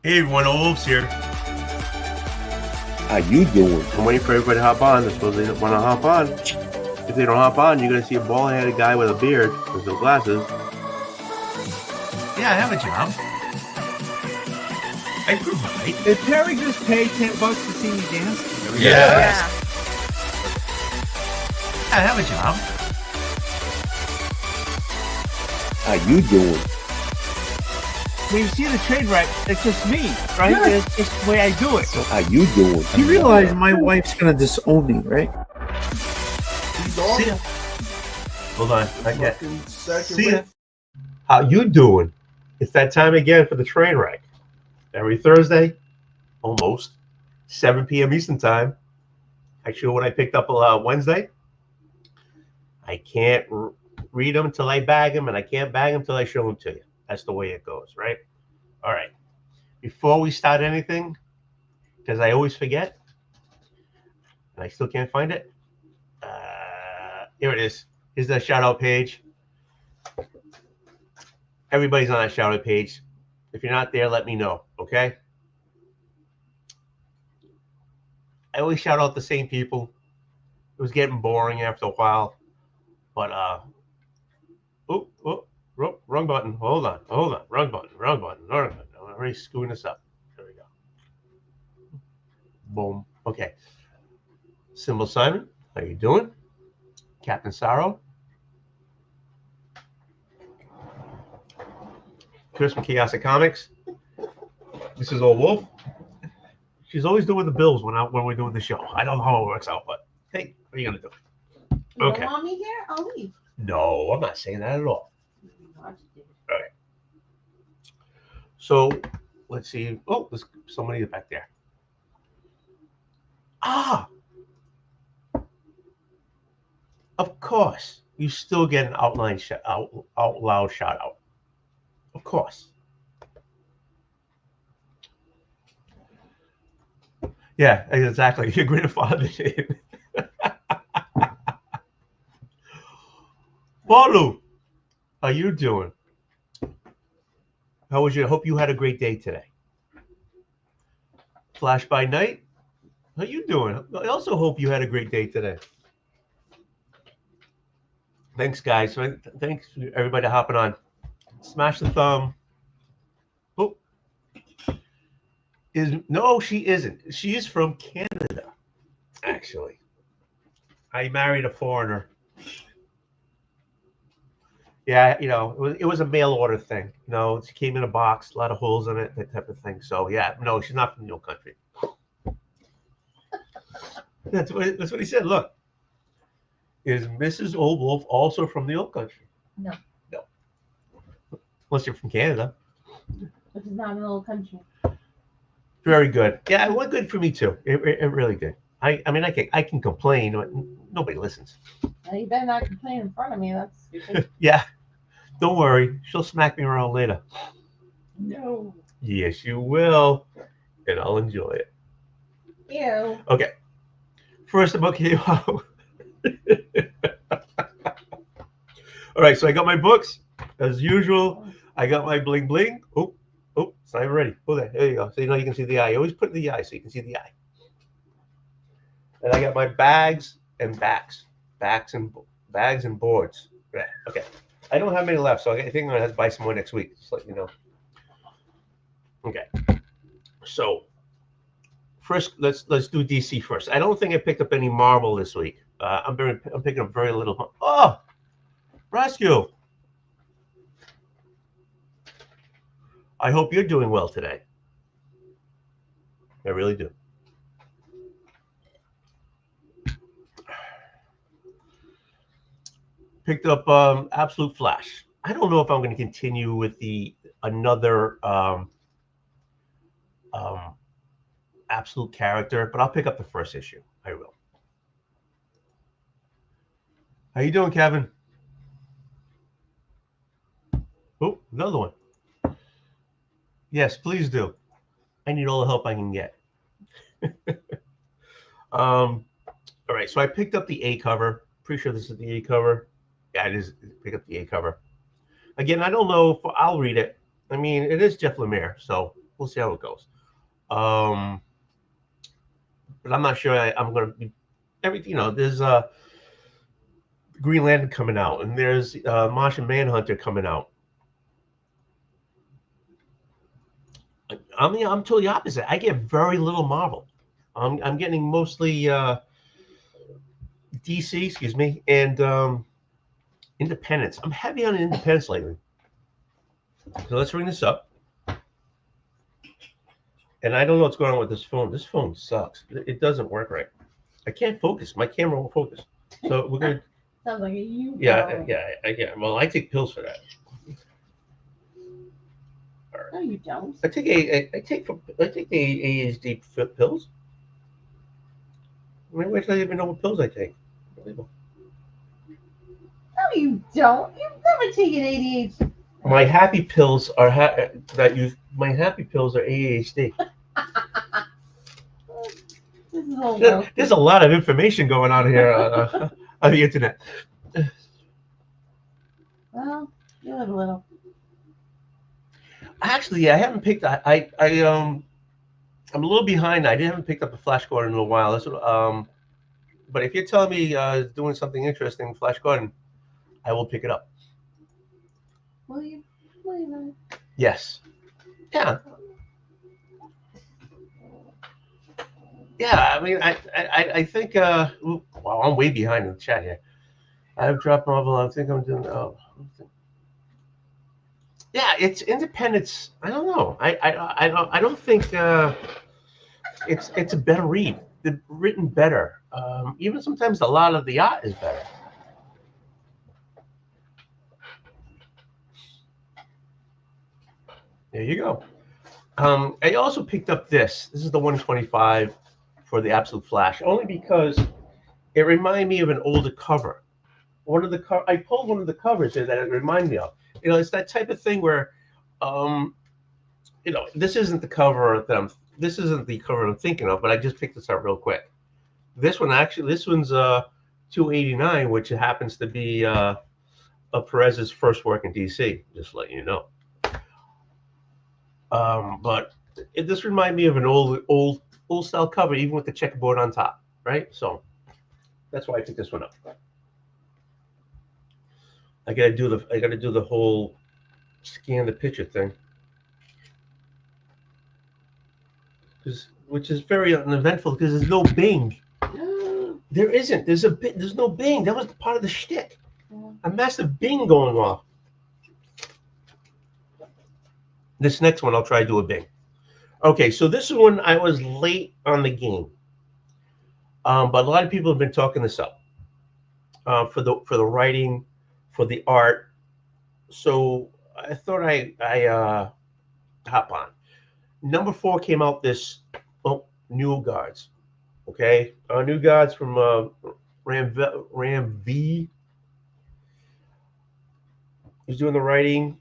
Hey everyone, Oldwolf's here. How you doing? I'm waiting for everybody to hop on. They're supposed to want to hop on. If they don't hop on, you're going to see a bald-headed guy with a beard with no glasses. Yeah, I have a job. I provide. Did Terry just pay $10 to see me dance? Yes. I have a job. How you doing? When you see the trade right, it's just me, right? Yeah. It's just the way I do it. How you doing? You realize my wife's gonna disown me, right? See ya. Hold on. Not yet. Second See ya. How you doing? It's that time again for the train wreck. Every Thursday, almost 7 p.m. Eastern time. Actually, what I picked up Wednesday, I can't read them until I bag them, and I can't bag them until I show them to you. That's the way it goes, right? All right. Before we start anything, because I always forget, and I still can't find it. Here it is. Here's the shout out page. Everybody's on that shout out page. If you're not there, let me know, okay? I always shout out the same people. It was getting boring after a while, but wrong button. Hold on. Wrong button. I'm already screwing this up. There we go. Boom. Okay. Symbol Simon, how you doing? Captain Sorrow. Chris from Chaotic Comics. This is Old Wolf. She's always doing the bills when we're doing the show. I don't know how it works out, but hey, what are you gonna do? Okay. You don't want me here? I'll leave. No, I'm not saying that at all. Okay. So let's see. Oh, there's somebody back there. Ah, of course. You still get an out loud shout out. Of course. Yeah, exactly. Your grandfather did. Balu, how you doing? How was your? Hope you had a great day today. Flash by night, how you doing? I also hope you had a great day today. Thanks, guys. Thanks everybody hopping on. Smash the thumb. Oh, no, she isn't. She is from Canada, actually. I married a foreigner. Yeah, it was a mail order thing. It came in a box, a lot of holes in it, that type of thing. So yeah, no, she's not from the old country. That's what he said. Look, is Mrs. Old Wolf also from the old country? No. No. Unless you're from Canada. Which is not an old country. Very good. Yeah, it went good for me too. It really did. I mean, I can complain, but nobody listens. Now, you better not complain in front of me. That's stupid. Yeah. Don't worry. She'll smack me around later. No. Yes, you will. And I'll enjoy it. Ew. Okay. First, the book came out. All right, so I got my books as usual. I got my bling bling. Oh, it's not even ready. Oh, there you go. So you can see the eye. I always put it in the eye so you can see the eye. And I got my bags and backs, bags and boards. Yeah, okay. I don't have many left, so I think I'm gonna have to buy some more next week. Just let you know. Okay. So first, let's do DC first. I don't think I picked up any Marvel this week. I'm picking up very little. Oh, Rescue. I hope you're doing well today. I really do. Picked up Absolute Flash. I don't know if I'm going to continue with another Absolute character, but I'll pick up the first issue. I will. How you doing, Kevin? Oh, another one. Yes, please do. I need all the help I can get. All right, so I picked up the A cover. Pretty sure this is the A cover. Yeah, it is. Pick up the A cover. Again, I don't know if I'll read it. I mean, it is Jeff Lemire, so We'll see how it goes. But I'm not sure I'm going to be everything. There's Green Lantern coming out, and there's Martian Manhunter coming out. I'm totally opposite. I get very little Marvel. I'm getting mostly DC, excuse me, and Independence. I'm heavy on Independence lately. So let's ring this up. And I don't know what's going on with this phone. This phone sucks. It doesn't work right. I can't focus. My camera won't focus. So we're gonna. Sounds like a you. Yeah. Well, I take pills for that. No, you don't. I take the ADHD pills. Why should I even know what pills I take? No, you don't. You've never taken ADHD. My happy pills are My happy pills are ADHD. This is all There's a lot of information going on here on the internet. Well, you live a little. Actually, I haven't picked. I'm a little behind. I haven't picked up a Flash Gordon in a while. But if you're telling me doing something interesting, Flash Gordon, I will pick it up. Will you? Will you know? Yes. Yeah. Yeah. I mean, I think. Wow, I'm way behind in the chat here. I've dropped Marvel. I think I'm doing. Yeah, it's Independence. I don't know. I don't think it's a better read. They're written better. Even sometimes a lot of the art is better. There you go. I also picked up this. This is the 125 for the Absolute Flash, only because it reminded me of an older cover. I pulled one of the covers here that it reminded me of. It's that type of thing where, this isn't the cover I'm thinking of, but I just picked this up real quick. This one's 289, which happens to be Perez's first work in DC. Just letting you know. But this reminded me of an old style cover, even with the checkerboard on top, right? So that's why I picked this one up. I gotta do the whole scan the picture thing, which is very uneventful because there's no Bing. There isn't. There's no Bing. That was part of the shtick. A massive Bing going off. This next one I'll try to do a Bing. Okay, so this is when I was late on the game, but a lot of people have been talking this up for the writing, for the art. So I thought I hop on. Number 4 came out this New Guards. Okay, New Guards from Ram V. He's doing the writing.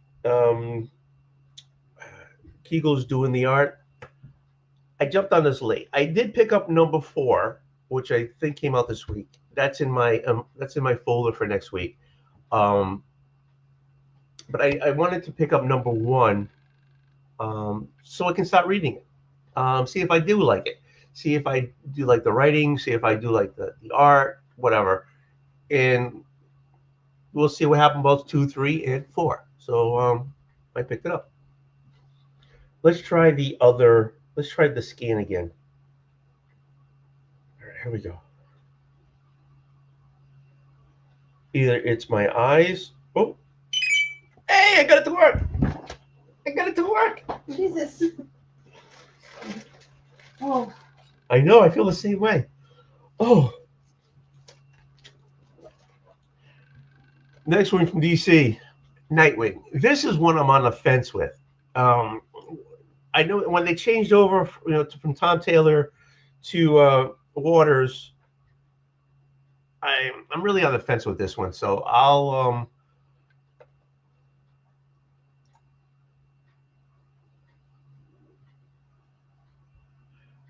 Kegel's doing the art. I jumped on this late. I did pick up number 4, which I think came out this week. That's in my folder for next week. But I wanted to pick up number 1 so I can start reading it. See if I do like it. See if I do like the writing. See if I do like the art, whatever. And we'll see what happens about 2, 3, and 4. So I picked it up. Let's try let's try the scan again. All right, here we go. Either it's my eyes. Oh, hey, I got it to work. I got it to work. Jesus. Oh. I know, I feel the same way. Oh. Next one from DC, Nightwing. This is one I'm on the fence with. I know when they changed over, from Tom Taylor to Waters, I'm really on the fence with this one. So I'll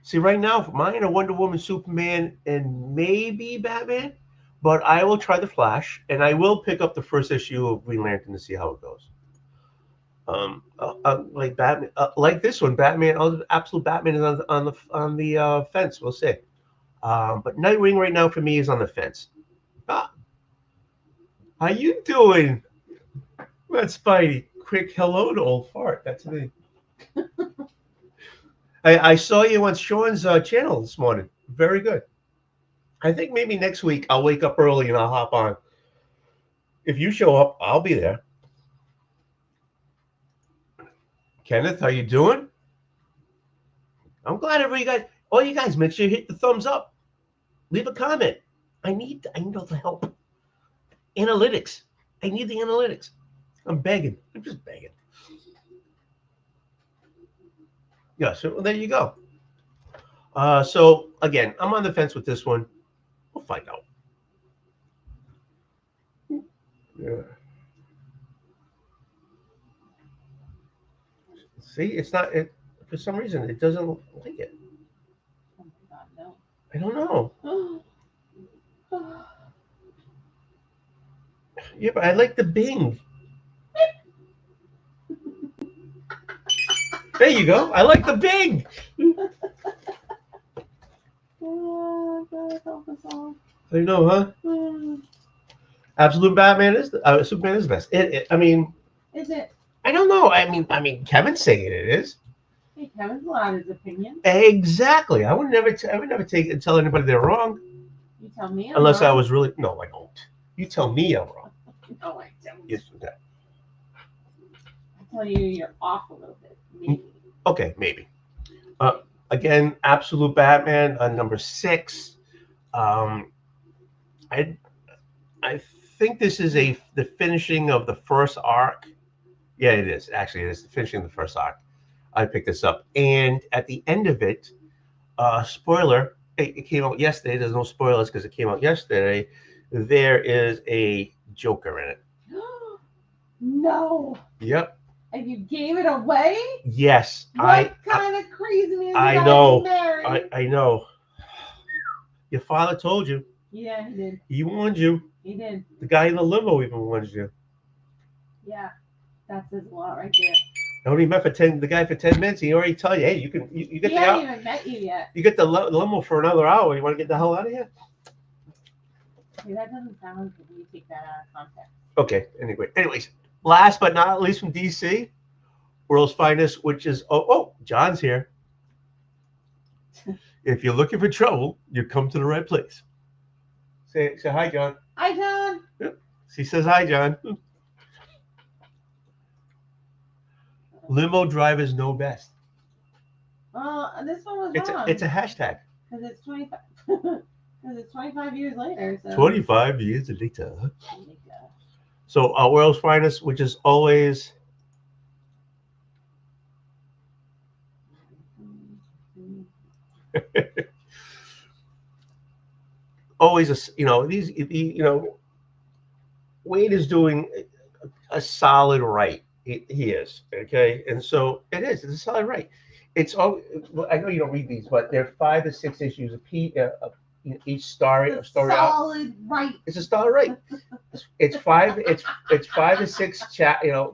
see right now. Mine are Wonder Woman, Superman, and maybe Batman. But I will try the Flash, and I will pick up the first issue of Green Lantern to see how it goes. Like Batman, like this one, Batman. Absolute Batman is on the fence. We'll see. But Nightwing right now for me is on the fence. Ah, how you doing? That's Spidey. Quick hello to old fart. That's me. I saw you on Sean's channel this morning. Very good. I think maybe next week I'll wake up early and I'll hop on. If you show up, I'll be there. Kenneth, how you doing? I'm glad all you guys, make sure you hit the thumbs up. Leave a comment. I need all the help. Analytics. I need the analytics. I'm begging. I'm just begging. Yeah, so there you go. So again, I'm on the fence with this one. We'll find out. Yeah. See, it's not. For some reason, it doesn't like it. Oh my God, no. I don't know. Yeah, but I like the Bing. There you go. I like the Bing. God, help us all. I know, huh? Absolute Batman is Superman is the best. I mean, Is it? I don't know. I mean, Kevin's saying it is. Hey, Kevin's allowed his opinion. Exactly. I would never tell anybody they're wrong You tell me. I'm unless I wrong. was really. No, I don't. You tell me I'm wrong. No, I don't. Yes. Okay. I tell you, you're off a little bit. Maybe. Okay, maybe. Again, Absolute Batman on number 6. I think this is the finishing of the first arc. Yeah, it is. Actually, it is the finishing of the first arc. I picked this up, and at the end of it, spoiler, it came out yesterday. There's no spoilers because it came out yesterday. There is a Joker in it. No. Yep. And you gave it away? Yes. What kind of craziness? I know. I know. Your father told you. Yeah, he did. He warned you. He did. The guy in the limo even warned you. Yeah, that says a lot right there. I only met the guy for 10 minutes. He already tell you, hey, you get He the hasn't even met you yet. you get the limo for another hour. You want to get the hell out of here? See, that doesn't sound good when you take that out of context. Okay. Anyways, last but not least from DC, World's Finest, which is John's here. If you're looking for trouble, you come to the right place. Say hi, John. Hi, John. Yep. She says hi, John. Limo drivers know best. This one was It's wrong. it's a hashtag. Because it's 25. Because it's 25 years later. So. 25 years later. Oh my gosh. So World's Finest, which is always always Wade is doing a solid right. He is, okay, and so it's a solid right. It's all. I know you don't read these, but they're 5 to 6 issues of each story. It's a solid right. It's a solid right. It's 5 to 6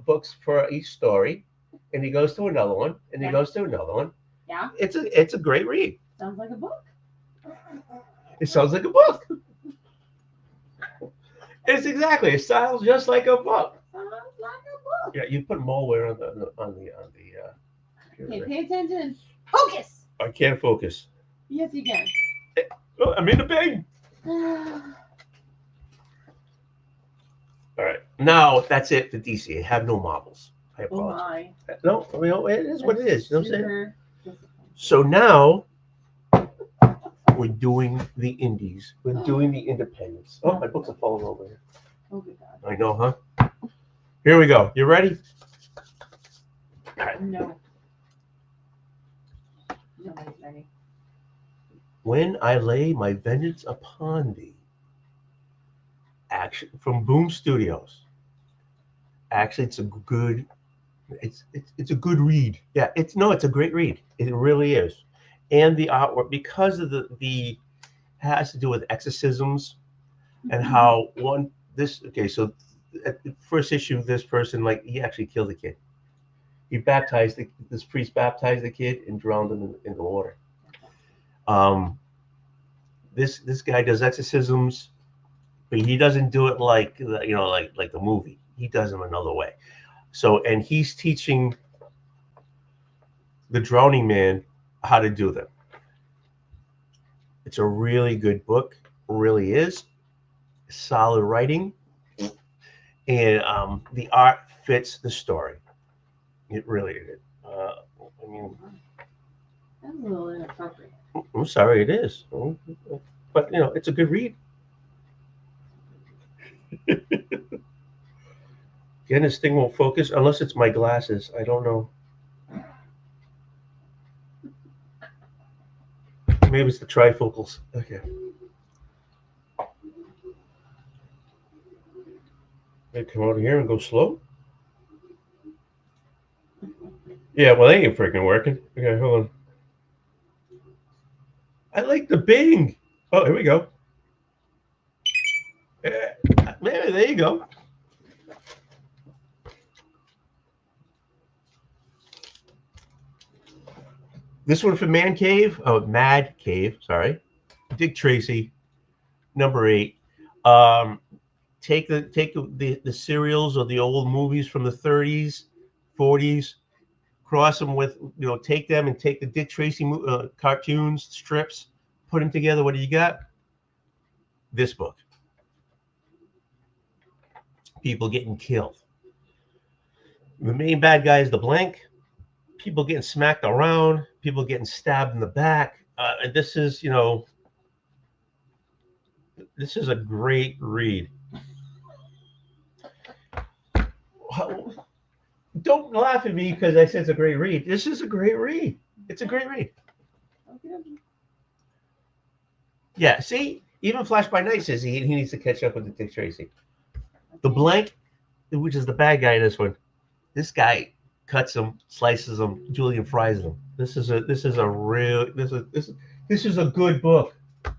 books for each story, and he goes to another one, and he goes to another one. Yeah. It's a great read. Sounds like a book. It sounds like a book. It sounds just like a book. Sounds like a book. Yeah, you put malware on the Okay, pay attention. Focus. I can't focus. Yes, you can. Oh, I'm in the Bing. All right, now that's it for DC. I have no Marvels. I Oh apologize. my. No, it is what it is. You know what I'm saying? Super disappointing. So now we're doing the indies. We're doing the independents. Oh, my books are falling over here. Oh my God. I know, huh? Here we go. You ready? All right. No. Nobody's ready. When I lay my vengeance upon thee. Action from Boom Studios. Actually, it's a good read. Yeah, it's a great read. It really is. And the artwork, because of the has to do with exorcisms and how so at the first issue, this person, he actually killed a kid. This priest baptized the kid and drowned him in the water. Um, this guy does exorcisms, but he doesn't do it like like the movie. He does them another way. So, and he's teaching the drowning man how to do them. It's a really good book, really is. Solid writing, and the art fits the story. It really is. I mean, That's a little inappropriate. I'm sorry, it is, but it's a good read. Again, this thing won't focus unless it's my glasses. I don't know. Maybe it's the trifocals. Okay. Maybe come out here and go slow. Yeah, well, they ain't freaking working. Okay, hold on. I like the Bing. Oh, here we go. Yeah, maybe there you go. This one for Mad Cave. Sorry, Dick Tracy, number 8. Take the serials or the old movies from the 30s, 40s, cross them with take them and take the Dick Tracy cartoons, strips, put them together. What do you got? This book. People getting killed. The main bad guy is the blank. People getting smacked around. People getting stabbed in the back. And this is a great read. Don't laugh at me because I said it's a great read. This is a great read. It's a great read. Yeah, see? Even Flash by Night says he needs to catch up with the Dick Tracy. The blank, which is the bad guy in this one, this guy cuts them, slices them, Julian fries them. This is a good book. I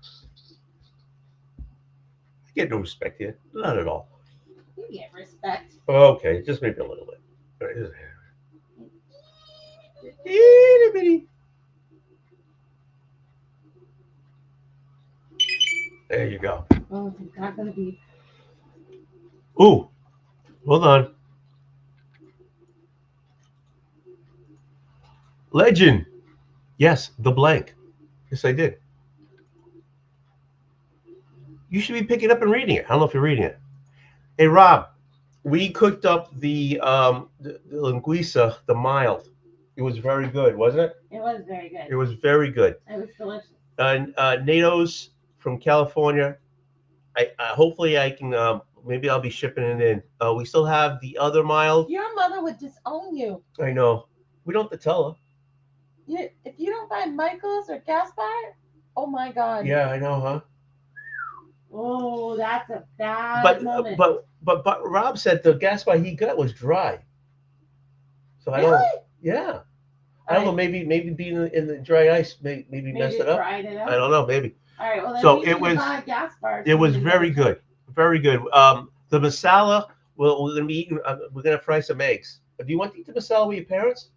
get no respect here. Not at all. You get respect. Okay, just maybe a little bit. Itty bitty. There you go. Oh, it's not gonna be. Ooh, hold on. Legend. Yes, the blank. Yes, I did. You should be picking up and reading it. I don't know if you're reading it. Hey, Rob, we cooked up the linguiça, the mild. It was very good, wasn't it? It was very good. It was very good. It was delicious. NATO's from California. Hopefully I can. Maybe I'll be shipping it in. We still have the other mild. Your mother would disown you. I know. We don't have to tell her. If you don't buy Michael's or Gaspar, oh my God. Yeah, I know, huh? Oh, that's a bad moment. But Rob said the Gaspar he got was dry. So I don't. Yeah. I don't know. Maybe being in the dry ice maybe messed it up. Dried it up. I don't know. Maybe. All right. Well, then So we it need was. to buy Gaspar. It was very good. Very good. The masala. Well, we're gonna be eating. We're gonna fry some eggs. Do you want to eat the masala with your parents?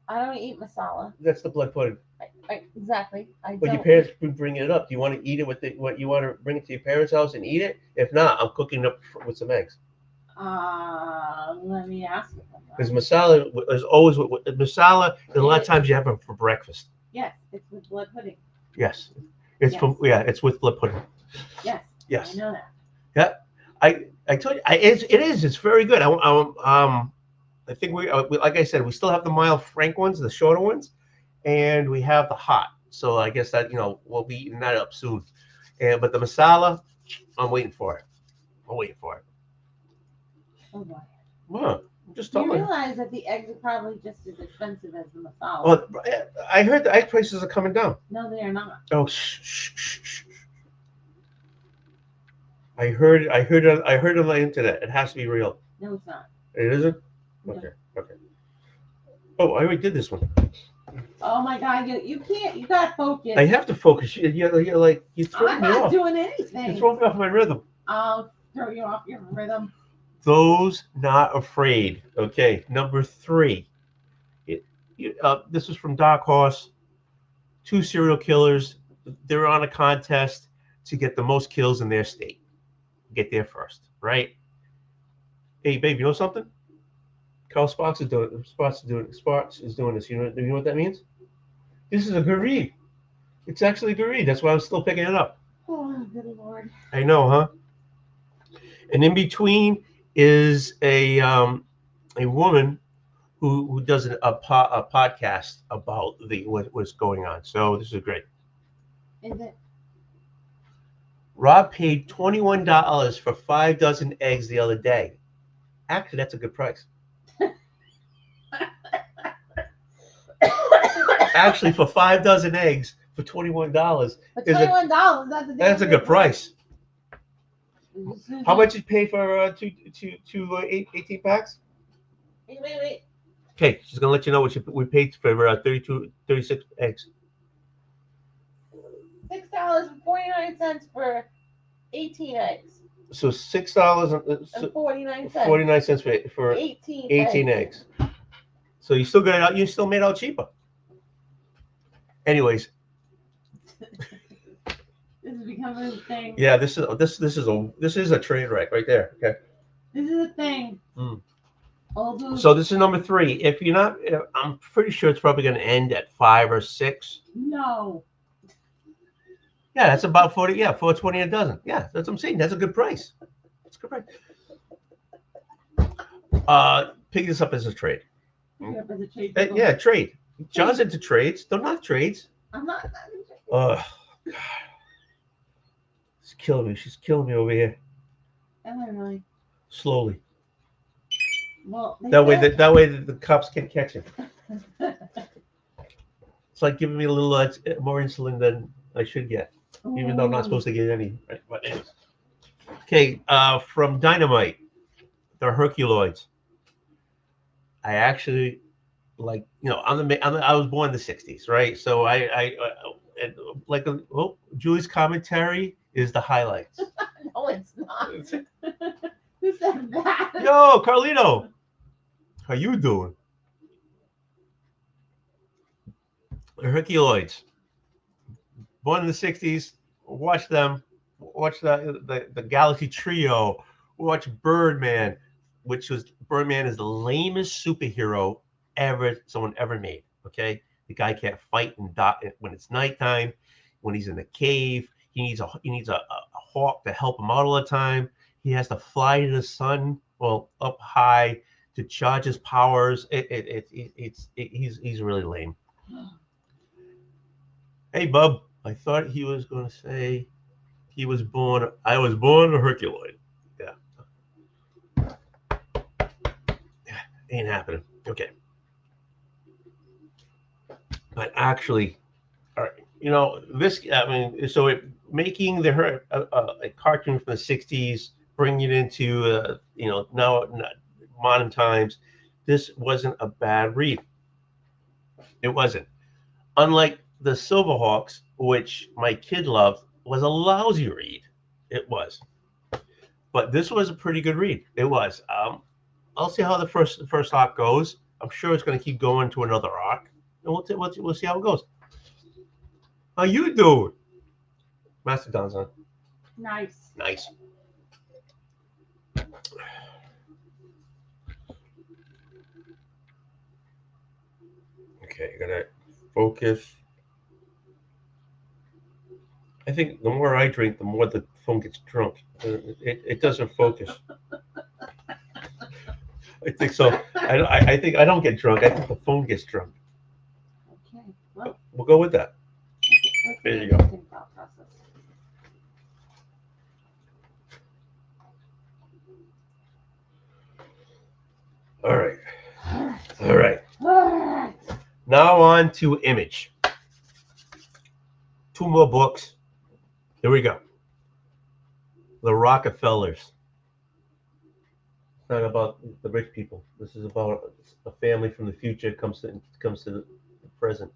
I don't eat masala. That's the blood pudding. Exactly. I But don't. your parents bring it up. Do you want to eat it with what you want to bring it to your parents' house and eat it? If not, I'm cooking up with some eggs. Let me ask you. Because masala is always masala. And a lot of times you have it for breakfast. Yes, it's with blood pudding. Yes, it's it's with blood pudding. Yes. Yes. I know that. Yeah, I told you, it's very good. I think we like I said, we still have the mild frank ones, the shorter ones, and we have the hot. So I guess that we'll be eating that up soon. But the masala, I'm waiting for it. I'm waiting for it. Oh boy. What? I'm just You telling you. realize that the eggs are probably just as expensive as the masala. Well, I heard the egg prices are coming down. No, they are not. Oh, shh. I heard on the internet. It has to be real. No, it's not. It isn't? No. Okay. Oh, I already did this one. Oh my God, you can't. You gotta focus. I have to focus. You're like you throw I'm me not off. doing You anything. throw me off my rhythm. I'll throw you off your rhythm. Those Not Afraid. Okay, number 3. This is from Dark Horse. 2 serial killers. They're on a contest to get the most kills in their state. Get there first, right? Hey, babe, you know something? Carl Sparks is doing. Sparks is doing this. You know what that means? This is a good read. It's actually a good read. That's why I'm still picking it up. Oh, good Lord. I know, huh? And in between is a woman who does a podcast about what's going on. So this is great. Is it? Rob paid $21 for 5 dozen eggs the other day. Actually, that's a good price. Actually, for 5 dozen eggs for $21, For $21, that's a good price. How much did you pay for two 18 packs? Wait. Okay, she's gonna let you know what we paid for 36 eggs. $6.49 for 18 eggs. So $6 And 49 cents. 49 cents for 18 eggs. So you still got it out. You still made out cheaper. Anyways, This is becoming a thing. yeah, this is a train wreck right there. Okay. This is a thing. So this is number 3. If you're not, I'm pretty sure it's probably going to end at 5 or 6. No. Yeah, that's about 40. Yeah, $4.20 a dozen. Yeah, that's what I'm saying. That's a good price. That's a good price. Pick this up as a trade. Yep, as a trade. Yeah, trade. John's into trades. They're not trades. I'm not. God. She's killing me. She's killing me over here. Am I really? Slowly. Well, That way the cops can't catch him. It's like giving me a little more insulin than I should get, even though I'm not supposed to get any. Right? But anyways. Okay, from Dynamite, the Herculoids. I actually I was born in the '60s, right? So Julie's commentary is the highlights. No, it's not. Who said that? Yo, Carlito, how you doing? The Herculoids, born in the '60s. Watch them. Watch the Galaxy Trio. Watch Birdman, Birdman is the lamest superhero someone ever made. Okay, the guy can't fight and when it's nighttime. When he's in the cave, he needs a hawk to help him out all the time. He has to fly to the sun, up high, to charge his powers. He's really lame. Hey, bub, I thought he was going to say I was born a Herculoid. Yeah, ain't happening. Okay. But actually, all right, making a cartoon from the '60s, bringing it into now modern times, this wasn't a bad read. It wasn't. Unlike the Silverhawks, which my kid loved, was a lousy read. It was. But this was a pretty good read. It was. I'll see how the first arc goes. I'm sure it's going to keep going to another arc, and we'll see how it goes. How you doing? Mastodon's on. Nice. Nice. Okay, I gotta focus. I think the more I drink, the more the phone gets drunk. It doesn't focus. I think so. I think I don't get drunk. I think the phone gets drunk. Okay. Well, We'll go with that. There you go. All right. All right. Now on to Image. 2 more books. Here we go. The Rockefellers. It's not about the rich people. This is about a family from the future comes to the present.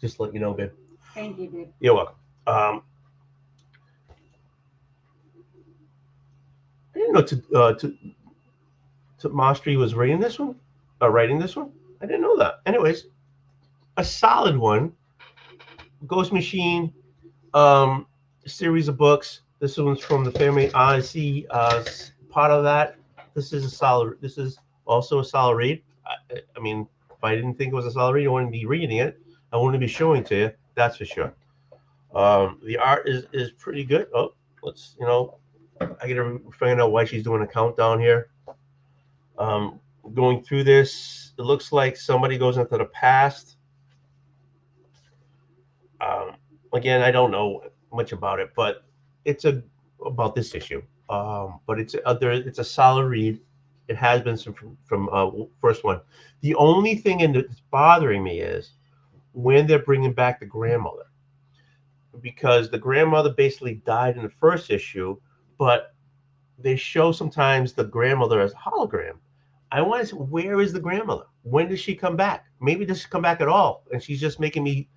Just to let you know, babe. Thank you, babe. You're welcome. I didn't know Mastri was writing this one. Writing this one. I didn't know that. Anyways, a solid one. Ghost Machine, series of books. This one's from the Family Odyssey. Part of that. This is a solid. This is also a solid read. I mean, if I didn't think it was a solid read, I wouldn't be reading it. I wouldn't be showing it to you. That's for sure. The art is pretty good. Oh, let's I gotta find out why she's doing a countdown here. Going through this, it looks like somebody goes into the past. Again, I don't know much about it, but it's about this issue. But it's a solid read. It has been from first one. The only thing that's bothering me is when they're bringing back the grandmother, because the grandmother basically died in the first issue, but they show sometimes the grandmother as a hologram. I want to say, where is the grandmother? When does she come back? Maybe does she come back at all? And she's just making me.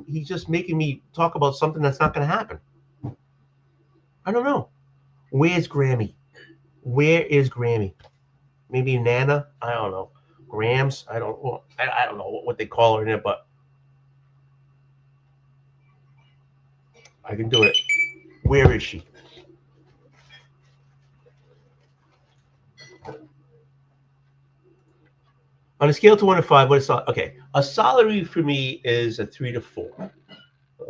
He's just making me talk about something that's not going to happen. I don't know. Where's Grammy? Where is Grammy? Maybe Nana? I don't know. Grams? I don't know what they call her in there, but I can do it. Where is she? On a scale to 1 to 5, what is solid? Okay, a solid read for me is a 3 to 4.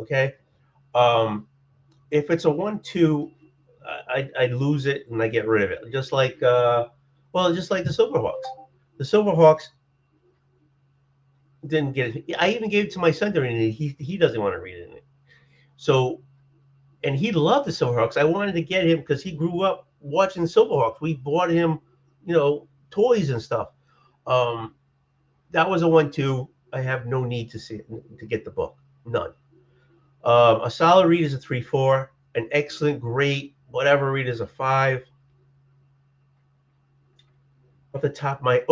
Okay, if it's a 1-2, I lose it and I get rid of it. Just like just like the Silverhawks. The Silverhawks didn't get it. I even gave it to my son during it. He doesn't want to read it. So, and he loved the Silverhawks. I wanted to get him because he grew up watching the Silverhawks. We bought him, toys and stuff. That was a 1-2. I have no need to get the book. None. A solid read is a 3-4. An excellent, great, whatever read is a 5. Off the top of my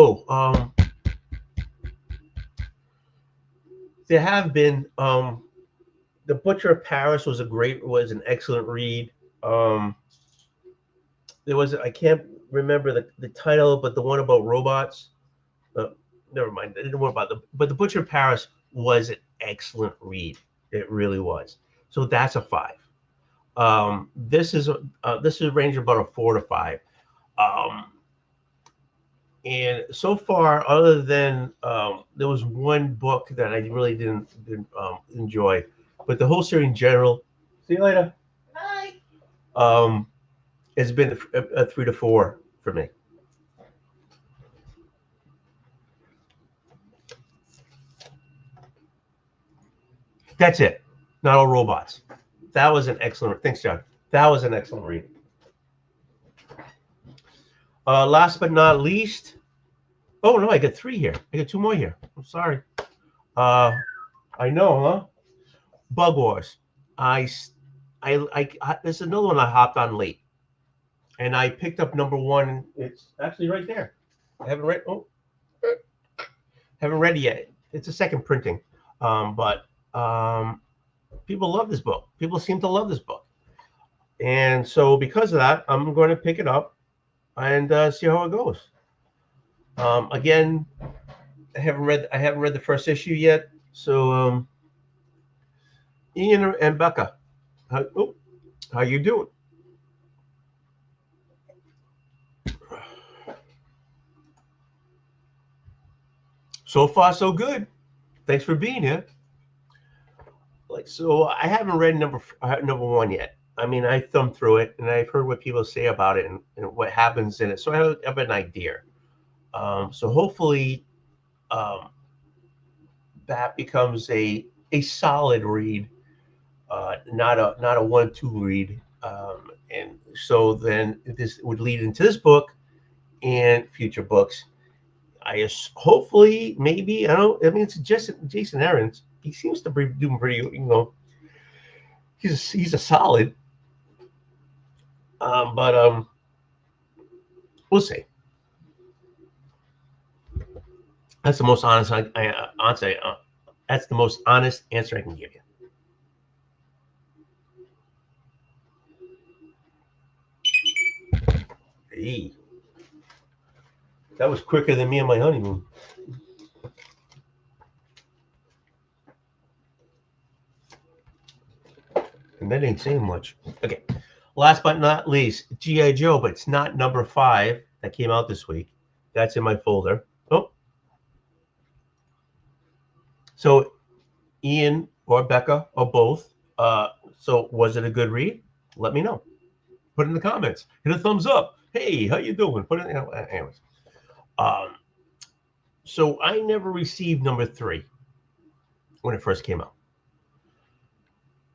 there have been The Butcher of Paris was an excellent read. There was I can't remember the title, but the one about robots. Never mind. I didn't know about but The Butcher of Paris was an excellent read. It really was. So that's a 5. This is range about a 4 to 5. And so far, other than there was one book that I really didn't enjoy, but the whole series in general. See you later. Bye. Has been a 3 to 4 for me. That's it. Not all robots. That was an excellent. Thanks, John. That was an excellent read. Last but not least. Oh no, I got 3 here. I got 2 more here. I'm sorry. I know, huh? Bug Wars. This is another one I hopped on late, and I picked up number 1. It's actually right there. I haven't read. Haven't read it yet. It's a second printing, but people love this book. People seem to love this book, and so because of that, I'm going to pick it up and see how it goes. Again, I haven't read the first issue yet. So, Ian and Becca, how you doing? So far, so good. Thanks for being here. So I haven't read number 1 yet. I mean, I thumbed through it and I've heard what people say about it and what happens in it. So I have an idea. So hopefully, that becomes a solid read, not a 1-2 read. And so then this would lead into this book and future books. Hopefully, maybe, I don't. I mean, it's just Jason Aaron's. He seems to be doing pretty. He's a solid. But we'll see. That's the most honest. That's the most honest answer I can give you. Hey. That was quicker than me and my honeymoon. And that ain't saying much. Okay. Last but not least, G.I. Joe, but it's not number 5 that came out this week. That's in my folder. Oh. So Ian or Becca or both. So was it a good read? Let me know. Put it in the comments. Hit a thumbs up. Hey, how you doing? Put it in. Anyways. So I never received number 3 when it first came out.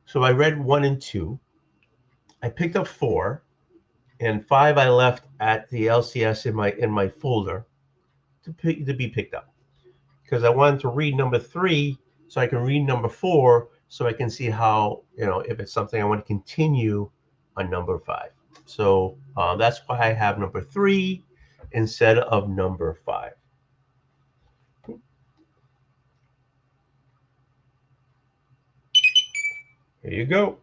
So I read 1 and 2. I picked up 4, and 5 I left at the LCS in my folder to be picked up, because I wanted to read number 3 so I can read number 4 so I can see how, if it's something I want to continue on number 5. So that's why I have number 3 instead of number 5. Here you go.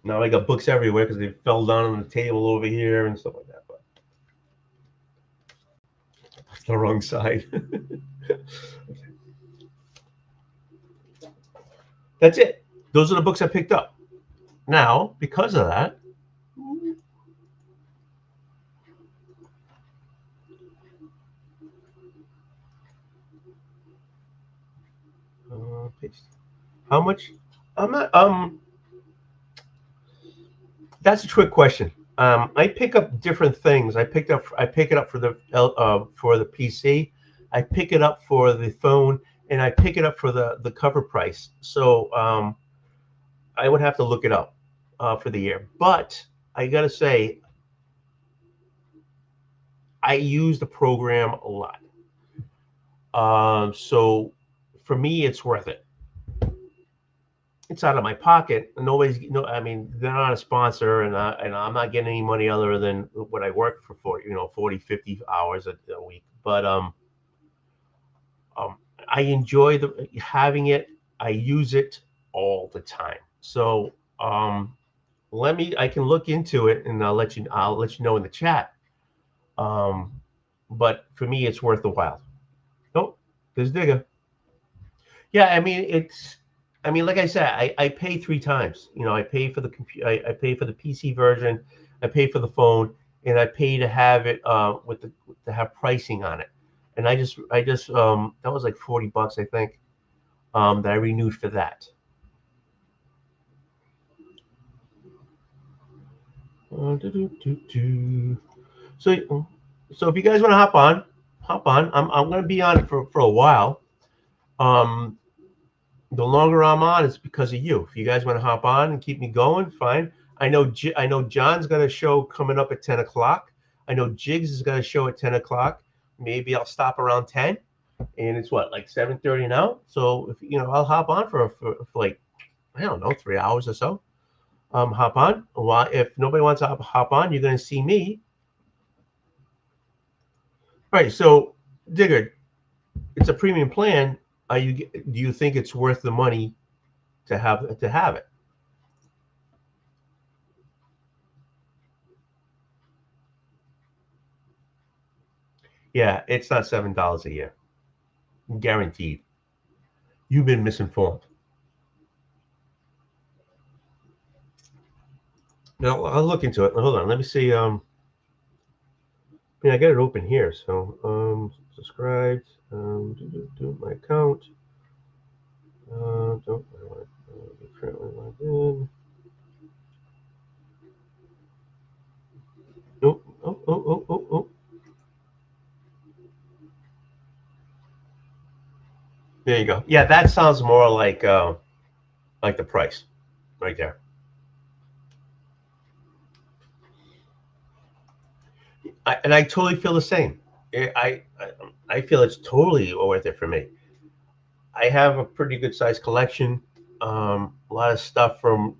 Now I got books everywhere because they fell down on the table over here and stuff like that. But that's the wrong side. That's it. Those are the books I picked up. Now, because of that, paste. How much? I'm not. That's a trick question. I pick up different things. I pick it up for the PC. I pick it up for the phone, and I pick it up for the cover price. So I would have to look it up for the year. But I gotta say, I use the program a lot. So for me, it's worth it. It's out of my pocket. Nobody's, I mean, they're not a sponsor, and I'm not getting any money other than what I work for 40, 50 hours a week. But I enjoy having it. I use it all the time. So I can look into it, and I'll let you know in the chat. But for me, it's worth the while. Oh, there's Digger. Yeah, I mean, like I said, I pay 3 times. I pay for the computer, I pay for the PC version, I pay for the phone, and I pay to have it to have pricing on it. And I just that was like $40, I think, that I renewed for that. So if you guys want to hop on. I'm going to be on it for a while. The longer I'm on, it's because of you. If you guys want to hop on and keep me going, fine. I know John's got a show coming up at 10 o'clock. I know Jigs is got a show at 10 o'clock. Maybe I'll stop around 10. And it's what, like 7:30 now? So if I'll hop on for like, I don't know, 3 hours or so. Hop on. Well, if nobody wants to hop on, you're going to see me. All right. So, Digger, it's a premium plan. Do you think it's worth the money to have it? Yeah, it's not $7 a year, guaranteed. You've been misinformed. No, I'll look into it. Hold on, let me see. I got it open here. So subscribed. Do my account. Don't I want to be currently logged in? Nope. Oh. There you go. Yeah, that sounds more like the price right there. I totally feel the same. I feel it's totally worth it for me. I have a pretty good sized collection. A lot of stuff from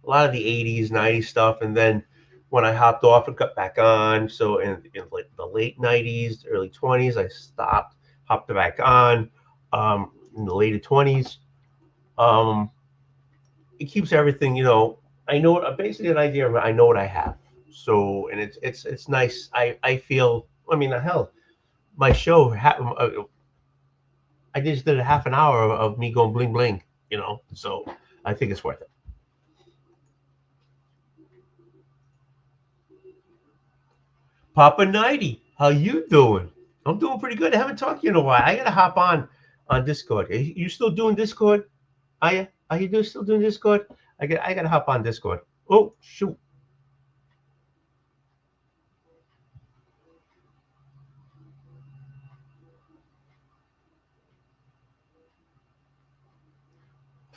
a lot of the 80s, 90s stuff, and then when I hopped off and got back on, so in like the late 90s, early 20s, I stopped, hopped back on. In the later 20s, it keeps everything. I know basically an idea of I know what I have. So and it's nice. I feel. I mean, the hell, my show. I just did a half an hour of me going bling bling. You know, so I think it's worth it. Papa Nighty, how you doing? I'm doing pretty good. I haven't talked to you in a while. I gotta hop on Discord. Are you still doing Discord? Are you? Still doing Discord? I gotta hop on Discord. Oh shoot.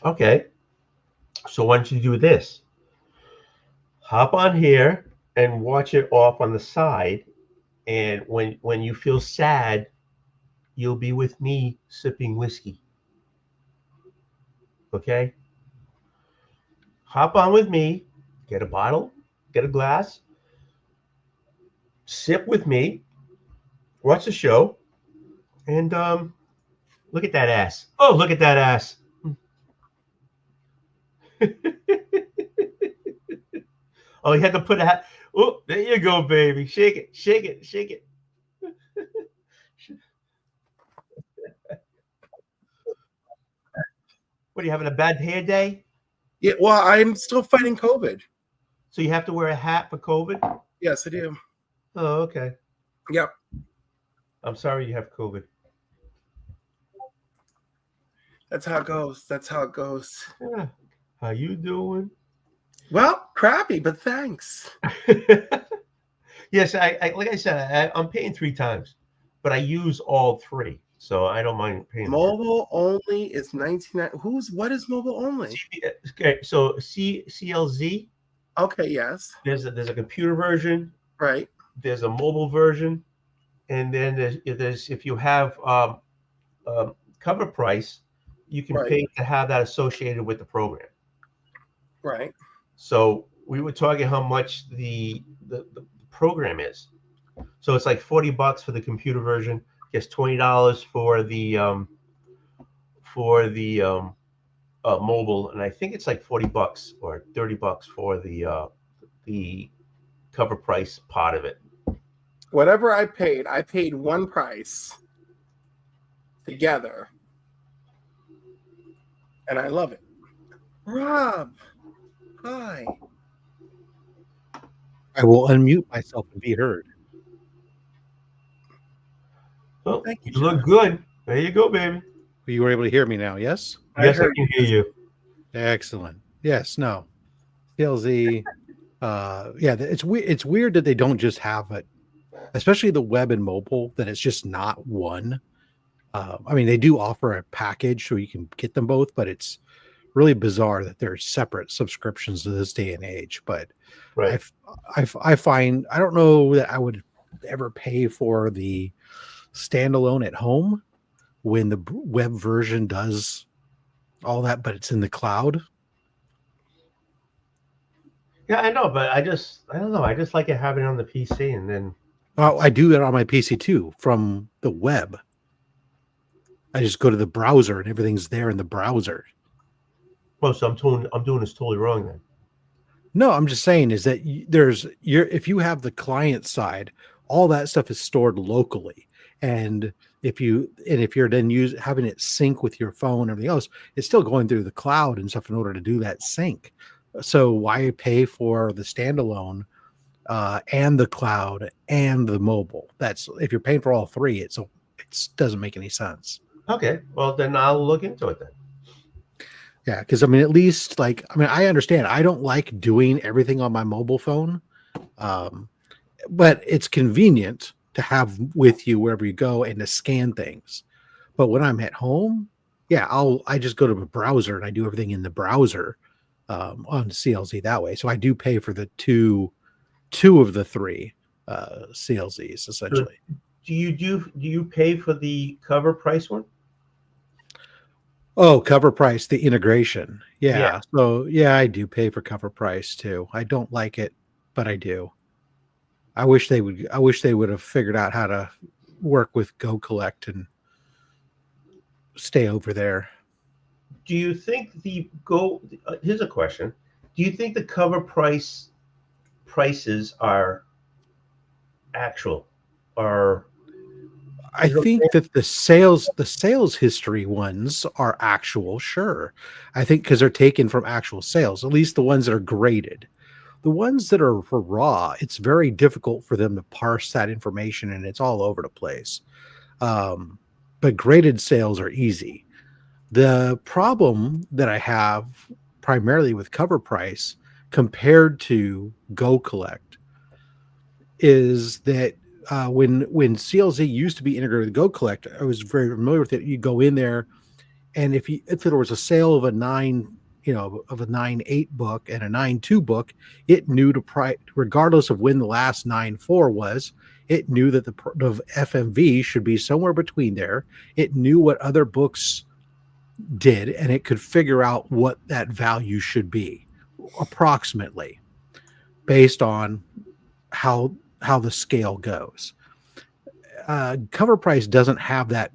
Okay. So why don't you do this? Hop on here and watch it off on the side. And when you feel sad, you'll be with me sipping whiskey. Okay? Hop on with me, get a bottle, get a glass, sip with me, watch the show, and look at that ass. Oh, look at that ass. Oh, you had to put a hat. Oh, there you go, baby. Shake it, shake it, shake it. What are you having a bad hair day? Yeah, well, I'm still fighting COVID. So you have to wear a hat for COVID? Yes, I do. Oh, okay. Yep. I'm sorry you have COVID. That's how it goes. That's how it goes. Yeah. How you doing? Well, crappy, but thanks. Yes, I like I said, I'm paying 3 times, but I use all 3, so I don't mind paying. Mobile only is 99. What is mobile only? Okay, so CLZ. Okay, yes. There's a computer version. Right. There's a mobile version, and then there's if you have cover price, you can Right. pay to have that associated with the program. Right. So we were talking how much the program is. So it's like $40 for the computer version. Gets $20 for the mobile, and I think it's like $40 or $30 for the cover price part of it. Whatever I paid one price together, and I love it. Rob, hi. I will unmute myself and be heard. Oh, Thank you, you look John. good. There you go, baby. You were able to hear me now, yes? Yes, I can hear you. Excellent. Yes, no. CLZ, yeah, it's weird that they don't just have it, especially the web and mobile, that it's just not one. I mean, they do offer a package so you can get them both, but it's really bizarre that they're separate subscriptions to this day and age. But Right. I find, I don't know that I would ever pay for the standalone at home when the web version does all that, but it's in the cloud. Yeah, I know, but I don't know. I just like it having it on the PC, and then I do it on my PC too from the web. I just go to the browser and everything's there in the browser. well, so I'm doing this totally wrong then. No, I'm just saying is that if you have the client side, all that stuff is stored locally. And if you're then having it sync with your phone and everything else, it's still going through the cloud and stuff in order to do that sync. So why pay for the standalone and the cloud and the mobile? That's if you're paying for all 3, it doesn't make any sense. Okay, well then I'll look into it then. Yeah, because I mean, at least I understand. I don't like doing everything on my mobile phone, but it's convenient to have with you wherever you go and to scan things. But when I'm at home, yeah, I just go to a browser and I do everything in the browser on CLZ that way. So I do pay for the two of the 3 CLZs essentially. Do you pay for the cover price one? Oh, cover price, the integration. Yeah. Yeah. So yeah, I do pay for cover price too. I don't like it, but I do. I wish they would have figured out how to work with Go Collect and stay over there. Do you think here's a question. do you think the cover prices are actual, or I think that the sales history ones are actual, sure. I think because they're taken from actual sales, at least the ones that are graded. The ones that are for raw, it's very difficult for them to parse that information, and it's all over the place. But graded sales are easy. The problem that I have primarily with cover price compared to Go Collect is that when CLZ used to be integrated with Go Collect, I was very familiar with it. You go in there, and if there was a sale of a 9.8 book and a 9.2 book, it knew the price regardless of when the last 9.4 was. It knew that the FMV should be somewhere between there. It knew what other books did, and it could figure out what that value should be approximately based on how the scale goes. Cover price doesn't have that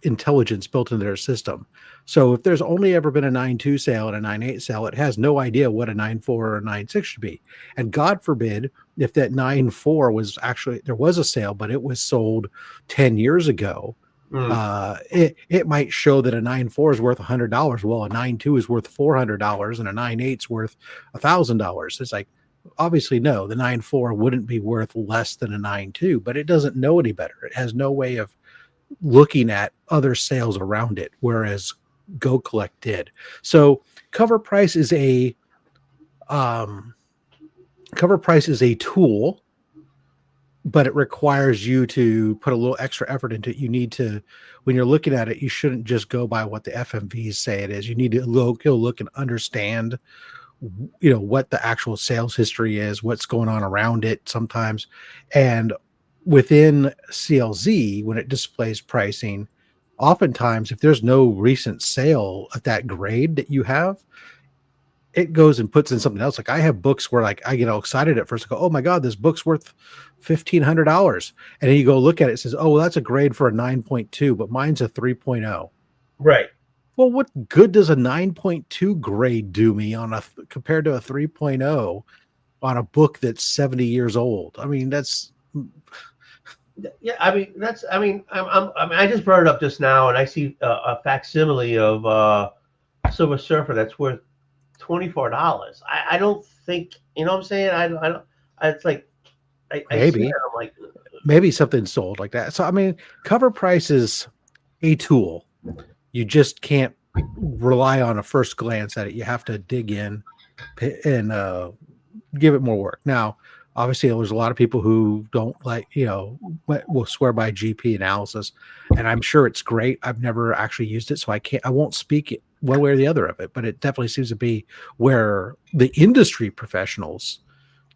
intelligence built into their system. So if there's only ever been a 9.2 sale and a 9.8 sale, it has no idea what a 9.4 or a 9.6 should be. And God forbid if that 9.4 was actually, there was a sale, but it was sold 10 years ago. It might show that a 9.4 is worth $100. Well, a 9.2 is worth $400 and a 9.8 is worth $1,000. It's like, obviously, no, the 9.4 wouldn't be worth less than a 9.2, but it doesn't know any better. It has no way of looking at other sales around it, whereas Go Collect did. So cover price is a tool, but it requires you to put a little extra effort into it. You need to, when you're looking at it, you shouldn't just go by what the FMVs say it is. You need to look and understand, what the actual sales history is, what's going on around it sometimes. And within CLZ, when it displays pricing, oftentimes if there's no recent sale at that grade that you have, it goes and puts in something else. Like I have books where like I get all excited at first. I go, oh my God, this book's worth $1,500. And then you go look at it, it says, oh, well, that's a grade for a 9.2, but mine's a 3.0. Right. Well, what good does a 9.2 grade do me compared to a 3.0 on a book that's 70 years old? I mean, that's. Yeah, I just brought it up just now, and I see a facsimile of Silver Surfer that's worth $24. I don't think, what I'm saying. I don't. It's like I see that, I'm like, maybe something sold like that. So I mean, cover price is a tool. You just can't rely on a first glance at it. You have to dig in and give it more work. Now, obviously, there's a lot of people who don't like, will swear by GP analysis, and I'm sure it's great. I've never actually used it, so I won't speak one way or the other of it, but it definitely seems to be where the industry professionals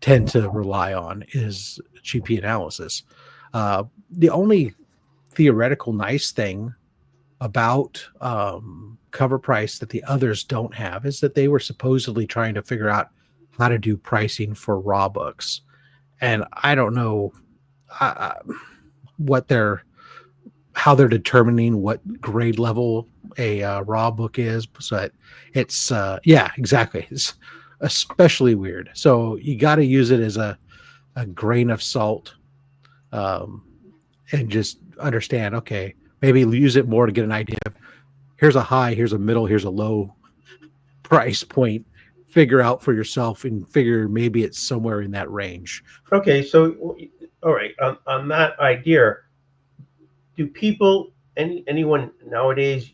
tend to rely on is GP analysis. The only theoretical nice thing about cover price that the others don't have is that they were supposedly trying to figure out how to do pricing for raw books. And I don't know how they're determining what grade level a raw book is. So it's exactly. It's especially weird. So you got to use it as a grain of salt, and just understand, okay, maybe use it more to get an idea of here's a high, here's a middle, here's a low price point. Figure out for yourself and figure maybe it's somewhere in that range. Okay, so all right, on that idea, do anyone nowadays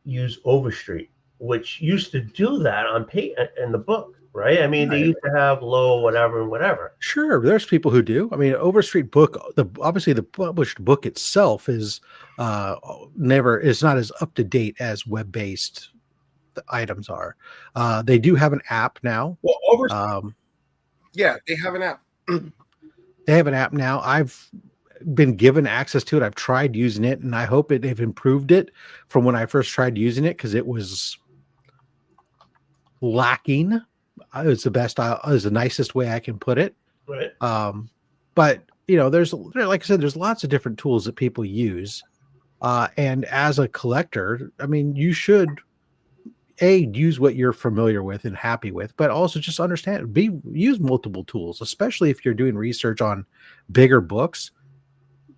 use Overstreet, which used to do that on pay in the book, right? I mean, they used to have low whatever. Sure, there's people who do. I mean, Overstreet book, obviously the published book itself is it's not as up to date as web-based the items are. They do have an app now. Well, yeah, they have an app. They have an app now. I've been given access to it. I've tried using it, and I hope they've improved it from when I first tried using it, because it was lacking. It was the nicest way I can put it. Right. But there's, like I said, there's lots of different tools that people use. And as a collector, I mean, you should use what you're familiar with and happy with, but also just understand, use multiple tools, especially if you're doing research on bigger books.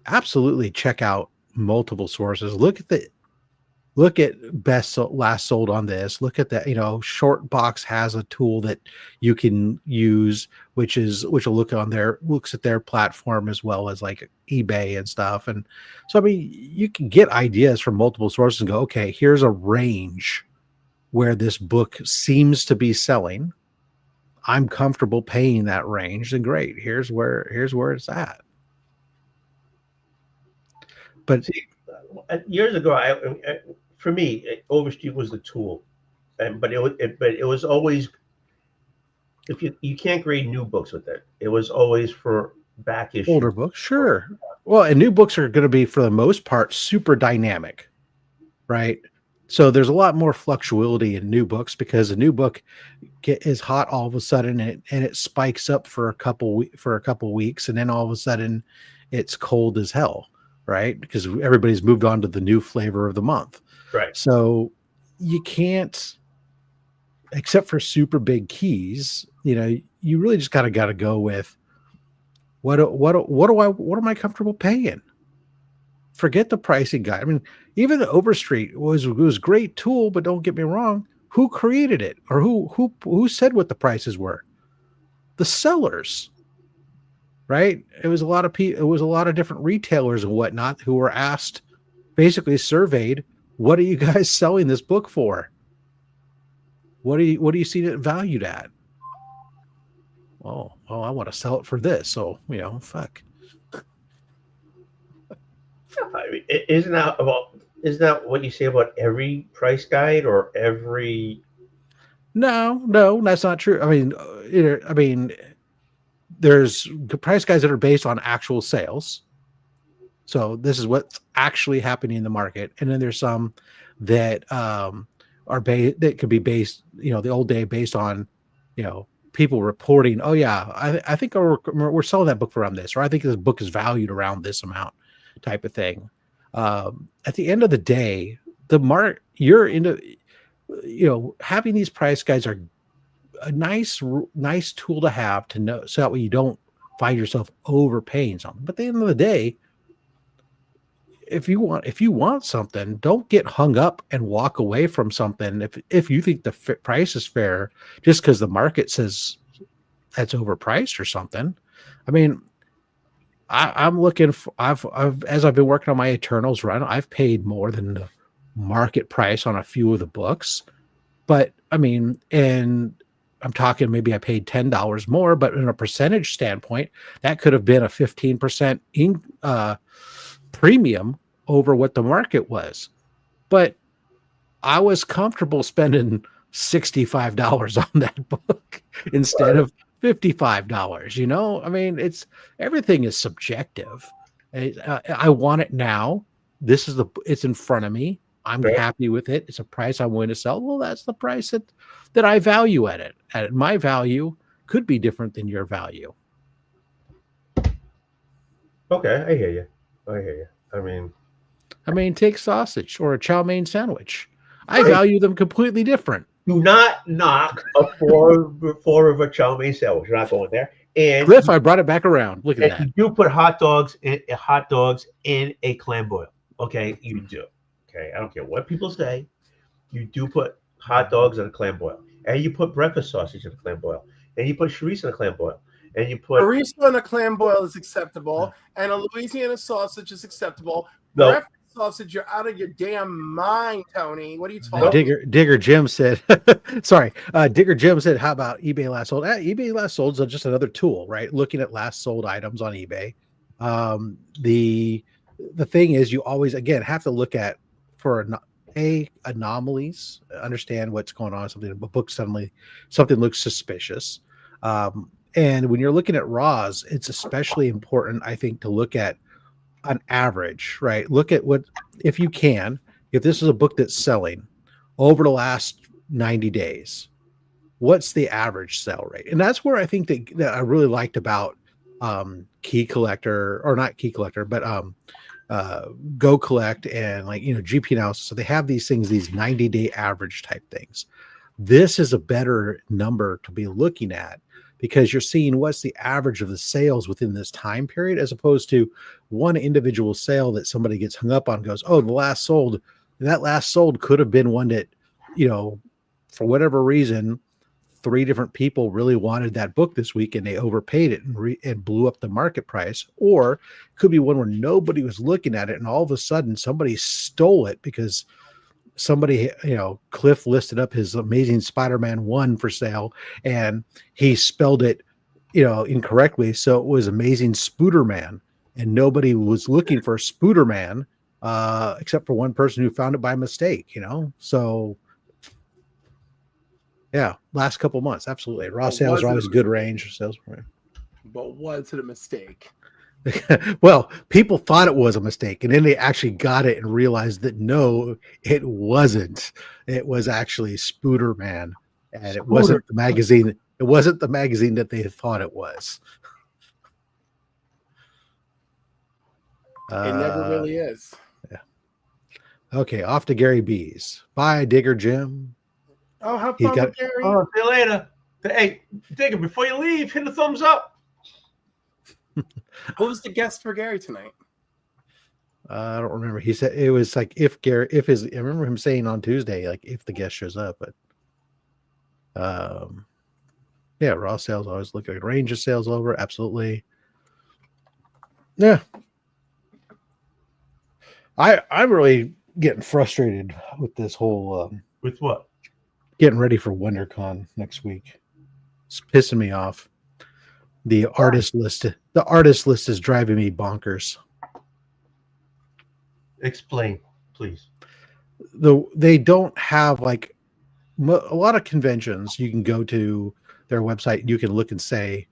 Absolutely check out multiple sources. Look at last sold on this. Look at that. Short Box has a tool that you can use, which will looks at their platform as well as like eBay and stuff. And so, I mean, you can get ideas from multiple sources and go, okay, here's a range where this book seems to be selling. I'm comfortable paying that range, and great. Here's where it's at. But See, years ago, for me, Overstreet was the tool, but it was always, if you can't grade new books with it. It was always for back issues. older books, sure. Well, and new books are going to be, for the most part, super dynamic, right? So there's a lot more fluctuability in new books, because a new book is hot all of a sudden, and it spikes up for a couple weeks, and then all of a sudden it's cold as hell, right? Because everybody's moved on to the new flavor of the month. Right. So you can't, except for super big keys, you really just got to go with what am I comfortable paying? Forget the pricing guide. I mean, even the Overstreet was a great tool, but don't get me wrong, who created it, or who said what the prices were? The sellers, right? It was a lot of people. It was a lot of different retailers and whatnot who were asked, basically surveyed, what are you guys selling this book for? What do you see it valued at? Oh, I want to sell it for this. So, fuck. I mean, isn't that what you say about every price guide or every? No, that's not true. I mean, there's price guides that are based on actual sales. So this is what's actually happening in the market, and then there's some that that could be based, the old day, based on, people reporting, oh yeah, I think we're selling that book for around this, or I think this book is valued around this amount, type of thing. At the end of the day, you're into, having these price guides are a nice tool to have, to know, so that way you don't find yourself overpaying something. But at the end of the day, if you want something, don't get hung up and walk away from something if you think the price is fair just because the market says that's overpriced or something. I mean, I'm looking for, as I've been working on my Eternals run, I've paid more than the market price on a few of the books. But I mean, and I'm talking, maybe I paid $10 more, but in a percentage standpoint, that could have been a 15% premium over what the market was. But I was comfortable spending $65 on that book instead of $55. I mean, everything is subjective. I want it now. It's in front of me. I'm happy with it. It's a price I'm willing to sell. Well, that's the price that I value at it. My value could be different than your value. Okay, I hear you. I mean, take sausage or a chow mein sandwich. I value them completely different. Do not knock a four of a chow mein sandwich. You're not going there. And Cliff, I brought it back around. Look at that. You do put hot dogs in a clam boil. Okay, you do. Okay, I don't care what people say. You do put hot dogs in a clam boil, and you put breakfast sausage in a clam boil, and you put chorizo in a clam boil, and you put chorizo in a clam boil is acceptable, and a Louisiana sausage is acceptable. No. Breakfast sausage, you're out of your damn mind, Tony. What are you talking about? Digger Jim said, sorry, Digger Jim said, how about eBay last sold? eBay last sold is just another tool, right? Looking at last sold items on eBay. The thing is, you always, again, have to look at, for anomalies, understand what's going on. A book suddenly, something looks suspicious. And when you're looking at raws, it's especially important, I think, to look at an average, right? Look at if you can, if this is a book that's selling over the last 90 days, what's the average sell rate? And that's where I think that I really liked about Key Collector, or not Key Collector, but Go Collect and GP analysis. So they have these things, these 90-day average type things. This is a better number to be looking at because you're seeing what's the average of the sales within this time period, as opposed to one individual sale that somebody gets hung up on, goes, oh, the last sold. That last sold could have been one that, for whatever reason, 3 different people really wanted that book this week and they overpaid it and blew up the market price. Or it could be one where nobody was looking at it and all of a sudden somebody stole it because somebody, Cliff listed up his Amazing Spider-Man 1 for sale and he spelled it, incorrectly. So it was Amazing Spooderman and nobody was looking for Spooderman except for one person who found it by mistake, So yeah, last couple months, absolutely. Raw sales are always a good range of sales. But was it a mistake? Well, people thought it was a mistake, and then they actually got it and realized that no, it wasn't. It was actually Spooderman, and it wasn't the magazine. It wasn't the magazine that they thought it was. It never really is. Yeah. Okay, off to Gary B's. Bye, Digger Jim. Oh, have fun with Gary. Oh, see you later. Hey, Digger, before you leave, hit the thumbs up. Who was the guest for Gary tonight? I don't remember. He said it was like I remember him saying on Tuesday, like if the guest shows up, but yeah, raw sales always look like range of sales over. Absolutely. Yeah. I'm really getting frustrated with this whole with what? Getting ready for WonderCon next week. It's pissing me off. The artist list is driving me bonkers. Explain, please. They don't have a lot of conventions. You can go to their website and you can look and say,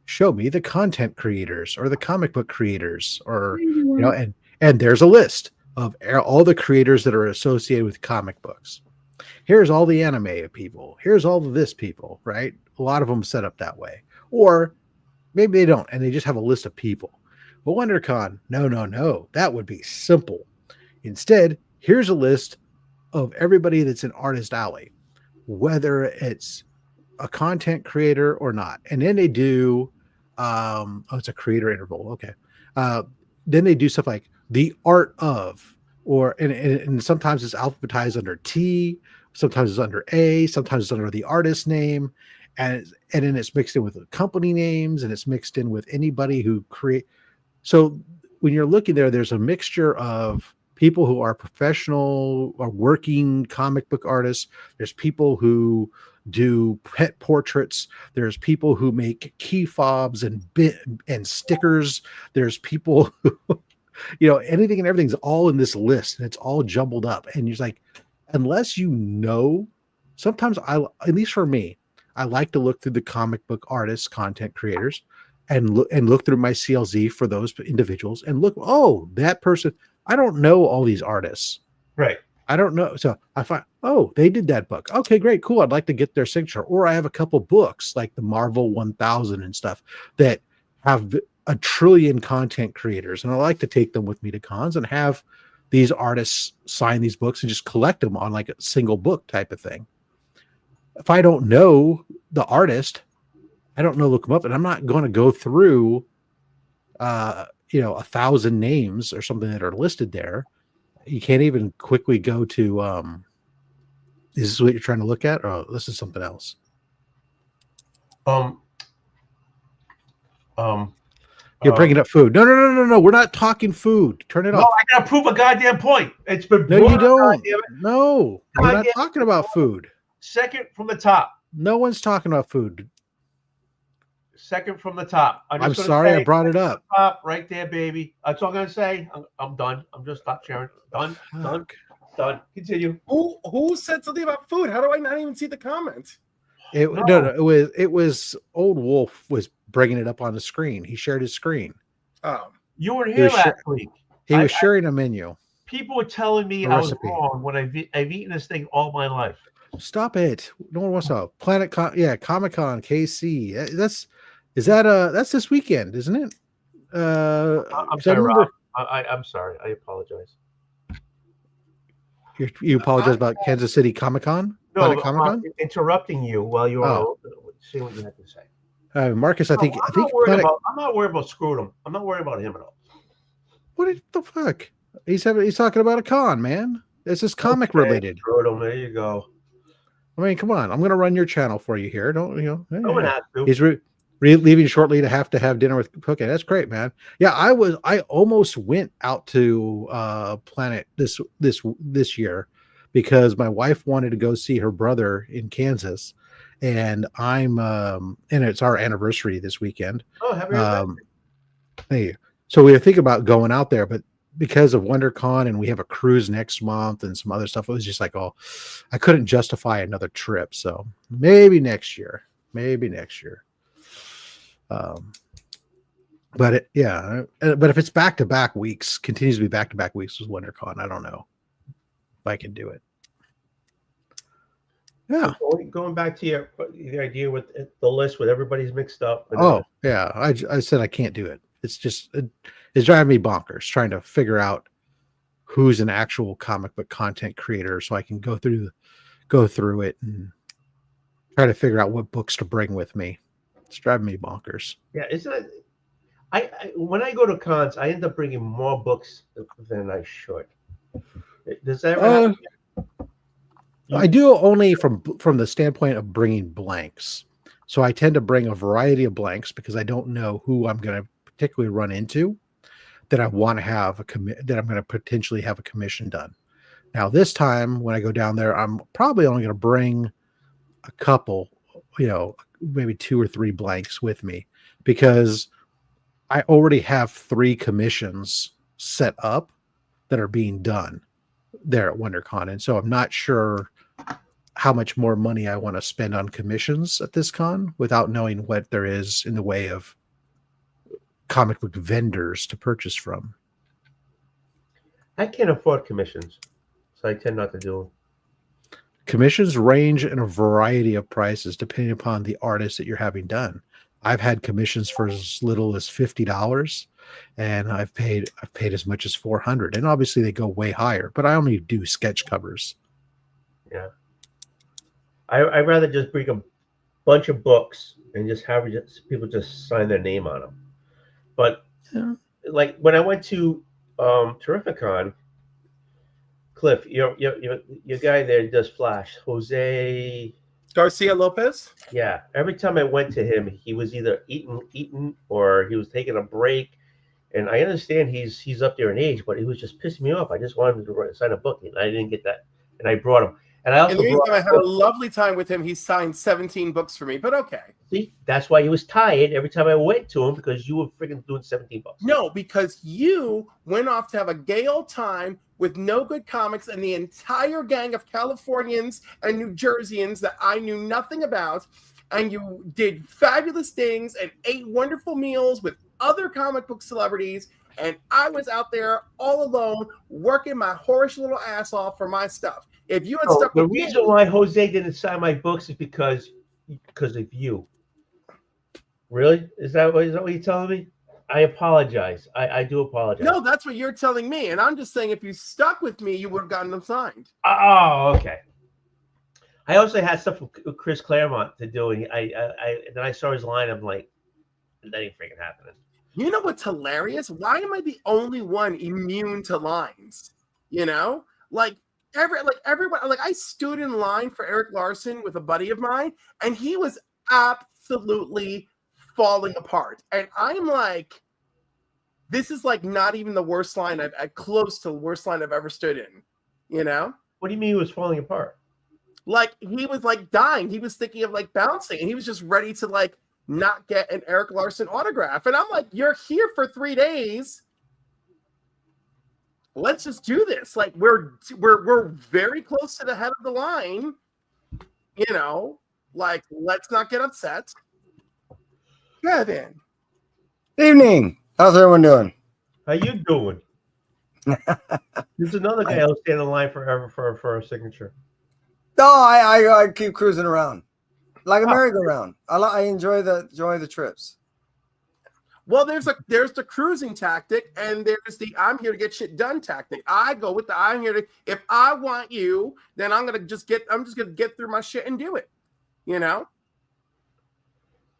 show me the content creators or the comic book creators, or and there's a list of all the creators that are associated with comic books. Here's all the anime people. Here's all of this people, right? A lot of them set up that way. Or maybe they don't, and they just have a list of people. But WonderCon, no. That would be simple. Instead, here's a list of everybody that's in Artist Alley, whether it's a content creator or not. And then they do, it's a creator interval. Okay. Then they do stuff like the art of, and sometimes it's alphabetized under T, sometimes it's under A, sometimes it's under the artist name, and then it's mixed in with the company names, and it's mixed in with anybody who create. So when you're looking there, there's a mixture of people who are professional or working comic book artists. There's people who do pet portraits. There's people who make key fobs and stickers. There's people who, anything and everything's all in this list, and it's all jumbled up. And you're like, unless sometimes at least for me, I like to look through the comic book artists, content creators, and look through my CLZ for those individuals and look, oh, that person, I don't know all these artists. Right. I don't know. So I find, oh, they did that book. Okay, great. Cool. I'd like to get their signature. Or I have a couple books like the Marvel 1000 and stuff that have a trillion content creators. And I like to take them with me to cons and have these artists sign these books and just collect them on like a single book type of thing. If I don't know the artist, I don't know, look them up, and I'm not going to go through, 1,000 names or something that are listed there. You can't even quickly go to, is this what you're trying to look at? Or this is something else. You're bringing up food. No. We're not talking food. Turn it off. No, I got to prove a goddamn point. It's been no, you don't. No, we're not talking about food. Second from the top. No one's talking about food. Second from the top. I'm sorry I brought it up. Top, right there, baby. That's all I'm going to say. I'm done. I'm just stop sharing. Done. Continue. Who said something about food? How do I not even see the comment? It was Old Wolf was bringing it up on the screen. He shared his screen. Oh, you were here last week. He was sharing a menu. People were telling me I was wrong when I've eaten this thing all my life. Stop it. No one wants to. Comic-Con, KC. Is that that's this weekend, isn't it? I'm 'cause I sorry, remember Rob. I'm sorry. I apologize. you apologize about Kansas City Comic Con, No, Planet but, Comic Con. interrupting you while you're on. See what you have to say. Marcus, I No, think I'm not worried about screwing him. I'm not worried about him at all. what the fuck? He's talking about a con, man. This is comic related. Screwed him. There you go. I mean, come on. I'm going to run your channel for you here. Don't you know? Someone has to. He's leaving shortly to have dinner with Cookie. That's great, man. Yeah, I almost went out to Planet this year because my wife wanted to go see her brother in Kansas, and and it's our anniversary this weekend. Oh, happy anniversary. Hey, so we were thinking about going out there, but because of WonderCon and we have a cruise next month and some other stuff, it was just like, oh, I couldn't justify another trip. So maybe next year. But if it's back-to-back weeks, continues to be back-to-back weeks with WonderCon, I don't know if I can do it. Yeah. Going back to your idea with the list with everybody's mixed up. Yeah. I said I can't do it. It's just it's driving me bonkers trying to figure out who's an actual comic book content creator so I can go through it and try to figure out what books to bring with me. It's driving me bonkers. Yeah, isn't it? I when I go to cons, I end up bringing more books than I should. Does that ever happen? I do only from the standpoint of bringing blanks. So I tend to bring a variety of blanks because I don't know who I'm going to particularly run into that I want to have that I'm going to potentially have a commission done. Now this time when I go down there, I'm probably only going to bring a couple, maybe 2 or 3 blanks with me because I already have 3 commissions set up that are being done there at WonderCon. And so I'm not sure how much more money I want to spend on commissions at this con without knowing what there is in the way of comic book vendors to purchase from. I can't afford commissions, so I tend not to do them. Commissions range in a variety of prices depending upon the artist that you're having done. I've had commissions for as little as $50, and I've paid as much as $400, and obviously they go way higher. But I only do sketch covers. Yeah, I'd rather just bring a bunch of books and just have people just sign their name on them. But like when I went to Terrificon, Cliff, your guy there does Flash, Jose Garcia Lopez. Yeah, every time I went to him, he was either eating or he was taking a break. And I understand he's up there in age, but it was just pissing me off. I just wanted him to sign a book, and I didn't get that. And I brought him. And I also I had a lovely time with him. He signed 17 books for me, but okay. See, that's why he was tired every time I went to him, because you were freaking doing 17 books. No, because you went off to have a gay old time with No Good Comics and the entire gang of Californians and New Jerseyans that I knew nothing about. And you did fabulous things and ate wonderful meals with other comic book celebrities. And I was out there all alone working my whorish little ass off for my stuff. If you had stuck the with reason me, why Jose didn't sign my books is because of you. Really? Is that what you're telling me? I apologize. I do apologize. no, that's what you're telling me. And I'm just saying, if you stuck with me, you would have gotten them signed. Oh, okay. I also had stuff with Chris Claremont to do, and then I saw his line. I'm like, that ain't freaking happening. You know what's hilarious? Why am I the only one immune to lines? You know, everyone, I stood in line for Eric Larson with a buddy of mine, and he was absolutely falling apart. And I'm like, this is like not even the worst line close to the worst line I've ever stood in. You know? What do you mean he was falling apart? Like he was like dying. He was thinking of like bouncing, and he was just ready to like not get an Eric Larson autograph. And I'm like, you're here for 3 days. Let's just do this. Like we're very close to the head of the line. You know, like let's not get upset. Kevin. Evening. How's everyone doing? How you doing? There's another guy who's standing in line forever for a signature. No, I keep cruising around like a merry-go-round. I enjoy the trips. Well, there's the cruising tactic, and there's the I'm here to get shit done tactic. I go with the I'm here to. If I want you, then I'm just gonna get through my shit and do it. You know.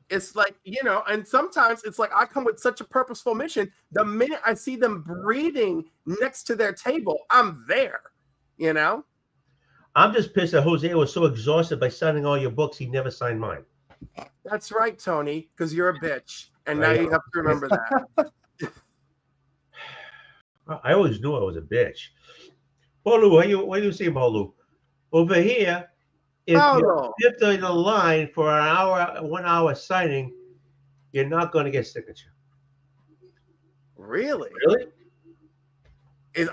It's like, you know, and sometimes it's like I come with such a purposeful mission. The minute I see them breathing next to their table, I'm there, you know? I'm just pissed that Jose was so exhausted by signing all your books, he never signed mine. That's right, Tony, because you're a bitch. And now I you have to remember that. I always knew I was a bitch. Bolu, what do you say, Bolu? Over here, if Paulo. you're fifth in the line for an hour, 1 hour signing, you're not going to get signature. Really? Really?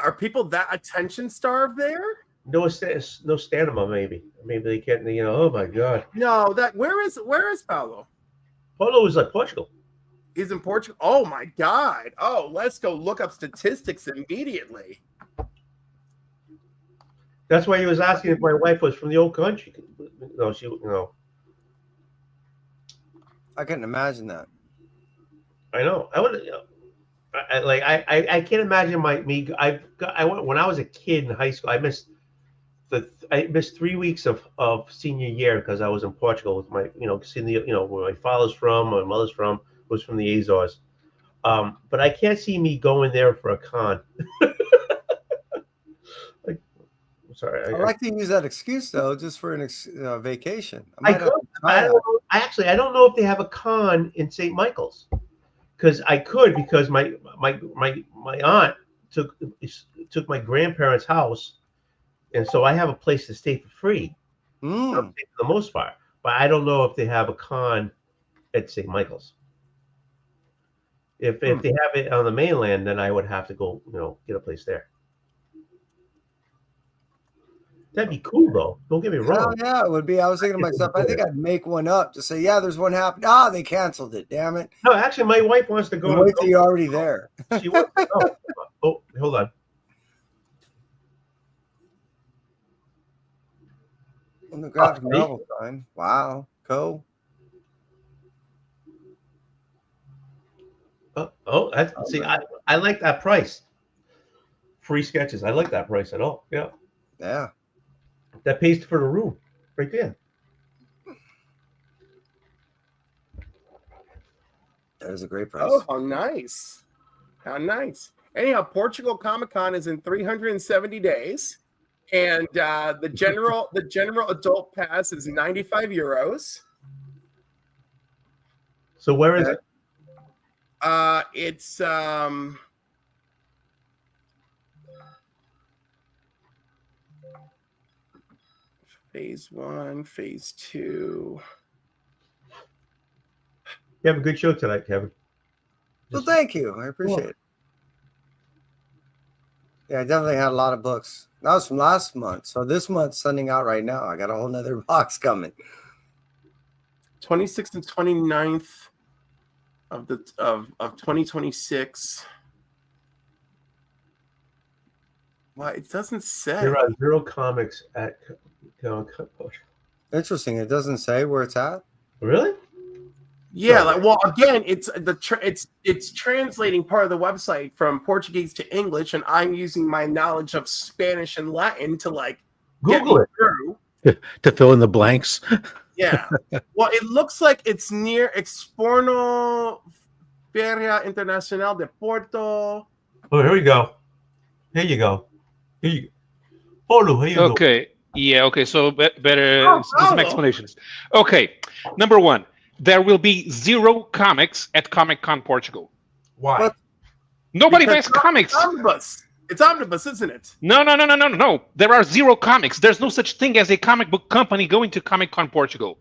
Are people that attention starved there? No stamina, maybe. Maybe they can't, you know, oh my God. No, where is Paulo? Polo is like Portugal. He's in Portugal. Oh my God. Oh, let's go look up statistics immediately. That's why he was asking if my wife was from the old country. No, I couldn't imagine that. I know. I would. I can't imagine me. I went when I was a kid in high school. I missed 3 weeks of senior year because I was in Portugal with my, seeing where my father's from, my mother's from, was from the Azores. But I can't see me going there for a con. Sorry. I like to use that excuse though, just for an vacation. I don't know if they have a con in St. Michael's, because my aunt took my grandparents' house, and so I have a place to stay for free for the most part. But I don't know if they have a con at St. Michael's. If they have it on the mainland, then I would have to go, get a place there. That'd be cool, though. Don't get me wrong. Yeah, it would be. I was thinking to myself, I think I'd make one up to say, yeah, there's one happening. They canceled it. Damn it. No, actually, my wife wants to go. Wait till you're already there. She wants to go. Oh, hold on. On the graphic novel sign. Wow. Cool. See, I like that price. Free sketches. I like that price at all. Yeah. Yeah. That pays for the room right there. That is a great price. Oh, how nice. How nice. Anyhow, Portugal Comic-Con is in 370 days. And the general adult pass is 95 euros. So where is it? It's phase 1, phase 2. You have a good show tonight, Kevin. Well, thank you. I appreciate it. Yeah, I definitely had a lot of books. That was from last month. So this month's sending out right now. I got a whole nother box coming. 26th and 29th of 2026. Well, it doesn't say. There are 0 comics at Interesting. It doesn't say where it's at. Really? Yeah, again, it's translating part of the website from Portuguese to English, and I'm using my knowledge of Spanish and Latin to Google it through to fill in the blanks. Yeah. Well, it looks like it's near Exporno Feria Internacional de Porto. Oh, here we go. Here you go. Polo, here you go. Okay. Yeah. Okay. So better some explanations. Okay. Number one. There will be 0 comics at Comic-Con Portugal. Why? What? Nobody buys comics. Omnibus. It's omnibus, isn't it? No. There are 0 comics. There's no such thing as a comic book company going to Comic-Con Portugal,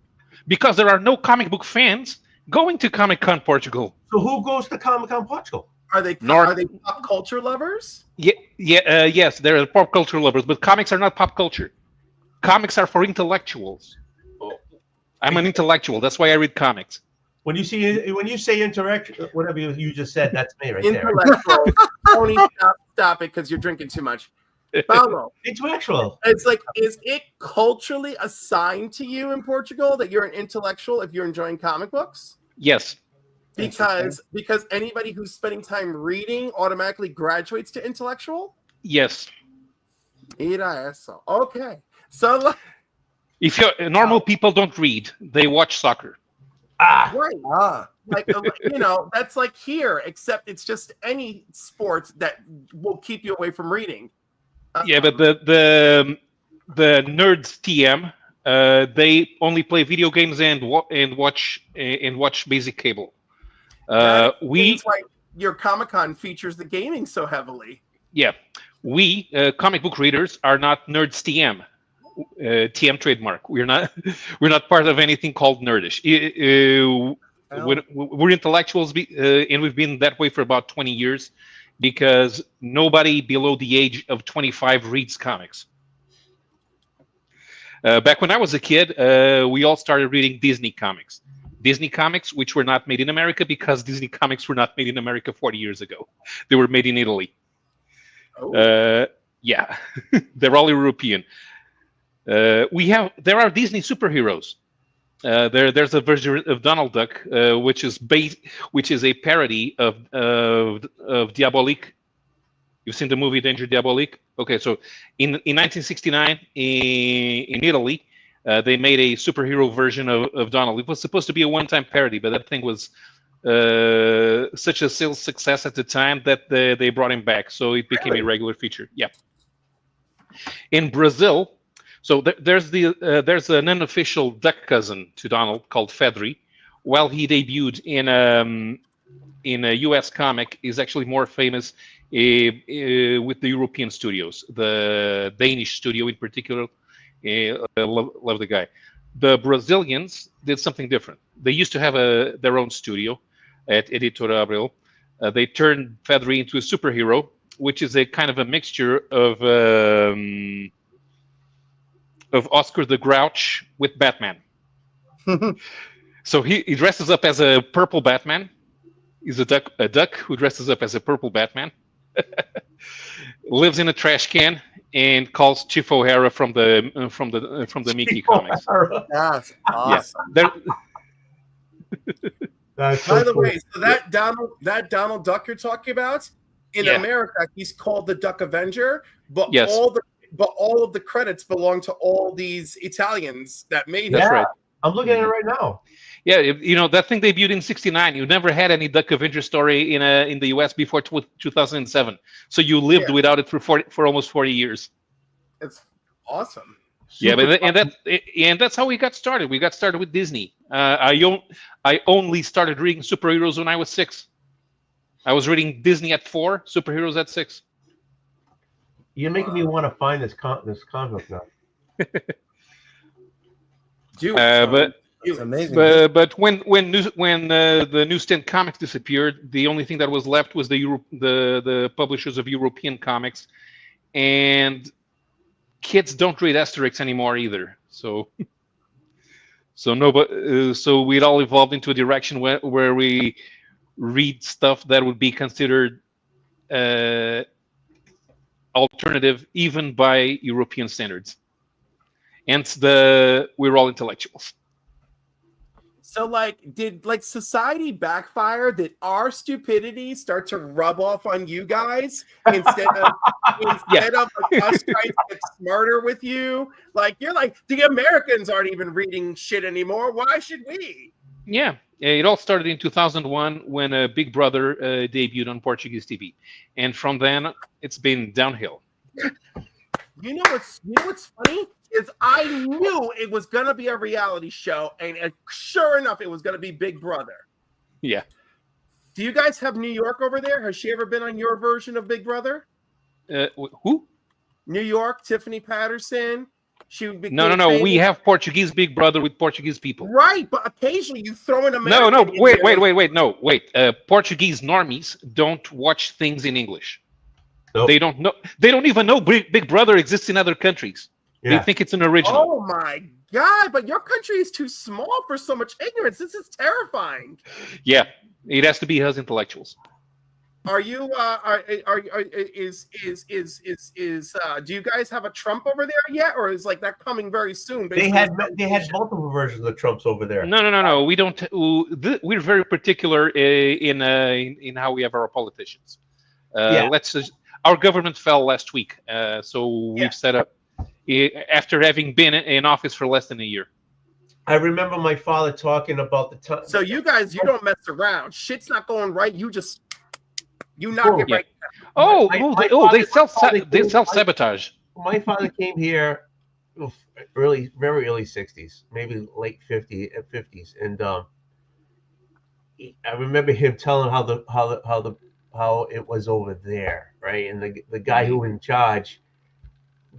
because there are no comic book fans going to Comic-Con Portugal. So who goes to Comic-Con Portugal? Are they pop culture lovers? Yes, they're pop culture lovers, but comics are not pop culture. Comics are for intellectuals. I'm an intellectual. That's why I read comics. When you say interaction, whatever you just said, that's me right Intellectual. Tony, stop it, because you're drinking too much. Paulo, there. Intellectual. it's like, is it culturally assigned to you in Portugal that you're an intellectual if you're enjoying comic books? Yes. Because anybody who's spending time reading automatically graduates to intellectual. Yes. Mira eso. Okay. So If normal people don't read, they watch soccer. right. Like that's like here, except it's just any sport that will keep you away from reading. Yeah, but the nerds TM, they only play video games and watch basic cable. That's why your Comic-Con features the gaming so heavily. Yeah, we comic book readers are not nerds TM. TM trademark. We're not part of anything called nerdish. We're intellectuals, and we've been that way for about 20 years, because nobody below the age of 25 reads comics. Back when I was a kid, we all started reading Disney comics. Disney comics, which were not made in America, because Disney comics were not made in America 40 years ago. They were made in Italy. Oh. Yeah, they're all European. There are Disney superheroes. There's a version of Donald Duck, which is a parody of Diabolique. You've seen the movie Danger Diabolique? Okay, so in 1969 in Italy, they made a superhero version of Donald. It was supposed to be a one-time parody, but that thing was such a sales success at the time that they brought him back, so it became a regular feature. Yeah. In Brazil, so there's an unofficial duck cousin to Donald called Fedri. While he debuted in a U.S. comic, is actually more famous with the European studios, the Danish studio in particular. Love the guy. The Brazilians did something different. They used to have their own studio at Editora Abril. They turned Fedri into a superhero, which is a kind of a mixture of Oscar the Grouch with Batman. So he dresses up as a purple Batman. He's a duck who dresses up as a purple Batman. Lives in a trash can and calls Chief O'Hara from the Mickey comics. That's awesome. Yeah. By the way, so that Donald Duck you're talking about, in America, he's called the Duck Avenger, but all of the credits belong to all these Italians that made him. That's right. I'm looking at it right now. Yeah, that thing debuted in '69. You never had any Duck Avenger story in the U.S. before 2007. So you lived without it for almost 40 years. It's awesome. And that's how we got started. We got started with Disney. I only started reading superheroes when I was 6. I was reading Disney at 4, superheroes at 6. You're making me want to find this comic now. But It's amazing. But when the newsstand comics disappeared, the only thing that was left was the publishers of European comics, and kids don't read Asterix anymore either. So we'd all evolved into a direction where we read stuff that would be considered alternative even by European standards. Hence we're all intellectuals. So, did society backfire? Did our stupidity start to rub off on you guys instead of us trying to get smarter with you? You're the Americans aren't even reading shit anymore. Why should we? Yeah, it all started in 2001 when Big Brother debuted on Portuguese TV, and from then it's been downhill. You know what's funny? Is I knew it was going to be a reality show, and sure enough, it was going to be Big Brother. Yeah. Do you guys have New York over there? Has she ever been on your version of Big Brother? Who? New York, Tiffany Patterson. No. We have Portuguese Big Brother with Portuguese people. Right, but occasionally you throw in American. No. Wait. Portuguese normies don't watch things in English. Nope. They don't know. They don't even know Big Brother exists in other countries. Yeah. They think it's an original. Oh my God, but your country is too small for so much ignorance. This is terrifying. Yeah, it has to be us intellectuals. Are you do you guys have a Trump over there yet, or is like that coming very soon? They had multiple versions of Trumps over there. No. We don't. We're very particular in how we have our politicians. Yeah. Our government fell last week, so we've set up after having been in office for less than a year. I remember my father talking about the time. So you guys, you don't mess around. Shit's not going right. You knock it right down. They self-sabotage. My father came here very early 60s, maybe late 50s, and I remember him telling how it was over there, right? And the guy who was in charge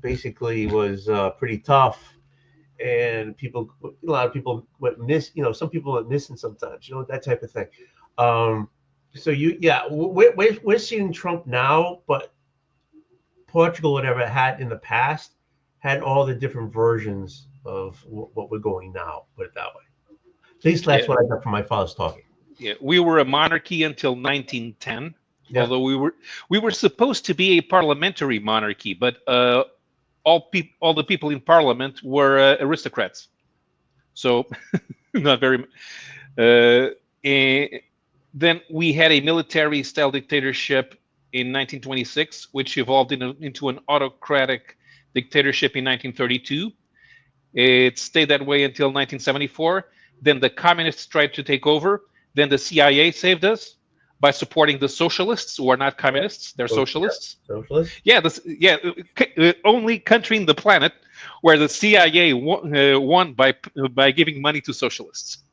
basically was pretty tough, and a lot of people went some people went missing sometimes, that type of thing. We're seeing Trump now, but Portugal, whatever it had in the past, had all the different versions of what we're going now. Put it that way. At least that's what I got from my father's talking. Yeah, we were a monarchy until 1910. Yeah. Although we were supposed to be a parliamentary monarchy, but all the people in parliament were aristocrats. So not very. Then we had a military-style dictatorship in 1926, which evolved into an autocratic dictatorship in 1932. It stayed that way until 1974. Then the communists tried to take over. Then the CIA saved us by supporting the socialists, who are not communists; they're socialists. Socialists? Yeah, only country in the planet where the CIA won by giving money to socialists.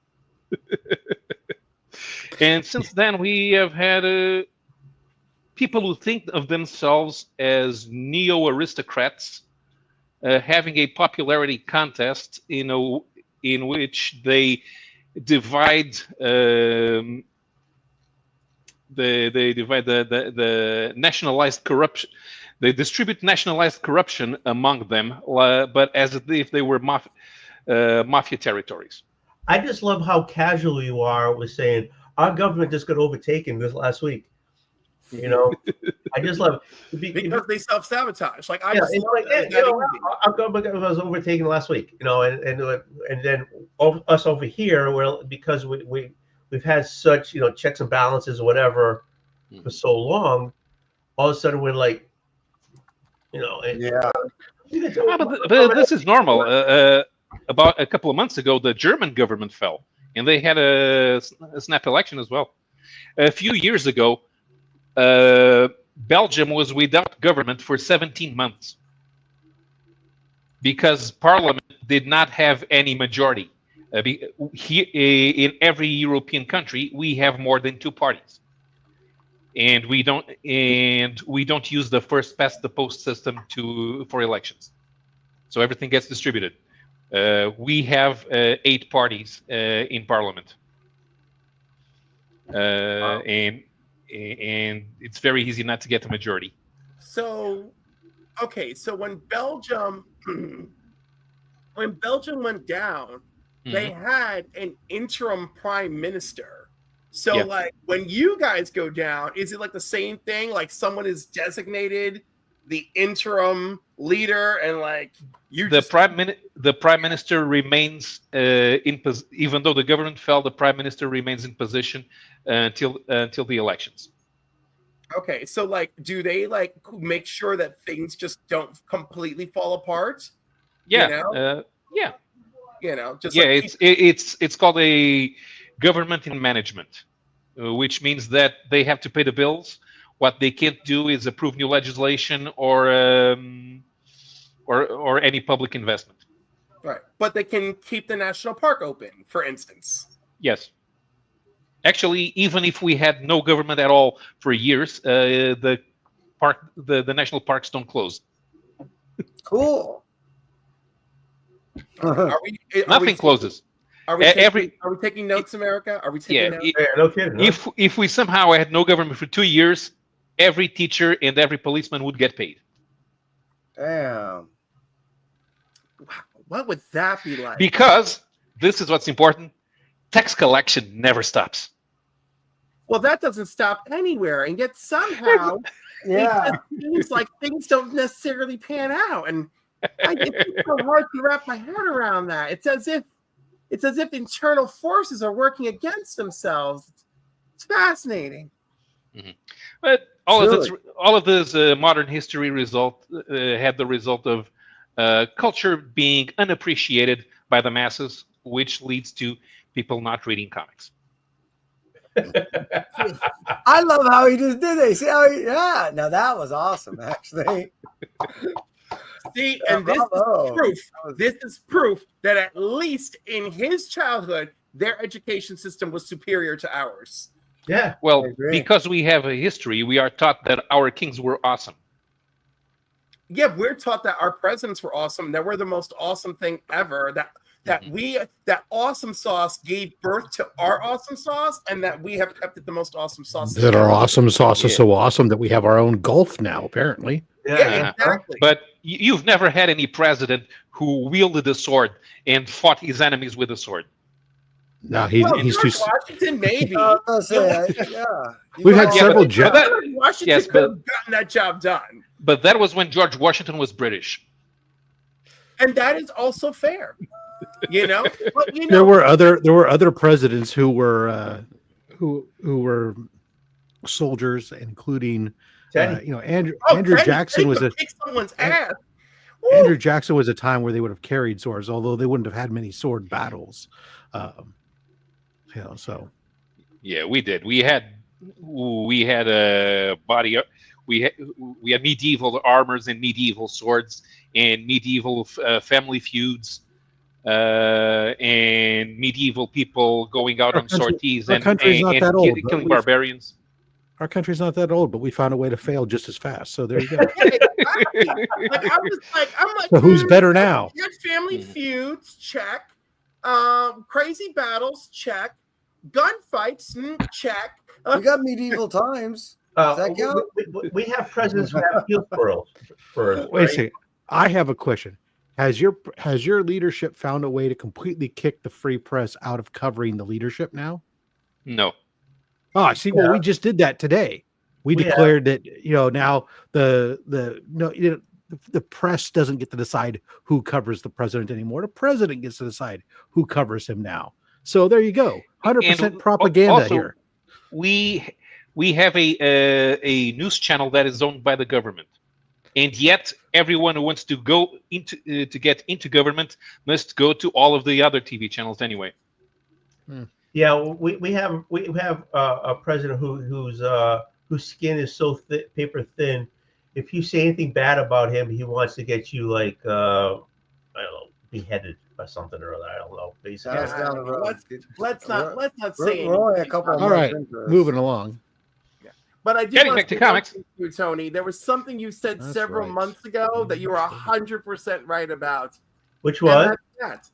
And since then, we have had people who think of themselves as neo-aristocrats having a popularity contest in which they divide the nationalized corruption. They distribute nationalized corruption among them, but as if they were mafia territories. I just love how casual you are with saying our government just got overtaken this last week. I just love it. Because they self-sabotage. Like our government was overtaken last week. And then us over here, because we've had such checks and balances or whatever for so long, all of a sudden we're like, but this is normal. About a couple of months ago, the German government fell, and they had a snap election as well. A few years ago, Belgium was without government for 17 months because Parliament did not have any majority. In every European country, we have more than two parties, and we don't use the first past the post system for elections, so everything gets distributed. We have 8 parties in Parliament, and it's very easy not to get the majority. So when Belgium went down, they had an interim prime minister. So like when you guys go down, is it like the same thing? Like someone is designated the interim leader, and like the prime minister remains even though the government fell, the prime minister remains in position until the elections. Okay, so like, do they like make sure that things just don't completely fall apart? Yeah, just it's called a government in management, which means that they have to pay the bills. What they can't do is approve new legislation or any public investment. Right, but they can keep the national park open, for instance. Yes. Actually, even if we had no government at all for years, the national parks don't close. Cool. Nothing closes. Are we taking notes, America? Are we taking notes? No kidding. No? If we somehow had no government for 2 years, every teacher and every policeman would get paid. Damn. What would that be like? Because this is what's important: tax collection never stops. Well, that doesn't stop anywhere, and yet somehow Yeah. it just seems like things don't necessarily pan out, and it's so hard to wrap my head around that. It's as if internal forces are working against themselves. It's fascinating. But all Truly. of this modern history result had the result of culture being unappreciated by the masses, which leads to people not reading comics. I love how he just did it. See how yeah. Now that was awesome, actually. See, and this Bravo. is proof. This is proof that at least in his childhood, their education system was superior to ours. Yeah. Well, I agree. because we have a history, we are taught that our kings were awesome. Yeah, we're taught that our presidents were awesome, that we're the most awesome thing ever, that awesome sauce gave birth to our awesome sauce, and that we have kept it the most awesome sauce. That our awesome sauce is Yeah. so awesome that we have our own Gulf now, apparently. Yeah, exactly. But you've never had any president who wielded a sword and fought his enemies with a sword. No, he's George too. Washington, maybe. I'll say, yeah. You We've had know, several but jets. that- George Washington yes, could but- have gotten that job done. But that was when George Washington was British. And that is also fair. You know? But you There know, were other presidents who were who were soldiers, including Teddy. Andrew Teddy Jackson was could a kick someone's An- ass. Andrew Jackson was a time where they would have carried swords, although they wouldn't have had many sword battles. So Yeah, we did. We had a body. We had medieval armors and medieval swords and medieval family feuds and medieval people going out Our on country- sorties our and country's not that old, but killing we've- barbarians. our country's not that old, but we found a way to fail just as fast. So there you go. Exactly. I'm like, So who's better now? Yes, family feuds, check. Crazy battles, check. Gunfights, check. We got medieval times. Does that count? We have presidents who have field spurs. Wait a second. I have a question. Has your leadership found a way to completely kick the free press out of covering the leadership now? No. Oh, I see. Well, we just did that today. We We have. declared that now the press doesn't get to decide who covers the president anymore. The president gets to decide who covers him now. So there you go. 100% And propaganda also, here. We have a news channel that is owned by the government, and yet everyone who wants to go into to get into government must go to all of the other TV channels anyway. Yeah, we have a president whose skin is so paper thin. If you say anything bad about him, he wants to get you I don't know, beheaded or something or other. I don't know. Basically, That's down the road. Let's not say We're only a anything. couple of All months right, into this. moving along. But I do Getting want back to say comics. something to you, Tony. There was something you said That's several right. months ago that you were 100% right about. which And was that's that.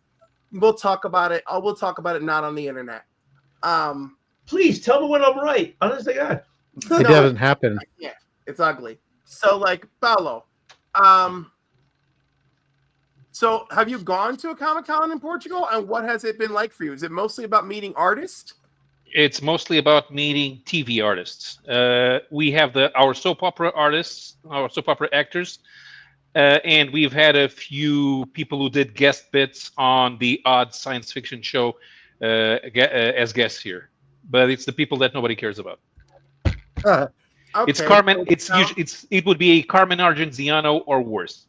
We'll talk about it. We'll talk about it not on the internet. please tell me when I'm right. Honest to God. It No. doesn't happen. Yeah, it's ugly. So, Paulo, so have you gone to a Comic-Con in Portugal, and what has it been like for you? Is it mostly about meeting artists? It's mostly about meeting TV artists. We have our soap opera artists, our soap opera actors, and we've had a few people who did guest bits on the odd science fiction show as guests here. But it's the people that nobody cares about. It's Okay, Carmen. so It would be a Carmen Argenziano or worse.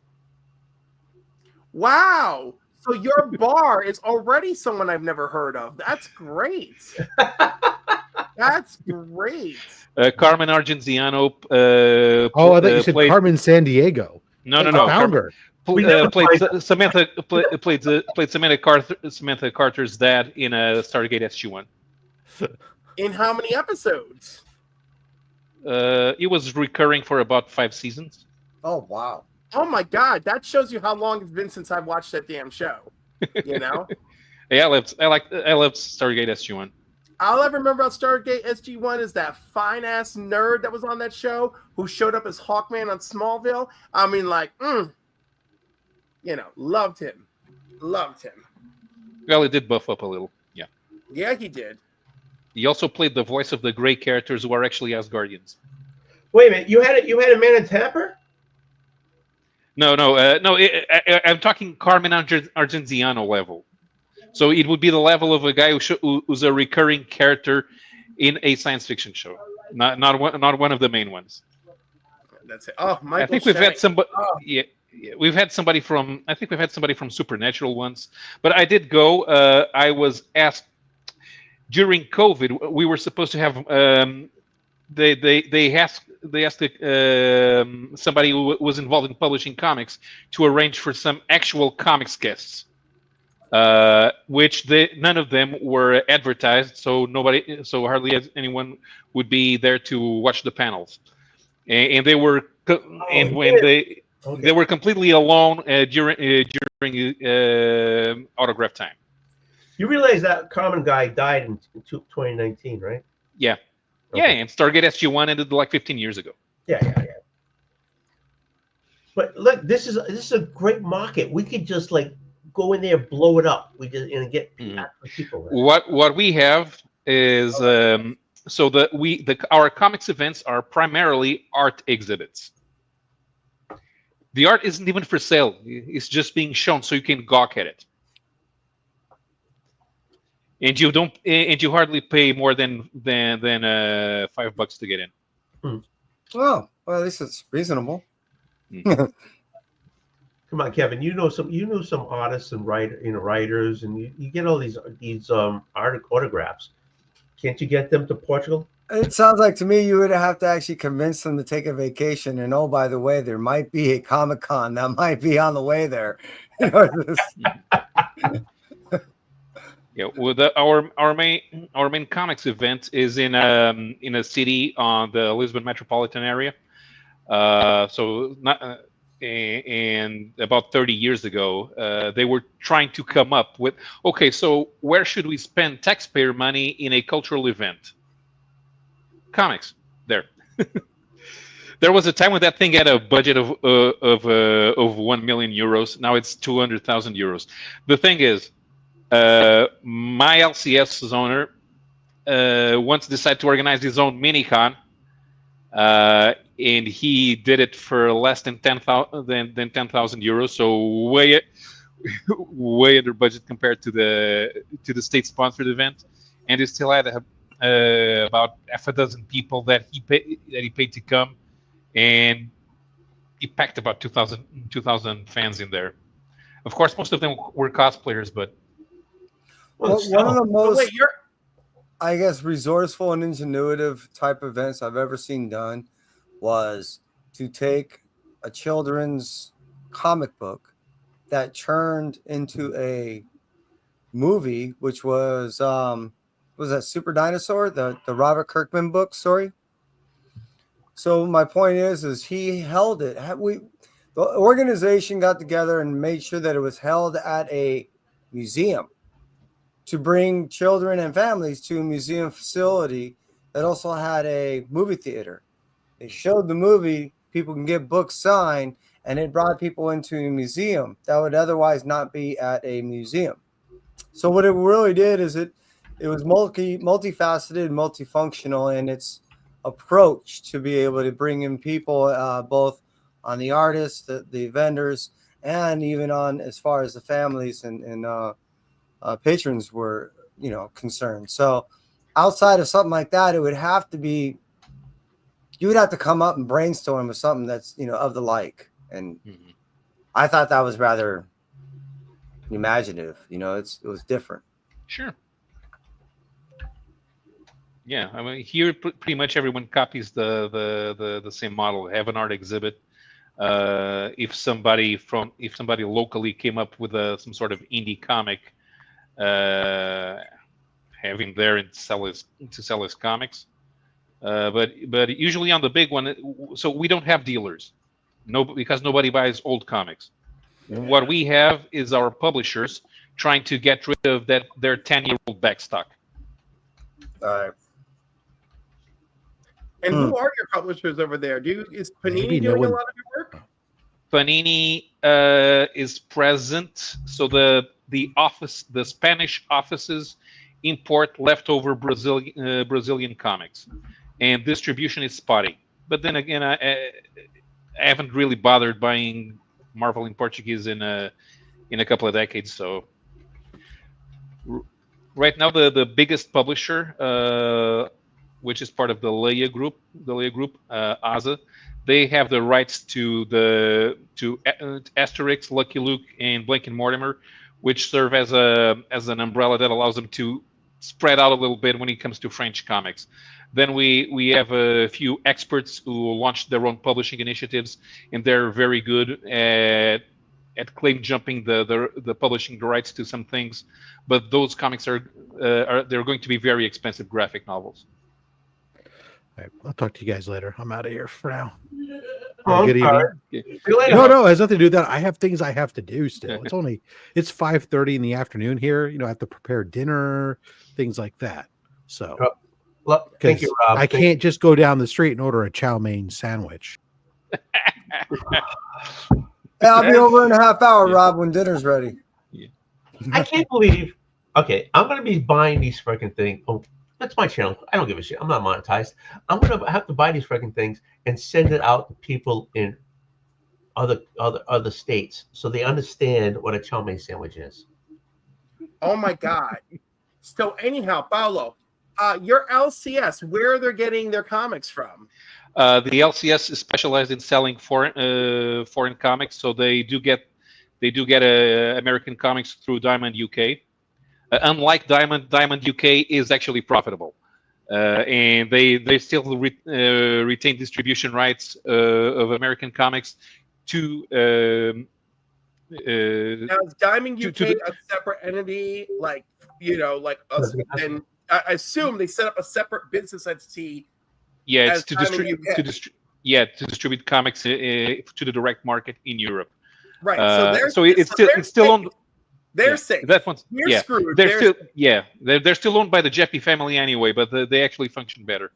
Wow. So your bar is already someone I've never heard of. That's great. That's great. Carmen Argenziano. I thought you said played, Carmen San Diego. No. The Carmen, founder. We never played Samantha. Played Samantha Carter's dad in a Stargate SG-1. In how many episodes? It was recurring for about 5 seasons. Oh wow. Oh my God, that shows you how long it's been since I've watched that damn show. You know? Yeah, I loved Stargate SG-1. All I remember about Stargate SG-1 is that fine-ass nerd that was on that show who showed up as Hawkman on Smallville. I mean, loved him. Loved him. Well, it did buff up a little. Yeah. Yeah, he did. He also played the voice of the gray characters who are actually Asgardians. Wait a minute, you had a man in Tapper? No. I'm talking Carmen Argenziano level. So it would be the level of a guy who's a recurring character in a science fiction show, not one of the main ones. That's it. Oh, Michael I think we've had somebody. Oh. Yeah, we've had somebody from. I think we've had somebody from Supernatural once. But I did go. I was asked during COVID. We were supposed to have. They asked somebody who was involved in publishing comics to arrange for some actual comics guests. Which none of them were advertised, so hardly anyone would be there to watch the panels, and they were they were completely alone during autograph time. You realize that Common guy died in 2019, right? Yeah, Okay. yeah, and Stargate SG-1 ended like 15 years ago. Yeah. But look, this is a great market. We could just like go in there, blow it up. We just and get people. What we have is our comics events are primarily art exhibits. The art isn't even for sale; it's just being shown so you can gawk at it. And you hardly pay more than $5 to get in. Well, at least it's reasonable. Come on, Kevin. You know some artists and writers, and you get all these autographs. Can't you get them to Portugal? It sounds like to me you would have to actually convince them to take a vacation. And oh, by the way, there might be a Comic-Con that might be on the way there. Yeah, well, our main comics event is in a city on the Lisbon metropolitan area. And about 30 years ago, they were trying to come up with, okay, so where should we spend taxpayer money in a cultural event? Comics. There. There was a time when that thing had a budget of 1 million euros. Now it's 200,000 euros. The thing is, my LCS owner once decided to organize his own mini-con. And he did it for less than 10,000 euros, so way under budget compared to the state-sponsored event, and he still had about half a dozen people that he paid to come, and he packed about 2,000 fans in there. Of course, most of them were cosplayers, but one of the most, I guess, resourceful and ingenuitive type events I've ever seen done was to take a children's comic book that turned into a movie, which was that Super Dinosaur, the Robert Kirkman book story. So my point is he held it. The organization got together and made sure that it was held at a museum to bring children and families to a museum facility that also had a movie theater. They showed the movie, people can get books signed, and it brought people into a museum that would otherwise not be at a museum. So what it really did is it was multifaceted, multifunctional in its approach to be able to bring in people both on the artists, the vendors, and even on as far as the families and patrons were, concerned. So outside of something like that, it would have to be, you would have to come up and brainstorm with something that's, of the like. And I thought that was rather imaginative. It was different. Sure. Yeah, I mean, here pretty much everyone copies the same model. Have an art exhibit. If somebody locally came up with some sort of indie comic, having there and to sell his comics. But usually on the big one, so we don't have dealers, because nobody buys old comics. What we have is our publishers trying to get rid of their 10-year-old backstock. All right. And who are your publishers over there? Is Panini doing a lot of your work? Panini is present. So the Spanish offices import leftover Brazilian comics, and distribution is spotty. But then again, I haven't really bothered buying Marvel in Portuguese in a couple of decades. So right now, the biggest publisher, which is part of the Leia Group, ASA, they have the rights to Asterix, Lucky Luke, and Blake and Mortimer, which serve as an umbrella that allows them to spread out a little bit when it comes to French comics. Then we have a few experts who launched their own publishing initiatives, and they're very good at claim jumping the publishing rights to some things. But those comics are they're going to be very expensive graphic novels. All right, I'll talk to you guys later. I'm out of here for now. Oh, Good evening. right. See you later. No, it has nothing to do with that. I have things I have to do still. It's 5:30 in the afternoon here. I have to prepare dinner, things like that. So Thank you, Rob. I can't just go down the street and order a chow mein sandwich. I'll be over in a half hour, Rob, when dinner's ready. Yeah. I can't believe. Okay, I'm gonna be buying these freaking things. Oh, that's my channel. I don't give a shit. I'm not monetized. I'm gonna have to buy these freaking things and send it out to people in other states so they understand what a chow mein sandwich is. Oh my God. So anyhow, Paulo, your LCS, where they're getting their comics from? The LCS is specialized in selling foreign comics, so they do get American comics through Diamond UK. Unlike Diamond UK is actually profitable, and they still retain distribution rights of American comics to. Now is Diamond UK a separate entity, and I assume they set up a separate business entity. Yeah, it's to distribute comics to the direct market in Europe. Right. It's still owned. They're safe. That one's We're screwed. They're still owned by the Jeppy family anyway, but they actually function better.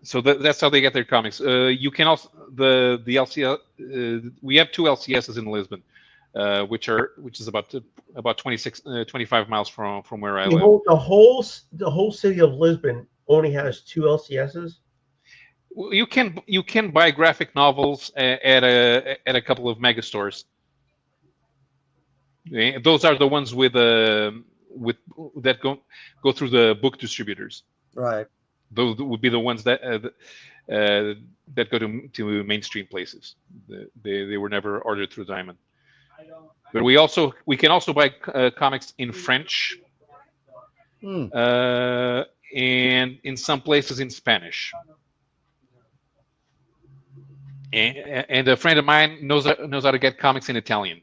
So that's how they get their comics. You can also the LCS. We have two LCSs in Lisbon, which is about 25 miles from where I live. The whole city of Lisbon only has two LCSs. You can buy graphic novels at a couple of mega stores. Those are the ones with that go through the book distributors. Right. Those would be the ones that go to mainstream places. They were never ordered through Diamond. But we can also buy comics in French, and in some places in Spanish. And a friend of mine knows how to get comics in Italian.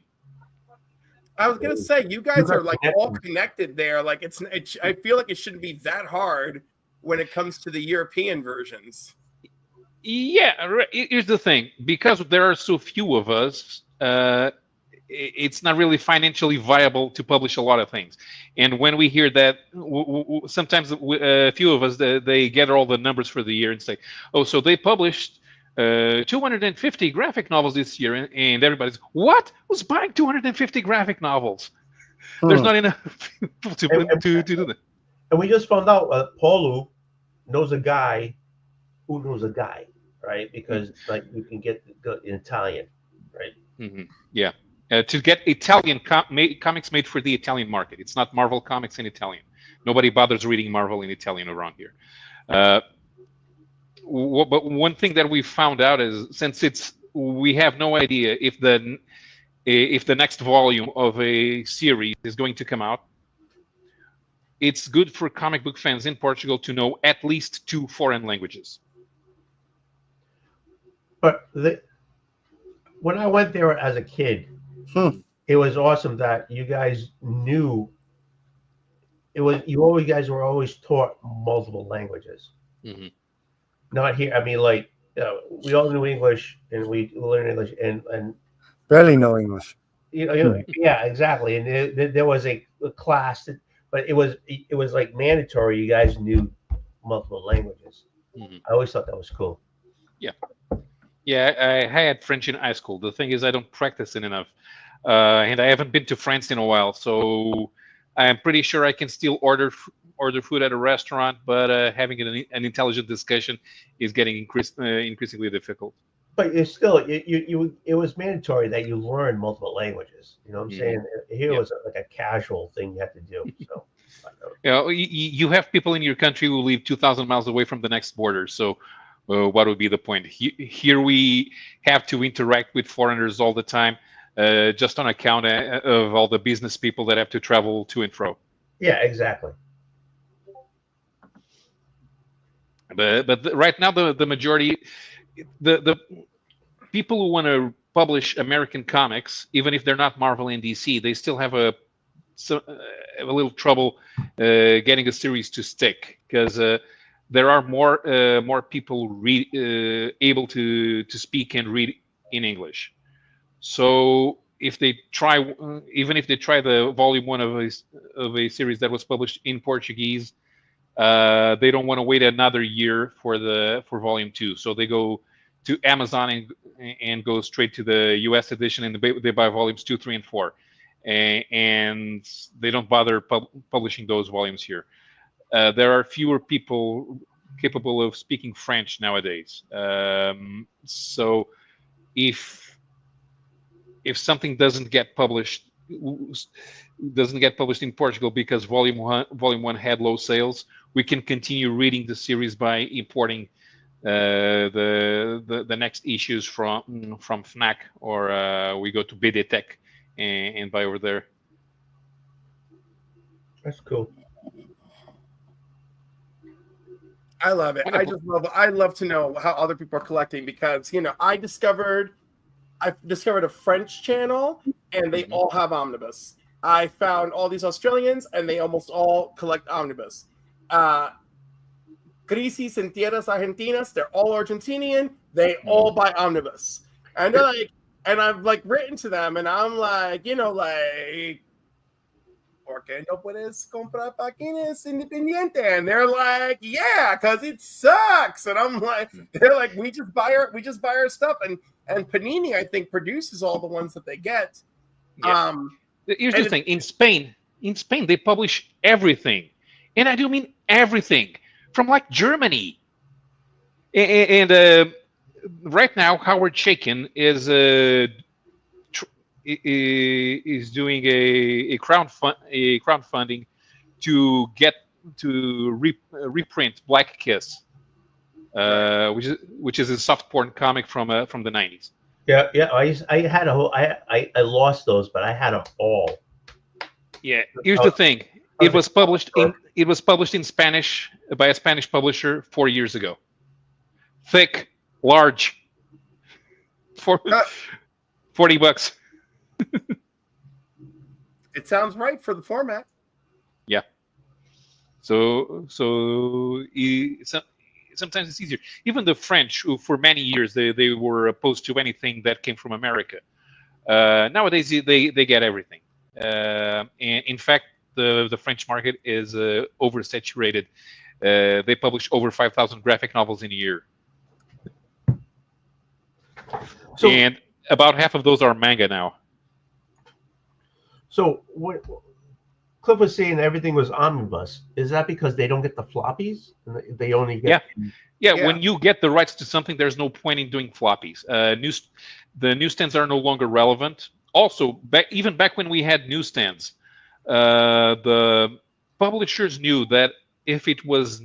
I was gonna say you guys are like all connected there. Like I feel like it shouldn't be that hard when it comes to the European versions. Yeah, here's the thing: because there are so few of us, it's not really financially viable to publish a lot of things. And when we hear that, sometimes a few of us they gather all the numbers for the year and say, "Oh, so they published 250 graphic novels this year," and everybody's, "What? Who's buying 250 graphic novels? There's not enough people to do that." And we just found out Paulo knows a guy who knows a guy, right? Because like you can get the Italian, right? Mm-hmm. Yeah, to get Italian comics made for the Italian market. It's not Marvel comics in Italian. Nobody bothers reading Marvel in Italian around here. But one thing that we found out is, since we have no idea if the next volume of a series is going to come out, it's good for comic book fans in Portugal to know at least 2 foreign languages. But when I went there as a kid, it was awesome that you guys knew. You guys were always taught multiple languages. Mm-hmm. Not here. I mean, like we all knew English, and we learned English, and barely know English. Yeah, exactly. And there was a class, but it was like mandatory. You guys knew multiple languages. Mm-hmm. I always thought that was cool. Yeah, I had French in high school. The thing is, I don't practice it enough, and I haven't been to France in a while. So I'm pretty sure I can still order food at a restaurant, but having an intelligent discussion is getting increasingly difficult. But it's still, it was mandatory that you learn multiple languages. You know what I'm saying? Here Yeah. was like a casual thing you had to do. So, You know, you have people in your country who live 2,000 miles away from the next border. So, what would be the point? Here we have to interact with foreigners all the time, just on account of all the business people that have to travel to and fro. yeah, exactly. But right now, the majority, the people who want to publish American comics, even if they're not Marvel and DC, they still have a little trouble getting a series to stick, because there are more people able to speak and read in English. So if they try, even if they try the volume 1 of a series that was published in Portuguese, they don't want to wait another year for volume 2. So they go to Amazon and go straight to the US edition, and they buy volumes 2, 3, and 4. And they don't bother publishing those volumes here. There are fewer people capable of speaking French nowadays. So if something doesn't get published in Portugal because volume one had low sales, we can continue reading the series by importing the next issues from Fnac, or we go to BDTech and buy over there. That's cool. I love it. I love to know how other people are collecting, because I discovered a French channel and they all have omnibus. I found all these Australians and they almost all collect omnibus. Crisis en Tierras Argentinas, they're all Argentinian. They all buy omnibus. And they're like, and I've written to them and I'm like, ¿por qué no puedes comprar páginas independiente? And they're like, yeah, because it sucks. And I'm like, they're like, we just buy our stuff. And Panini, I think, produces all the ones that they get. Yeah. Here's the thing: in Spain, they publish everything, and I do mean everything, from Germany. And right now, Howard Chaykin is doing a crowdfunding to reprint Black Kiss, which is a soft porn comic from the 90s. Yeah. I had a whole. I lost those, but I had them all. Yeah. Here's the thing: it was published in Spanish by a Spanish publisher 4 years ago. Thick, large, for $40. It sounds right for the format. Yeah. So sometimes it's easier. Even the French, who for many years they were opposed to anything that came from America, nowadays they get everything. And in fact, the French market is oversaturated. They publish over 5,000 graphic novels in a year, and about half of those are manga now. So what Cliff was saying, everything was omnibus. Is that because they don't get the floppies? They only get yeah. When you get the rights to something, there's no point in doing floppies. The newsstands are no longer relevant. Also, even back when we had newsstands, the publishers knew that if it was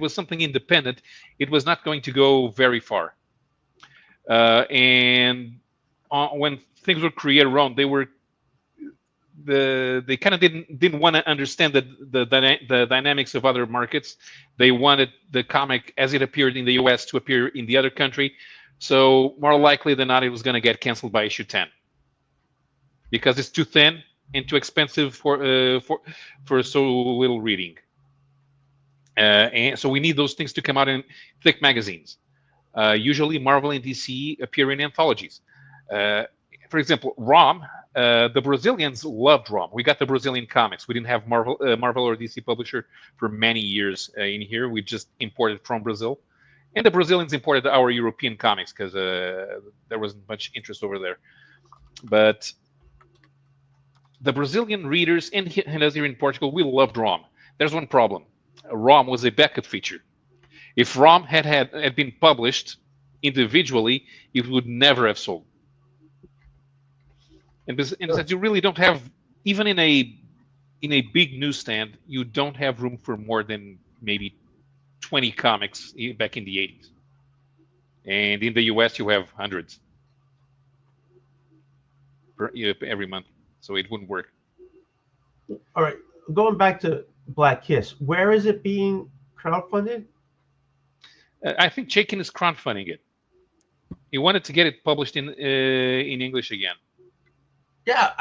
something independent, it was not going to go very far. And when things were created wrong, they kind of didn't want to understand the dynamics of other markets. They wanted the comic as it appeared in the US to appear in the other country. So more likely than not, it was going to get canceled by issue 10 because it's too thin and too expensive for so little reading. And so we need those things to come out in thick magazines. Usually Marvel and DC appear in anthologies. For example, ROM, the Brazilians loved ROM. We got the Brazilian comics. We didn't have Marvel or DC publisher for many years in here. We just imported from Brazil. And the Brazilians imported our European comics because there wasn't much interest over there. But the Brazilian readers and us here in Portugal, we loved ROM. There's one problem. ROM was a backup feature. If ROM had been published individually, it would never have sold. And since you really don't have, even in a big newsstand, you don't have room for more than maybe 20 comics back in the 80s. And in the US, you have hundreds every month. So it wouldn't work. All right. Going back to Black Kiss, where is it being crowdfunded? I think Chaikin is crowdfunding it. He wanted to get it published in English again. Yeah,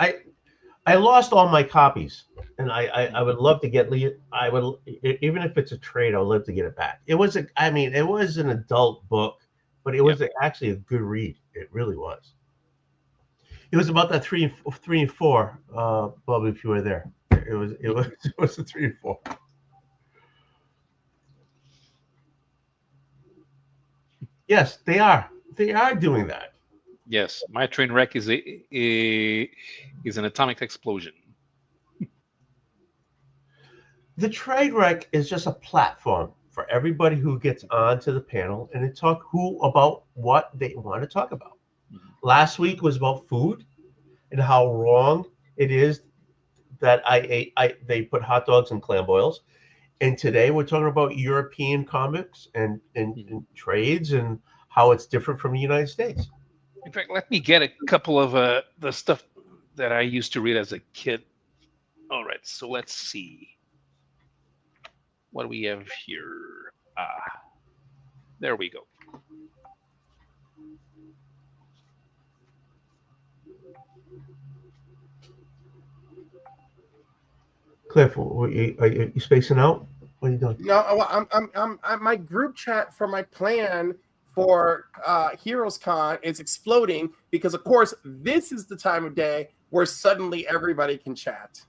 I lost all my copies, and I would love to get. I would, even if it's a trade, I would love to get it back. It was it was an adult book, but it was actually a good read. It really was. It was about that 3 and 4, Bob, if you were there. It was a 3 and 4. Yes, they are. They are doing that. Yes, my train wreck is an atomic explosion. The trade wreck is just a platform for everybody who gets onto the panel and to talk about what they want to talk about. Last week was about food and how wrong it is that they put hot dogs in clam boils. And today we're talking about European comics and trades and how it's different from the United States. In fact, let me get a couple of the stuff that I used to read as a kid. All right, so let's see. What do we have here? There we go. Cliff, are you spacing out? What are you doing? No, I'm my group chat for my plan for Heroes Con is exploding because, of course, this is the time of day where suddenly everybody can chat.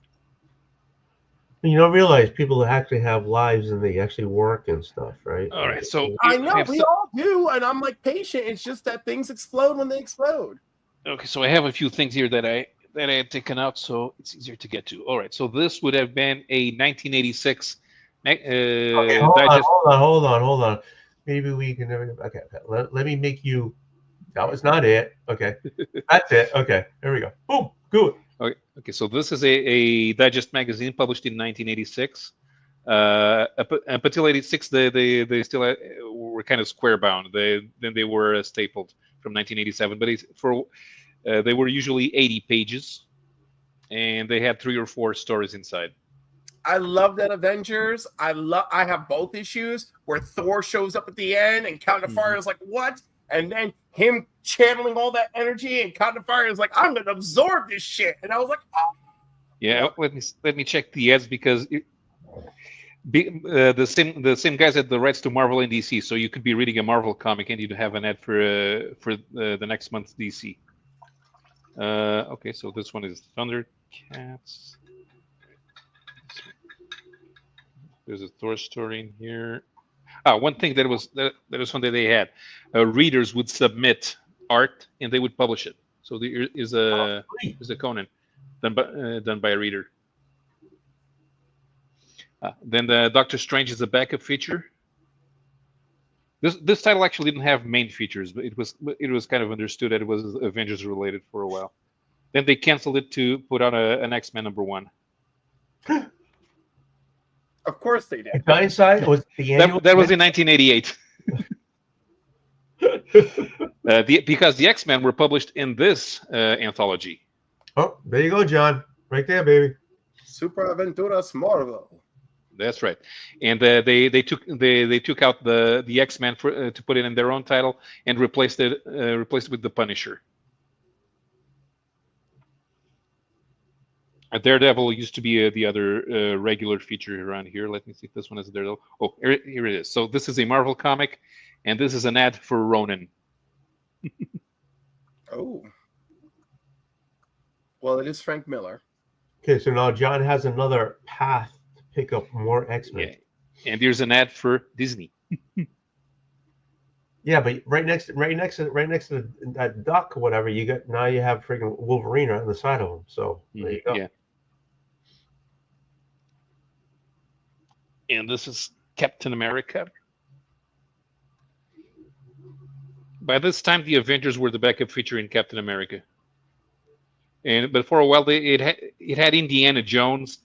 You don't realize people actually have lives and they actually work and stuff, right? All right, so I know we all do, and I'm like patient. It's just that things explode when they explode. Okay, so I have a few things here that I had taken out, so it's easier to get to. All right, so this would have been a 1986. Okay, hold on. Maybe we can never. Okay, let me make you. That was not it. Okay, that's it. Okay, there we go. Boom, good. Okay, so this is a digest magazine published in 1986. Up until 86, they still were kind of square bound. Then they were stapled from 1987, but they were usually 80 pages, and they had 3 or 4 stories inside. I love that Avengers. I have both issues where Thor shows up at the end and Counterfire is like, what? And then him channeling all that energy and Counterfire is like, I'm gonna absorb this shit. And I was like, oh. Yeah, let me check the ads because the same guys had the rights to Marvel and DC, so you could be reading a Marvel comic and you'd have an ad for the next month's DC. Okay, so this one is Thundercats. There's a Thor story in here. One thing that was one that they had. Readers would submit art and they would publish it. So there is a Conan done by a reader. Then the Doctor Strange is a backup feature. This title actually didn't have main features, but it was kind of understood that it was Avengers related for a while. Then they canceled it to put out an X-Men #1. Of course they did. Inside was the annual. That was in 1988. Because the X-Men were published in this anthology. Oh, there you go, John. Right there, baby. Super Aventuras Marvel. That's right, and they took out the X-Men to put it in their own title and replaced it with the Punisher. Daredevil used to be the other regular feature around here. Let me see if this one is Daredevil. Oh, here it is. So this is a Marvel comic, and this is an ad for Ronin. Oh. Well, it is Frank Miller. Okay, so now John has another path to pick up more X-Men. Yeah. And here's an ad for Disney. Yeah, but right next to that duck or whatever, you got now you have freaking Wolverine on the side of him. So there you go. Yeah. And this is Captain America. By this time, the Avengers were the backup feature in Captain America. But for a while, it had Indiana Jones.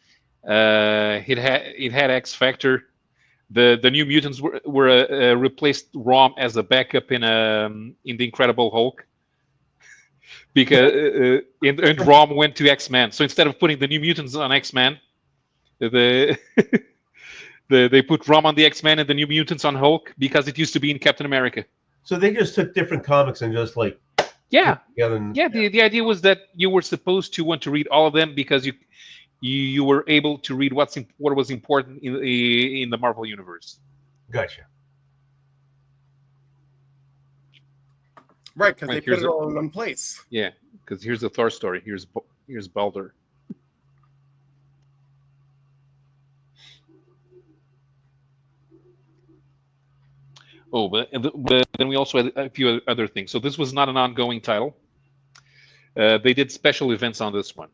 It had X Factor. The New Mutants were replaced ROM as a backup in the Incredible Hulk, because and ROM went to X-Men. So instead of putting the New Mutants on X-Men, they put ROM on the X-Men and the New Mutants on Hulk, because it used to be in Captain America. So they just took different comics and just like yeah. And, The idea was that you were supposed to want to read all of them, because you were able to read what was important in the Marvel universe. Gotcha. Right, because they put it all in one place. Yeah, because here's the Thor story. Here's Balder. Oh, but then we also had a few other things. So this was not an ongoing title. They did special events on this one.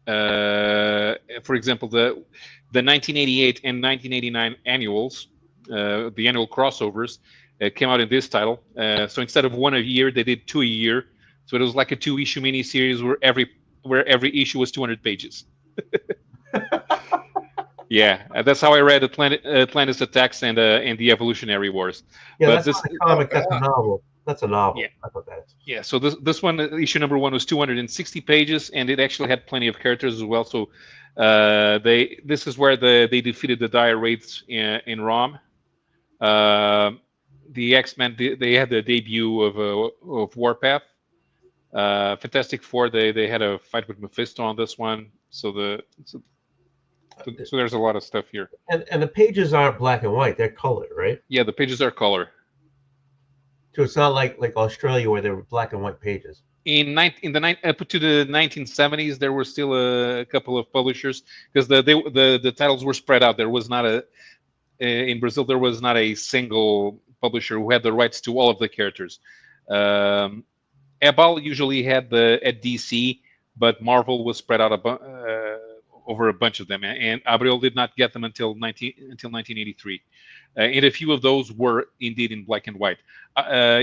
For example, the 1988 and 1989 annuals, the annual crossovers, came out in this title. So instead of one a year, they did 2 a year. So it was like a 2-issue miniseries where every issue was 200 pages. Yeah, that's how I read Atlantis Attacks and the Evolutionary Wars. Yeah, but that's not a comic. That's a novel. That's a novel. Yeah. I thought that is. Yeah, so this one, issue number 1, was 260 pages, and it actually had plenty of characters as well. So this is where they defeated the Dire Wraiths in ROM. The X-Men, they had the debut of Warpath. Fantastic Four, they had a fight with Mephisto on this one. So there's a lot of stuff here. And the pages aren't black and white; they're colored, right? Yeah, the pages are color. So it's not like Australia where there were black and white pages. Up to the 1970s, there were still a couple of publishers, because the titles were spread out. There was not in Brazil, there was not a single publisher who had the rights to all of the characters. Ebal usually had at DC, but Marvel was spread out over a bunch of them, and Abril did not get them until 1983. And a few of those were indeed in black and white.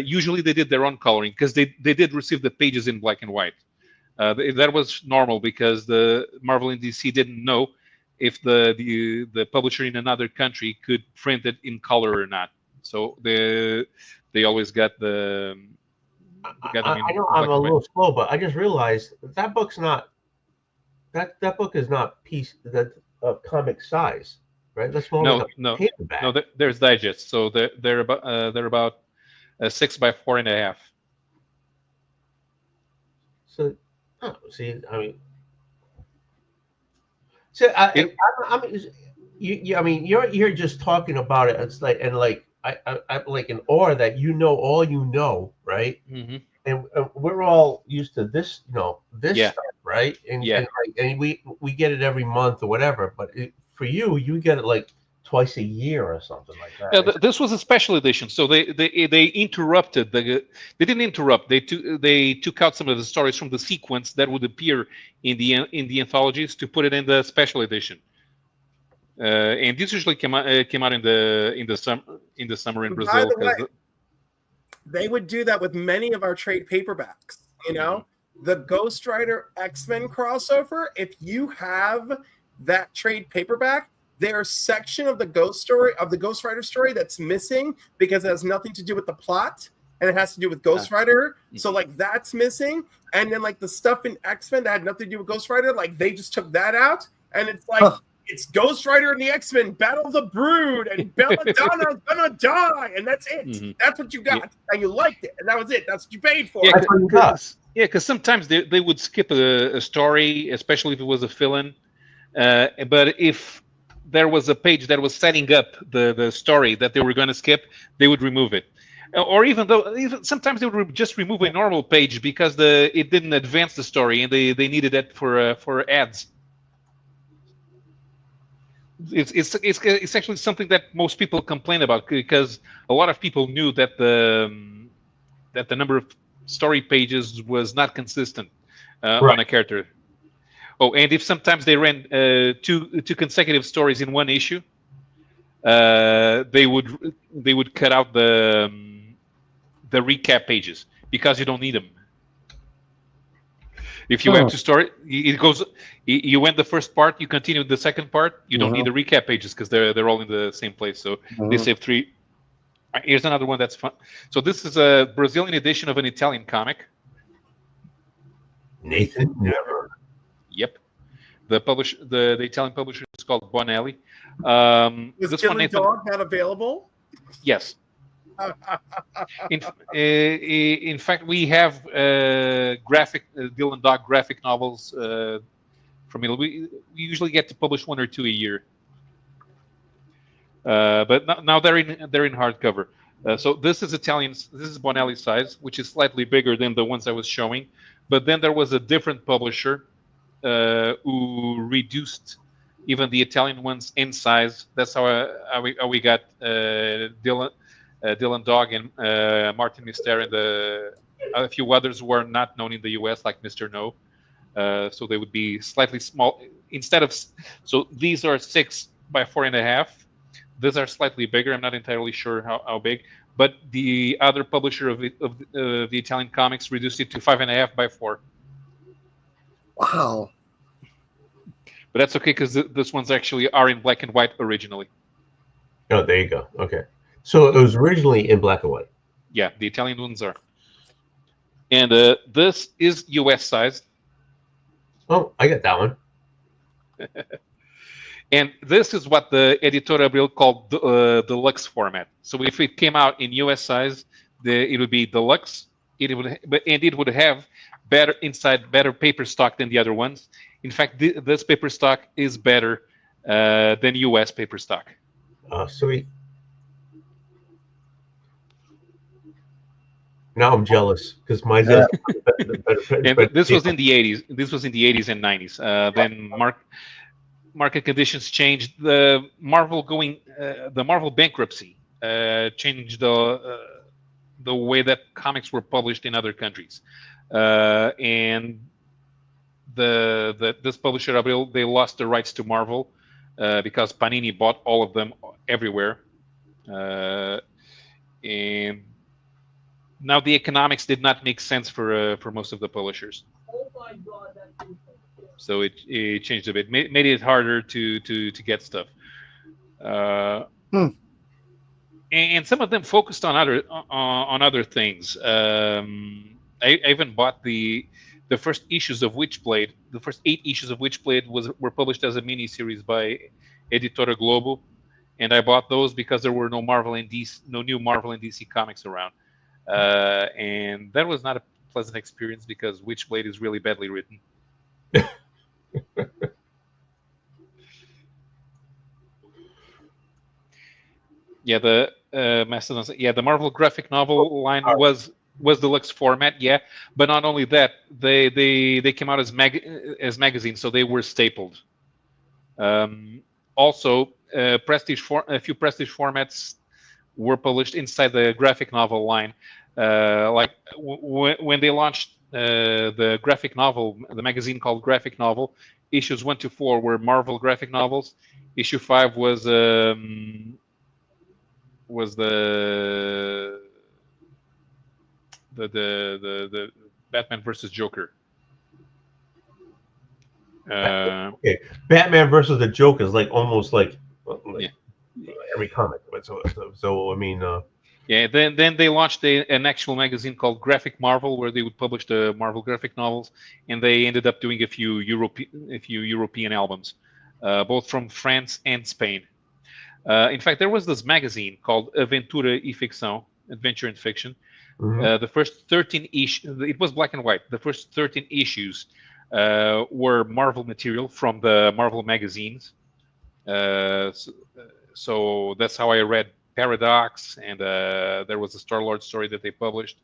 Usually they did their own coloring, because they did receive the pages in black and white. That was normal, because the Marvel and DC didn't know if the publisher in another country could print it in color or not. So they always got the. I know I'm a little slow, but I just realized that book's not. That book is not comic size, right? That's more no. There's digests, so they're about 6 by 4.5. So, see, I mean, so I mean, you're just talking about it. It's like, and like I'm like in awe that you know all you know, right? Mm-hmm. And we're all used to this, this stuff, right? And we get it every month or whatever. But for you get it like twice a year or something like that. This was a special edition, so they interrupted. They didn't interrupt. They took out some of the stories from the sequence that would appear in the anthologies to put it in the special edition. And this usually came out in the summer in Brazil. They would do that with many of our trade paperbacks. The Ghost Rider X-Men crossover. If you have that trade paperback, there's a section of the Ghost Rider story that's missing because it has nothing to do with the plot, and it has to do with Ghost Rider. So like that's missing, and then like the stuff in X-Men that had nothing to do with Ghost Rider, like they just took that out, and it's like. It's Ghost Rider and the X-Men Battle of the Brood, and Belladonna's gonna die, and that's it. Mm-hmm. That's what you got, and you liked it, and that was it. That's what you paid for. Because sometimes they would skip a story, especially if it was a fill-in. But if there was a page that was setting up the story that they were going to skip, they would remove it. Or even sometimes they would just remove a normal page because it didn't advance the story, and they needed it for ads. it's actually something that most people complain about, because a lot of people knew that the number of story pages was not consistent on a character. Oh, and if sometimes they ran two consecutive stories in one issue, they would cut out the recap pages because you don't need them. If you have to story, it goes. You went the first part, you continue the second part. You don't need the recap pages because they're all in the same place. So they save 3. Here's another one that's fun. So this is a Brazilian edition of an Italian comic. Nathan never. Yep. The Italian publisher is called Bonelli. Is this Killing one, Nathan, Dog not available? Yes. In fact, we have graphic Dylan Dog graphic novels from Italy. We usually get to publish 1 or 2 a year, but now they're in hardcover. So this is Italian. This is Bonelli size, which is slightly bigger than the ones I was showing. But then there was a different publisher who reduced even the Italian ones in size. That's how we got Dylan Dog and Martin Mister and a few others who are not known in the US, like Mr. No. So they would be slightly small. So these are 6 by 4.5. These are slightly bigger. I'm not entirely sure how big. But the other publisher of the Italian comics reduced it to 5.5 by 4. Wow. But that's okay because this ones actually are in black and white originally. Oh, there you go. Okay. So it was originally in black and white. Yeah, the Italian ones are. And this is US size. Oh, I got that one. And this is what the Editora Abril called the deluxe format. So if it came out in US size, it would be deluxe. It would have better paper stock than the other ones. In fact, this paper stock is better than US paper stock. Oh, sweet. Now I'm jealous because mine's better. And this was in the 80s. This was in the 80s and 90s. Then market conditions changed. The Marvel bankruptcy changed the way that comics were published in other countries, and this publisher Abril, they lost the rights to Marvel because Panini bought all of them everywhere, and now the economics did not make sense for most of the publishers. Oh my God, that's So it changed a bit, made it harder to get stuff, and some of them focused on other things. I even bought the first issues of Witchblade. The first 8 issues of Witchblade were published as a mini series by Editora Globo, and I bought those because there were no new Marvel and DC comics around, and that was not a pleasant experience because Witchblade is really badly written. Yeah, the Mastodon. Yeah, the Marvel graphic novel line was deluxe format. Yeah, but not only that, they came out as magazines, so they were stapled. Also, a few prestige formats were published inside the graphic novel line. Like when they launched the graphic novel, the magazine called Graphic Novel, issues 1 to 4 were Marvel graphic novels. Issue 5 was the Batman versus Joker. Okay, Batman versus the Joker is like almost like every comic. So I mean. Yeah, then they launched an actual magazine called Graphic Marvel, where they would publish the Marvel graphic novels, and they ended up doing a few European albums, both from France and Spain. In fact, there was this magazine called Aventura e Ficção, Adventure and Fiction. The first 13 issues, it was black and white. The first 13 issues were Marvel material from the Marvel magazines. So that's how I read Paradox, and there was a Star-Lord story that they published.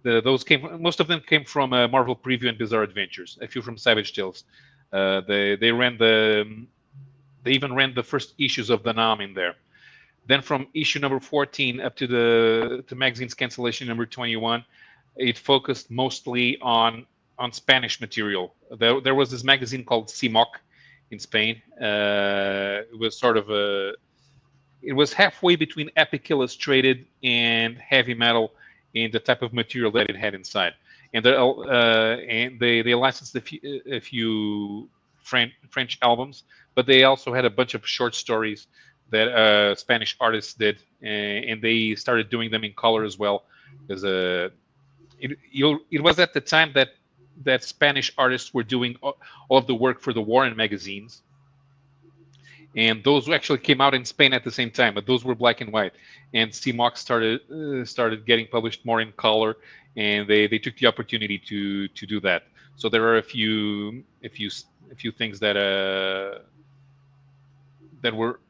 Most of them came from Marvel Preview and Bizarre Adventures. A few from Savage Tales. They ran They even ran the first issues of the Nam in there. Then from issue number 14 up to the magazine's cancellation number 21, it focused mostly on Spanish material. There was this magazine called CMOC in Spain. It was sort of it was halfway between Epic Illustrated and heavy metal in the type of material that it had inside. And they licensed a few French albums, but they also had a bunch of short stories that Spanish artists did, and they started doing them in color as well. Because it was at the time that Spanish artists were doing all of the work for the Warren magazines, and those actually came out in Spain at the same time, but those were black and white. And CMOC started getting published more in color, and they took the opportunity to do that. So there are a few things that were.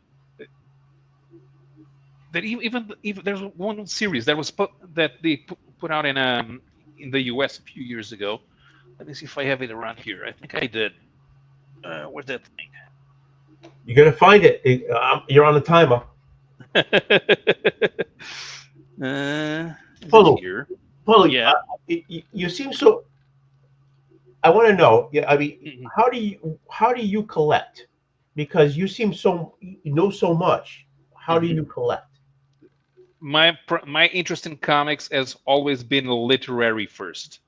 That even there's one series that was that they put out in the US a few years ago. Let me see if I have it around here. I think I did. Where's that thing? You gotta find it. You're on the timer. Here. Paulo, Yeah. You seem so. I want to know. Yeah, I mean, how do you collect? Because you seem you know so much. How do you collect? My interest in comics has always been literary first.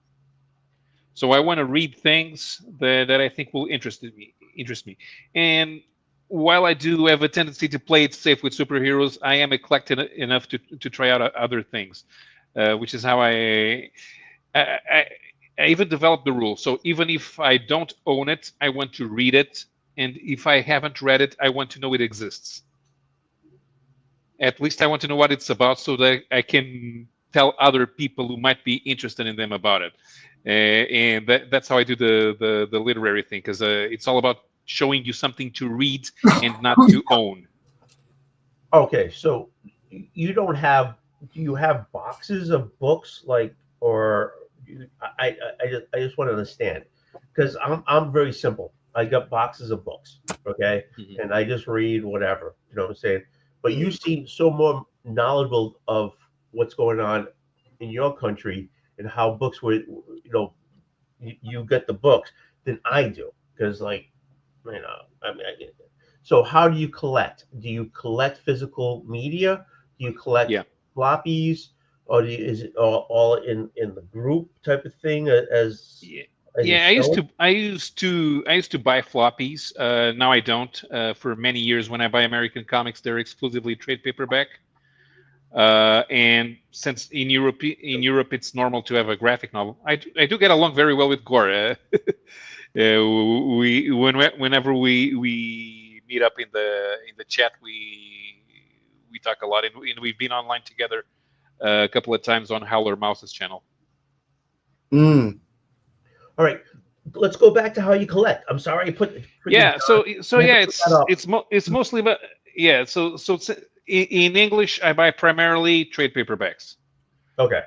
So I want to read things that I think will interest me. And while I do have a tendency to play it safe with superheroes, I am eclectic enough to try out other things, which is how I even developed the rule. So even if I don't own it, I want to read it. And if I haven't read it, I want to know it exists. At least I want to know what it's about so that I can tell other people who might be interested in them about it. And that's how I do the literary thing, because it's all about showing you something to read and not to own. Okay, so you don't have? Do you have boxes of books, like, or I just want to understand, because I'm very simple. I got boxes of books, okay, and I just read whatever. You know what I'm saying? But you seem so more knowledgeable of what's going on in your country and how books were, you get the books than I do. Because, like, I mean, so how do you collect? Do you collect physical media? Do you collect floppies? Or is it all in the group type of thing? I used to buy floppies. Now I don't. For many years, when I buy American comics, they're exclusively trade paperback. And since in Europe it's normal to have a graphic novel, I do get along very well with Gore. Whenever we meet up in the chat, we talk a lot, and we've been online together a couple of times on Howler Mouse's channel. All right, let's go back to how you collect. I'm sorry, I put it's mostly about So in English, I buy primarily trade paperbacks. Okay.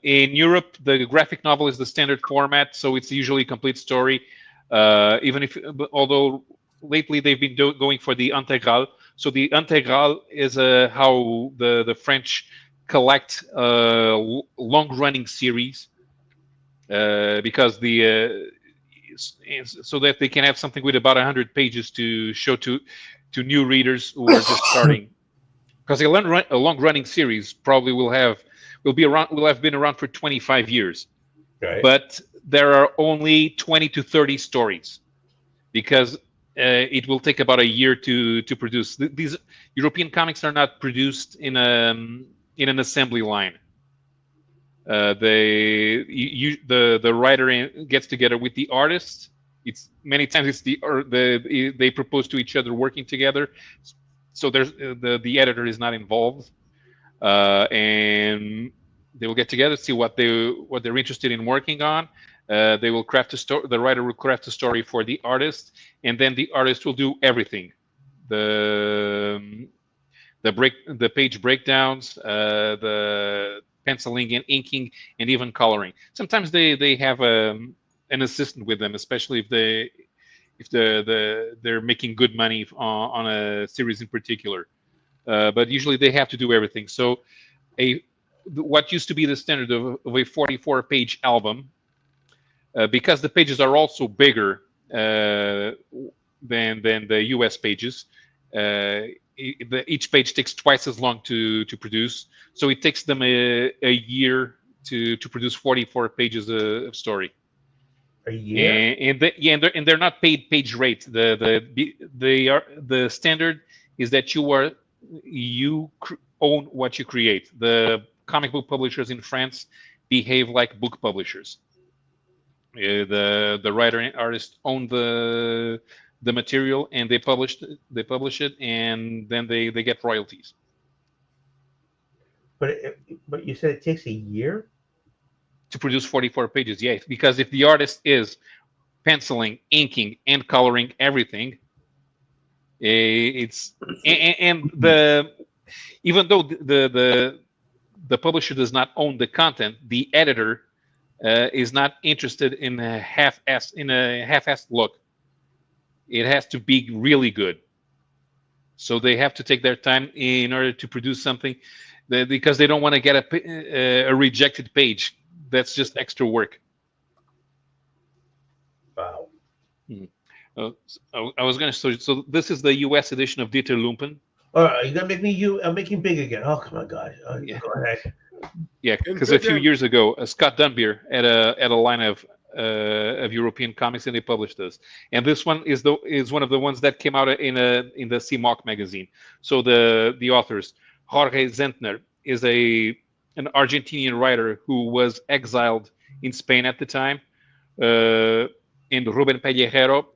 In Europe, the graphic novel is the standard format, so it's usually a complete story. Although lately they've been going for the intégrale. So the intégrale is how the French collect long-running series. Because so that they can have something with about 100 pages to show to new readers who are just starting. Because a long-running series probably will have been around for 25 years, okay. But there are only 20 to 30 stories, because it will take about a year to produce. These European comics are not produced in an assembly line. The writer gets together with the artist. Many times they propose to each other working together, so there's the editor is not involved, and they will get together, see what they're interested in working on. They will craft a story. The writer will craft a story for the artist, and then the artist will do everything: the page breakdowns, the penciling and inking, and even coloring. Sometimes they have an assistant with them, especially if they're making good money on a series in particular. But usually they have to do everything. So what used to be the standard of a 44-page album, because the pages are also bigger than the US pages, each page takes twice as long to produce. So it takes them a year to produce 44 pages of story. A year? And they're not paid page rate. The standard is that you own what you create. The comic book publishers in France behave like book publishers. The writer and artist own the material, and they publish it, and then they get royalties. But you said it takes a year to produce 44 pages. Yeah, because if the artist is penciling, inking, and coloring everything, it's and even though the publisher does not own the content, the editor is not interested in a half-assed look. It has to be really good. So they have to take their time in order to produce something, because they don't want to get a rejected page. That's just extra work. Wow. I was going to. So this is the U.S. edition of Dieter Lumpen. All right, you're gonna make me I'm making big again. Oh, come on, guys. Yeah. Go ahead. Yeah, because a few years ago, Scott Dunbier had a line of European comics, and they published this. And this one is one of the ones that came out in the CMOC magazine. So the authors, Jorge Zentner, is an Argentinian writer who was exiled in Spain at the time. And Ruben Pellejero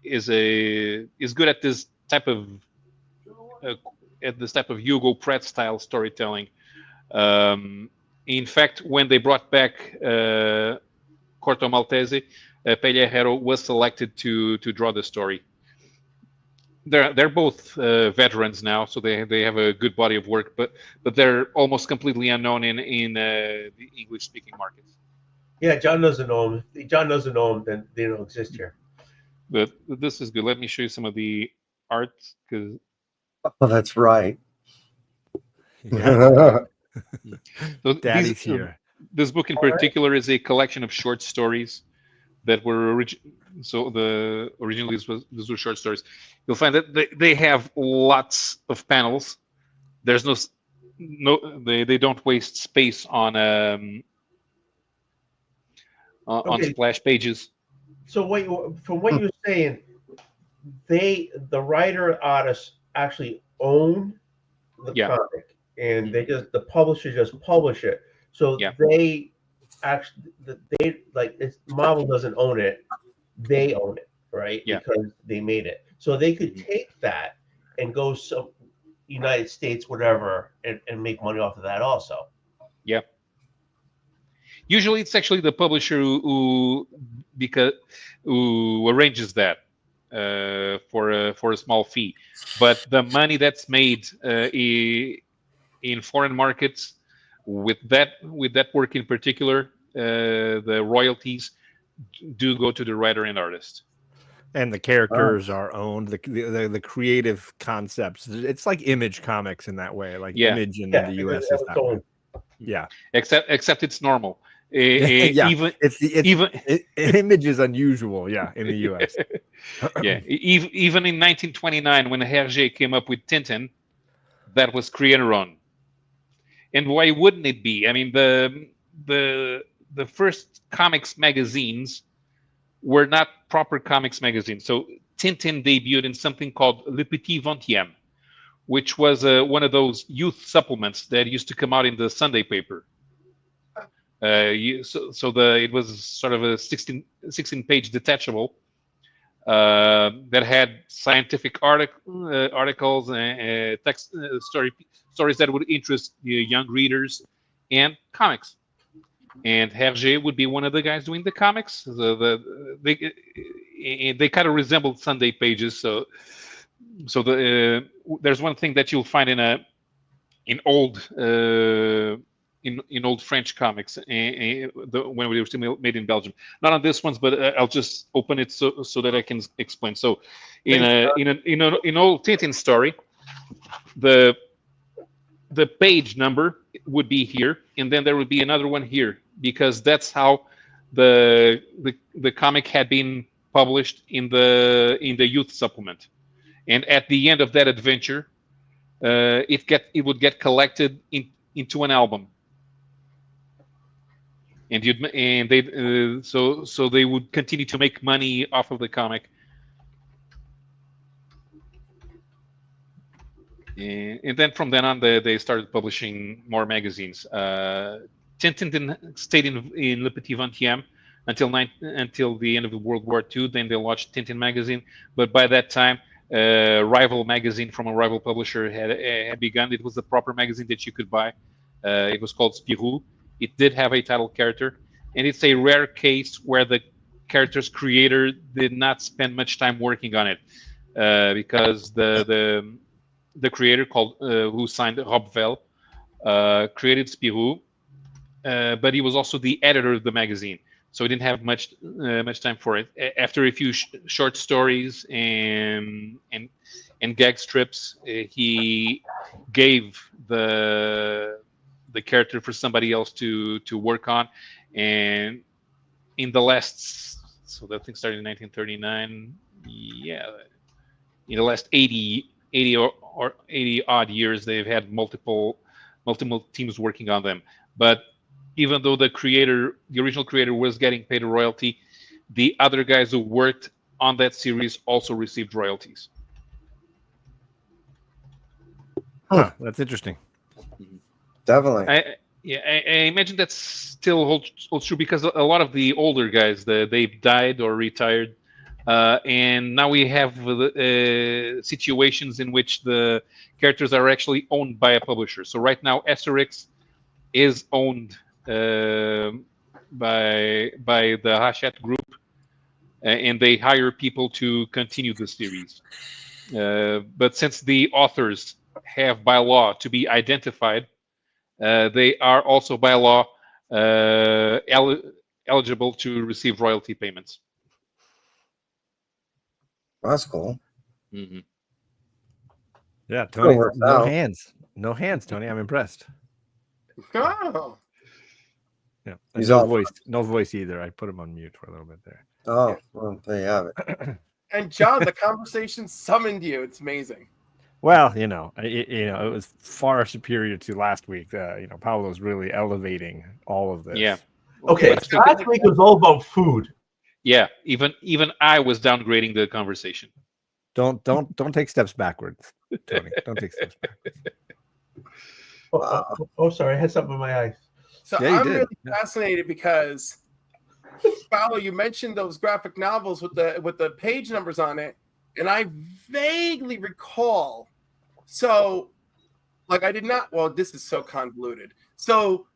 is good at this type of Hugo Pratt style storytelling. In fact, when they brought back Corto Maltese, Pellejero was selected to draw the story. They're both veterans now, so they have a good body of work, but they're almost completely unknown in the English-speaking markets. Yeah, John doesn't know him. If John doesn't know him, then they don't exist here. But this is good. Let me show you some of the art. Oh, that's right. So Daddy's here. This book in particular is a collection of short stories that were originally these were short stories. You'll find that they have lots of panels. There's they don't waste space on splash pages. So from what you're saying, the writer artists actually own the comic, and the publisher just publish it. So they actually Marvel doesn't own it; they own it, right? Yeah. Because they made it. So they could take that and go some United States, whatever, and make money off of that also. Yeah. Usually, it's actually the publisher who arranges that for a small fee. But the money that's made in foreign markets with that work in particular, the royalties do go to the writer and artist. And the characters are owned. The creative concepts. It's like Image Comics in that way. Like Image in the US is that way. Yeah. Except it's normal. Even Image is unusual. Yeah, in the US. Yeah. Even in 1929, when Hergé came up with Tintin, that was creator owned. And why wouldn't it be? I mean, the first comics magazines were not proper comics magazines. So Tintin debuted in something called Le Petit Vingtième, which was one of those youth supplements that used to come out in the Sunday paper. It was sort of a 16-page detachable that had scientific articles and text stories that would interest young readers, and comics. And Hergé would be one of the guys doing the comics. They kind of resembled Sunday pages. So there's one thing that you'll find in old in old French comics, when they were still made in Belgium. Not on this ones, but I'll just open it so that I can explain. So, in old Tintin story, the page number would be here, and then there would be another one here, because that's how the comic had been published in the youth supplement. And at the end of that adventure, it would get collected into an album, and they so they would continue to make money off of the comic. And then from then on, they started publishing more magazines. Tintin stayed in Le Petit 20e until the end of the World War II. Then they launched Tintin magazine, but by that time, rival magazine from a rival publisher had begun. It was the proper magazine that you could buy. It was called Spirou. It did have a title character, and it's a rare case where the character's creator did not spend much time working on it, because the creator who signed Rob Vell created Spirou, but he was also the editor of the magazine, so he didn't have much time for it. After a few short stories and gag strips, he gave the character for somebody else to work on, and in the last, so that thing started in 1939, in the last 80 or 80 odd years, they've had multiple teams working on them. But even though the original creator was getting paid a royalty, the other guys who worked on that series also received royalties. Huh, that's interesting. Definitely. I imagine that still holds true, because a lot of the older guys, they've died or retired. And now we have situations in which the characters are actually owned by a publisher. So right now, Asterix is owned by the Hachette Group, and they hire people to continue the series. But since the authors have by law to be identified, they are also by law eligible to receive royalty payments. That's cool. Mm-hmm. Yeah, Tony. No hands, Tony. I'm impressed. Oh. Yeah, He's no voice either. I put him on mute for a little bit there. Oh, well, there you have it. And John, the conversation summoned you. It's amazing. Well, it was far superior to last week. Pablo's really elevating all of this. Yeah. Okay, last week was all about food. Yeah, even I was downgrading the conversation. Don't take steps backwards, Tony. Don't take steps backwards. Oh, sorry, I had something in my eyes. So yeah, I'm really fascinated because, Paolo, you mentioned those graphic novels with the page numbers on it, and I vaguely recall. So, like, I did not. Well, this is so convoluted. So,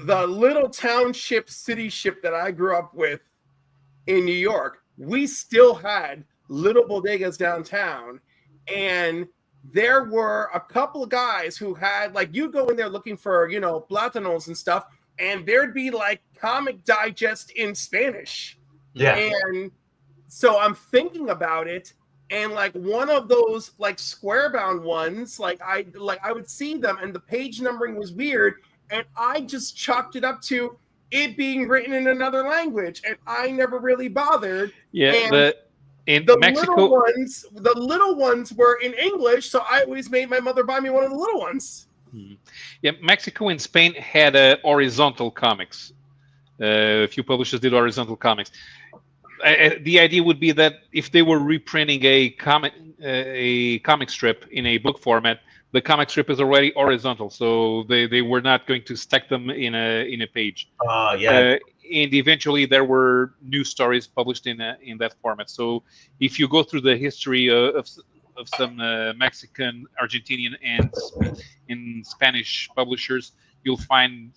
the little township, city ship that I grew up with in New York, we still had little bodegas downtown, and there were a couple of guys who had, like, you go in there looking for, platanos and stuff, and there'd be like Comic Digest in Spanish. Yeah. And so I'm thinking about it, and like one of those like square bound ones, I would see them, and the page numbering was weird, and I just chalked it up to it being written in another language, and I never really bothered. Yeah, and in Mexico, the little ones were in English, so I always made my mother buy me one of the little ones. Yeah, Mexico and Spain had horizontal comics. A few publishers did horizontal comics. The idea would be that if they were reprinting a comic strip in a book format, the comic strip is already horizontal, so they were not going to stack them in a page. Yeah. And eventually there were new stories published in that format. So if you go through the history of some Mexican, Argentinian, and Spanish publishers, you'll find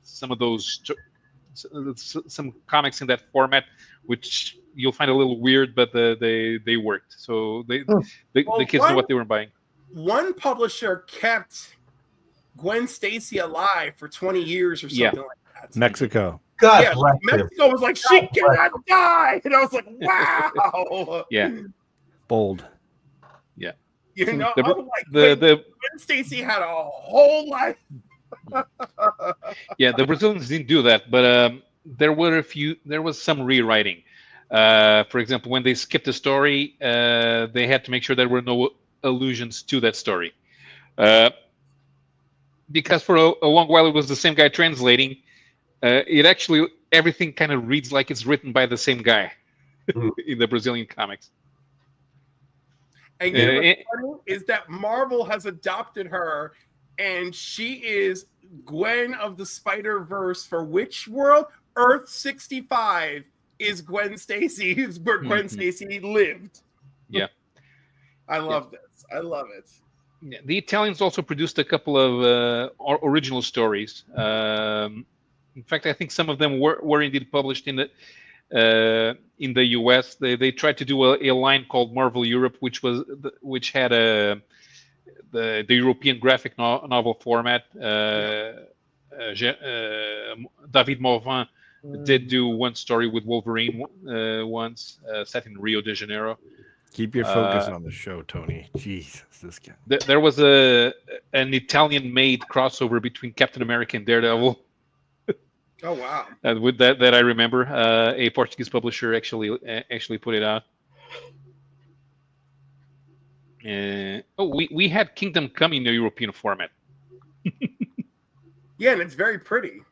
some of those some comics in that format, which you'll find a little weird, but they worked. So the kids know what they were buying. One publisher kept Gwen Stacy alive for 20 years or something like that. Mexico. God Yeah, bless him. Mexico was like, she cannot die. And I was like, wow. Yeah. Bold. Yeah. You know, The- I was like, the- Gwen Stacy had a whole life. Yeah, the Brazilians didn't do that, but there was some rewriting. For example, when they skipped a story, they had to make sure there were no allusions to that story. Because for a long while it was the same guy translating, it actually, everything kind of reads like it's written by the same guy in the Brazilian comics. And you know what's funny is that Marvel has adopted her, and she is Gwen of the Spider-Verse for which world? Earth 65 is Gwen Stacy, is where Gwen Stacy lived. Yeah. I love this. I love it. Yeah, the Italians also produced a couple of original stories. In fact, I think some of them were indeed published in the U.S. They tried to do a line called Marvel Europe, which had the European graphic novel format. David Morvan did do one story with Wolverine once, set in Rio de Janeiro. Keep your focus on the show, Tony. Jesus, this guy. There was an Italian-made crossover between Captain America and Daredevil. Oh wow! With that I remember, a Portuguese publisher actually put it out. We had Kingdom Come in the European format. Yeah, and it's very pretty.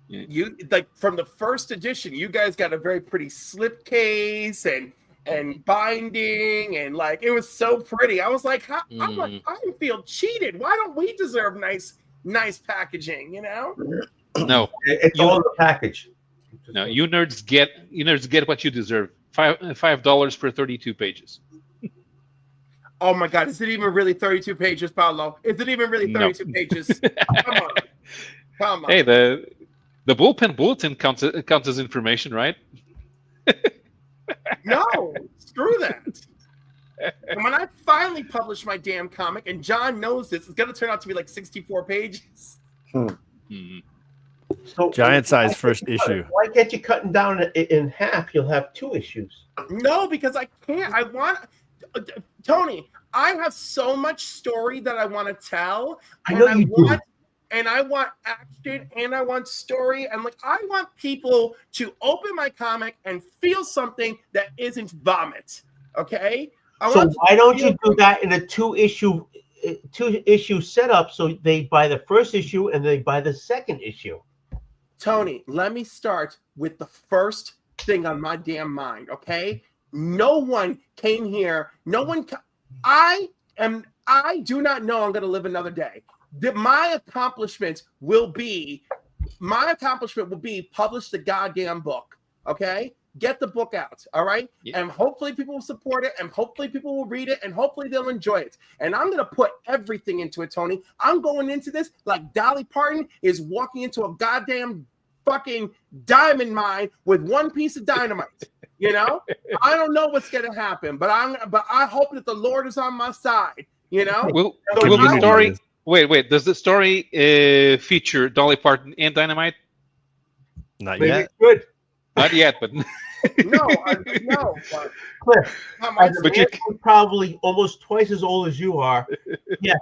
Yeah. You like from the first edition, you guys got a very pretty slipcase and binding, and like it was so pretty. I was like, I'm like, I feel cheated. Why don't we deserve nice packaging? You know? No, It's all in the package. No, you nerds get what you deserve. $5 for 32 pages. Oh my God, is it even really 32 pages, Paolo? Is it even really 32 pages? Come on. Hey, the bullpen bulletin counts as information, right? No, screw that. And when I finally publish my damn comic, and John knows this, it's going to turn out to be like 64 pages. So Giant size first issue. Why can't you cut them down in half? You'll have 2 issues. No, because I can't. I want Tony. I have so much story that I want to tell. I know you do. And I want action, and I want story, and like I want people to open my comic and feel something that isn't vomit. Okay. So why don't you do that in a 2-issue setup? So they buy the first issue and they buy the second issue. Tony, let me start with the first thing on my damn mind. Okay. No one came here. I do not know I'm going to live another day. My accomplishment will be publish the goddamn book. Okay. Get the book out. All right. Yeah. And hopefully people will support it, and hopefully people will read it, and hopefully they'll enjoy it. And I'm going to put everything into it, Tony. I'm going into this like Dolly Parton is walking into a goddamn fucking diamond mine with one piece of dynamite. You know, I don't know what's going to happen, but I hope that the Lord is on my side. You know, will the story? Wait. Does the story feature Dolly Parton and dynamite? Not yet. Good. Not yet, but no. Cliff, but you probably almost twice as old as you are. Yes,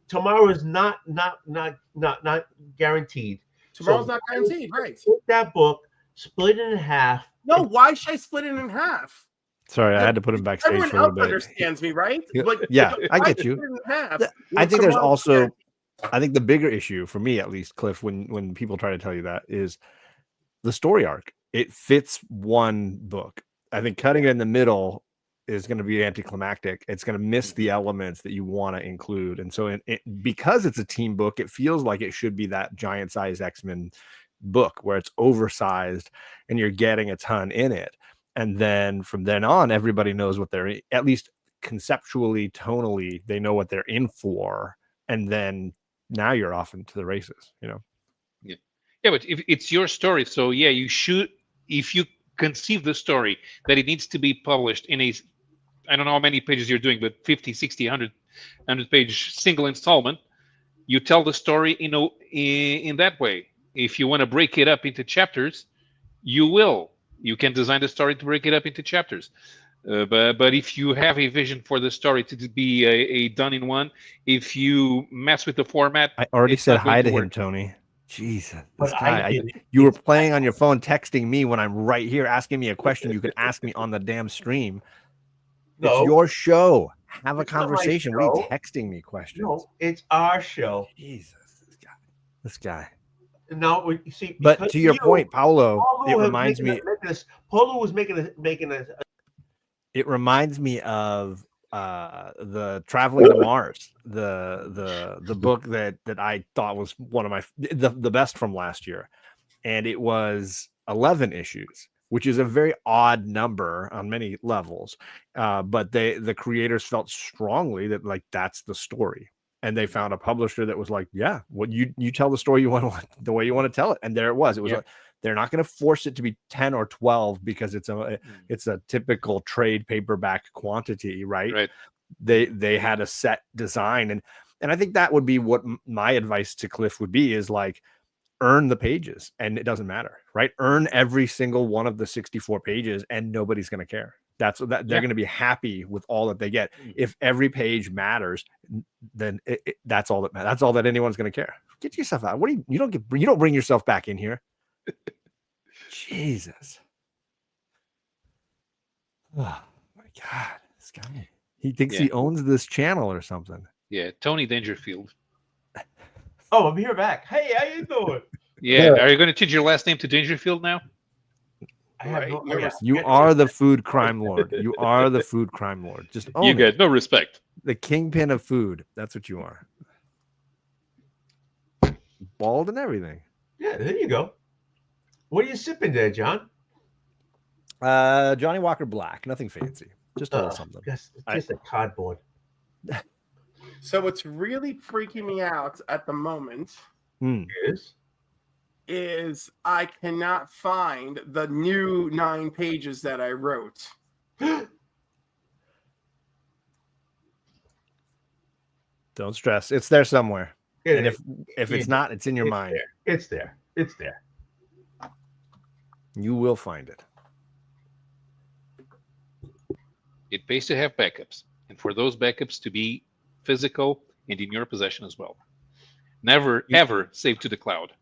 tomorrow is not guaranteed. Tomorrow's not guaranteed, right? Take that book, split it in half. No, why should I split it in half? Sorry, I had to put him backstage Everyone for a little else bit. understands me, right? Like, yeah, I get you. I think there's also, half. I think the bigger issue for me, at least, Cliff, when people try to tell you that, is the story arc. It fits one book. I think cutting it in the middle is going to be anticlimactic. It's going to miss the elements that you want to include. And so because it's a team book, it feels like it should be that giant size X-Men book where it's oversized and you're getting a ton in it. And then from then on, everybody knows what they're, at least conceptually, tonally, they know what they're in for. And then now you're off into the races, you know? Yeah, but if it's your story, so yeah, you should, if you conceive the story that it needs to be published in a, I don't know how many pages you're doing, but 50, 60, 100 100-page single installment, you tell the story in that way. If you want to break it up into chapters, you will. You can design the story to break it up into chapters. But if you have a vision for the story to be a done in one, if you mess with the format, I already said hi to him, work. Tony. Jesus, But this guy. I did. You were playing on your phone, texting me when I'm right here, asking me a question you could ask me on the damn stream. No, It's your show. Have a It's not my conversation. What are you show. texting me questions? no, it's our show. Jesus, this guy. Now, you see, But because to your you, point, Paolo, Paulo it was reminds me. Paulo was making a It reminds me of the Traveling to Mars, the book that I thought was one of my the best from last year, and it was 11 issues, which is a very odd number on many levels. But the creators felt strongly that like that's the story, and they found a publisher that was like, yeah, what you tell the story you want the way you want to tell it, and there it was. It was. Yeah. They're not going to force it to be 10 or 12 because it's a typical trade paperback quantity, right? Right. They had a set design, and I think that would be what my advice to Cliff would be is like earn the pages, and it doesn't matter, right? Earn every single one of the 64 pages, and nobody's going to care. They're going to be happy with all that they get. If every page matters, then that's all that matters. That's all that anyone's going to care. Get yourself out. What do you don't bring yourself back in here. Jesus. Oh my God. This guy. He thinks he owns this channel or something. Yeah, Tony Dangerfield. Oh, I'm here back. Hey, how you doing? Yeah. Are you going to change your last name to Dangerfield now? I have no, oh, yeah. You are the food crime lord. You are the food crime lord. Just own You got no respect. The kingpin of food. That's what you are. Bald and everything. Yeah, there you go. What are you sipping there, John? Johnny Walker Black. Nothing fancy. Just a little something. Just a cardboard. So what's really freaking me out at the moment is I cannot find the new 9 pages that I wrote. Don't stress. It's there somewhere. Yeah, and if it's not, it's in your mind. There. It's there. It's there. You will find it. It pays to have backups, and for those backups to be physical and in your possession as well. Never, ever save to the cloud.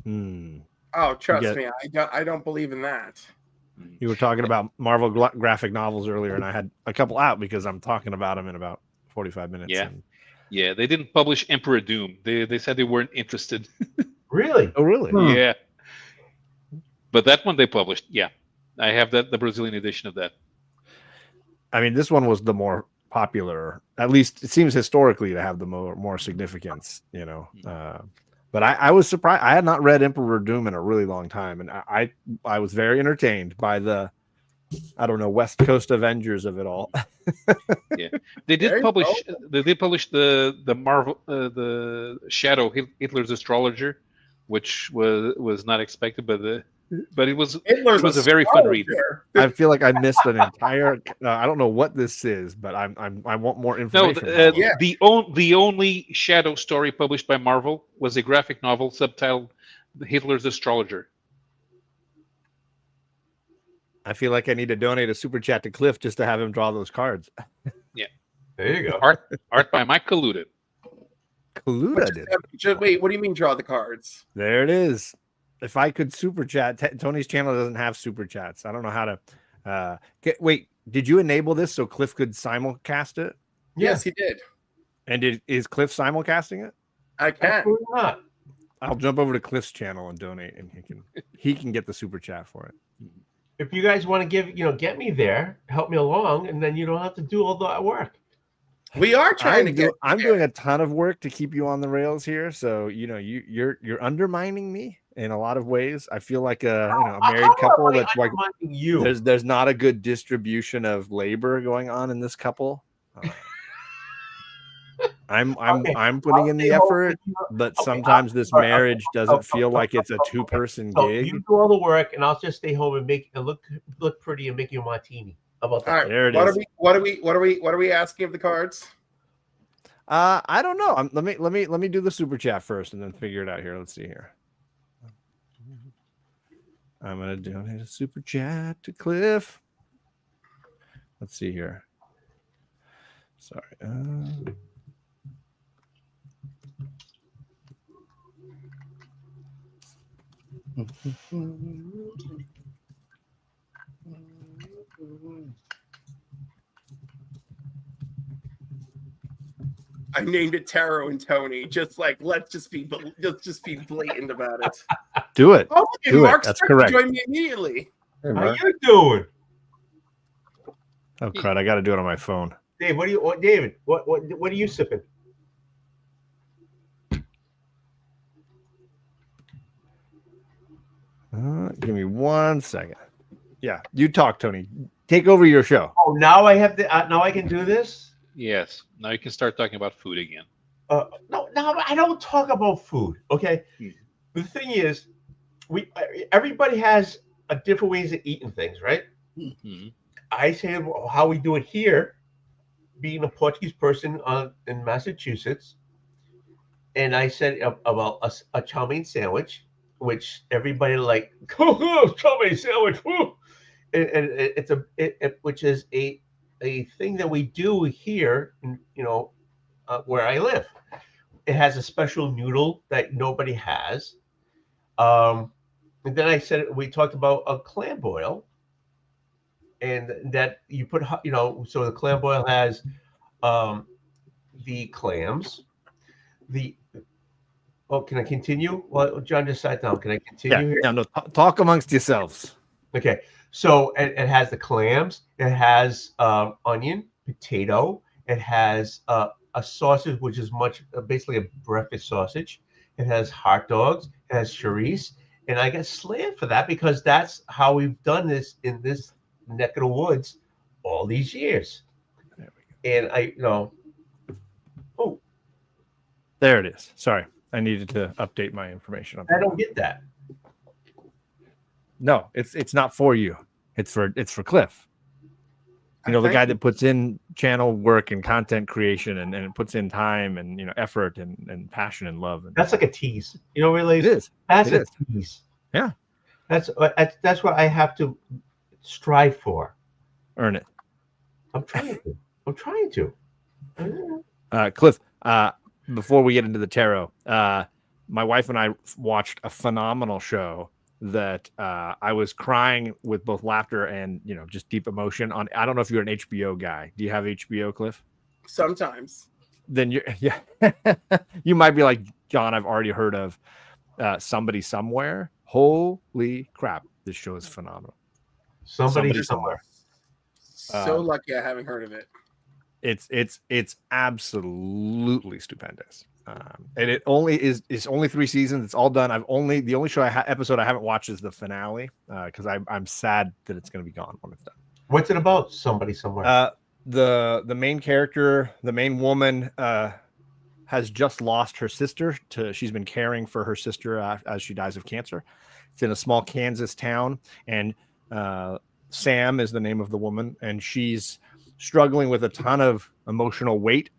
Oh, trust me, I don't believe in that. You were talking about Marvel graphic novels earlier, and I had a couple out because I'm talking about them in about 45 minutes. Yeah. Yeah, they didn't publish Emperor Doom. They said they weren't interested. Really? Oh, really? Yeah. But that one they published. Yeah. I have the Brazilian edition of that. I mean, this one was the more popular, at least it seems historically to have the more significance, you know. But I was surprised. I had not read Emperor Doom in a really long time, and I was very entertained by the, I don't know, West Coast Avengers of it all. Yeah, they did publish. They did publish the Marvel, the Shadow Hitler's Astrologer, which was not expected, but it was a very fun read. I feel like I missed an entire. I don't know what this is, but I want more information. No, the only Shadow story published by Marvel was a graphic novel subtitled "Hitler's Astrologer." I feel like I need to donate a super chat to Cliff just to have him draw those cards. Yeah, there you go. Art by Mike Kaluta. Kaluta did. Wait, what do you mean draw the cards? There it is. If I could super chat, Tony's channel doesn't have super chats. I don't know how to. Wait, did you enable this so Cliff could simulcast it? Yes, he did. And is Cliff simulcasting it? I can. Not. I'll jump over to Cliff's channel and donate, and he can get the super chat for it. If you guys want to get me there, help me along, and then you don't have to do all that work. We are trying to get. I'm doing a ton of work to keep you on the rails here, so you're undermining me in a lot of ways. I feel like a married couple that's like there's not a good distribution of labor going on in this couple. I'm putting in the effort, but sometimes this marriage doesn't feel like it's a 2-person gig. You do all the work, and I'll just stay home and make it look pretty and make you a martini. How about that? All right. There it what is. What are we asking of the cards? I don't know. Let me do the super chat first and then figure it out here. Let's see here. I'm gonna donate a super chat to Cliff. Let's see here. Sorry. I named it Taro and Tony. Just like let's just be blatant about it. Do it. Oh, Do it. Mark's That's trying to correct. join me immediately. Hey, How Mark. you doing, Oh crud! I got to do it on my phone. Dave? David? What are you sipping? Give me 1 second. Yeah, you talk, Tony. Take over your show. Oh, now I have the. Now I can do this. Yes. Now you can start talking about food again. No, I don't talk about food. Okay. The thing is, everybody has a different ways of eating things, right? Mhm. I say how we do it here, being a Portuguese person in Massachusetts, and I said about a chow mein sandwich, which everybody like, oh, chow mein sandwich, woo! And it's which is a thing that we do here, where I live. It has a special noodle that nobody has. And then we talked about a clam boil, and that you put, so the clam boil has the clams, can I continue? Well, John just sat down. Can I continue here? Yeah, no, talk amongst yourselves. Okay. So it has the clams, it has onion, potato, it has a sausage, which is basically a breakfast sausage. It has hot dogs, it has chorizo, and I get slammed for that because that's how we've done this in this neck of the woods all these years. And There it is. Sorry, I needed to update my information. I don't get that. No, it's not for you. It's for Cliff. The guy that puts in channel work and content creation and puts in time and effort and passion and love. That's like a tease. Really, it is. That's a tease. Yeah, that's what I have to strive for. Earn it. I'm trying to. Cliff. Before we get into the tarot, my wife and I watched a phenomenal show that I was crying with both laughter and just deep emotion on. I don't know if you're an HBO guy. Do you have HBO, Cliff? Sometimes. Then you might be like John. I've already heard of Somebody Somewhere. Holy crap! This show is phenomenal. Somebody Somewhere. So lucky I haven't heard of it. It's absolutely stupendous. And it's only 3 seasons. It's all done. The only episode I haven't watched is the finale because I'm sad that it's going to be gone when it's done. What's it about? Somebody Somewhere. The main character, the main woman, has just lost her sister. She's been caring for her sister as she dies of cancer. It's in a small Kansas town, and Sam is the name of the woman, and she's struggling with a ton of emotional weight.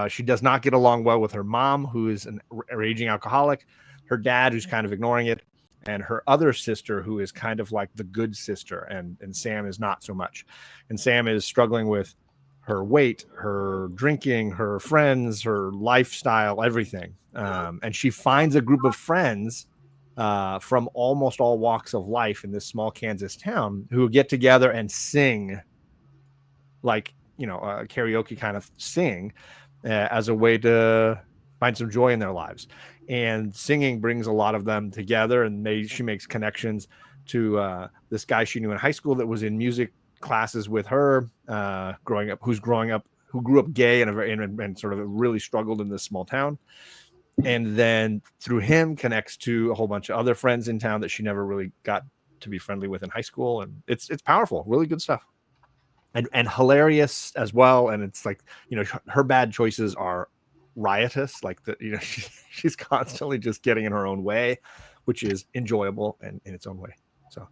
She does not get along well with her mom, who is an raging alcoholic, her dad, who's kind of ignoring it, and her other sister, who is kind of like the good sister, and Sam is not so much. And Sam is struggling with her weight, her drinking, her friends, her lifestyle, everything. And she finds a group of friends from almost all walks of life in this small Kansas town who get together and sing like, karaoke kind of sing as a way to find some joy in their lives. And singing brings a lot of them together, and she makes connections to this guy she knew in high school that was in music classes with her who grew up gay and sort of really struggled in this small town. And then through him connects to a whole bunch of other friends in town that she never really got to be friendly with in high school. And it's powerful, really good stuff. And hilarious as well. And it's like, her bad choices are riotous. Like she's constantly just getting in her own way, which is enjoyable and in its own way. So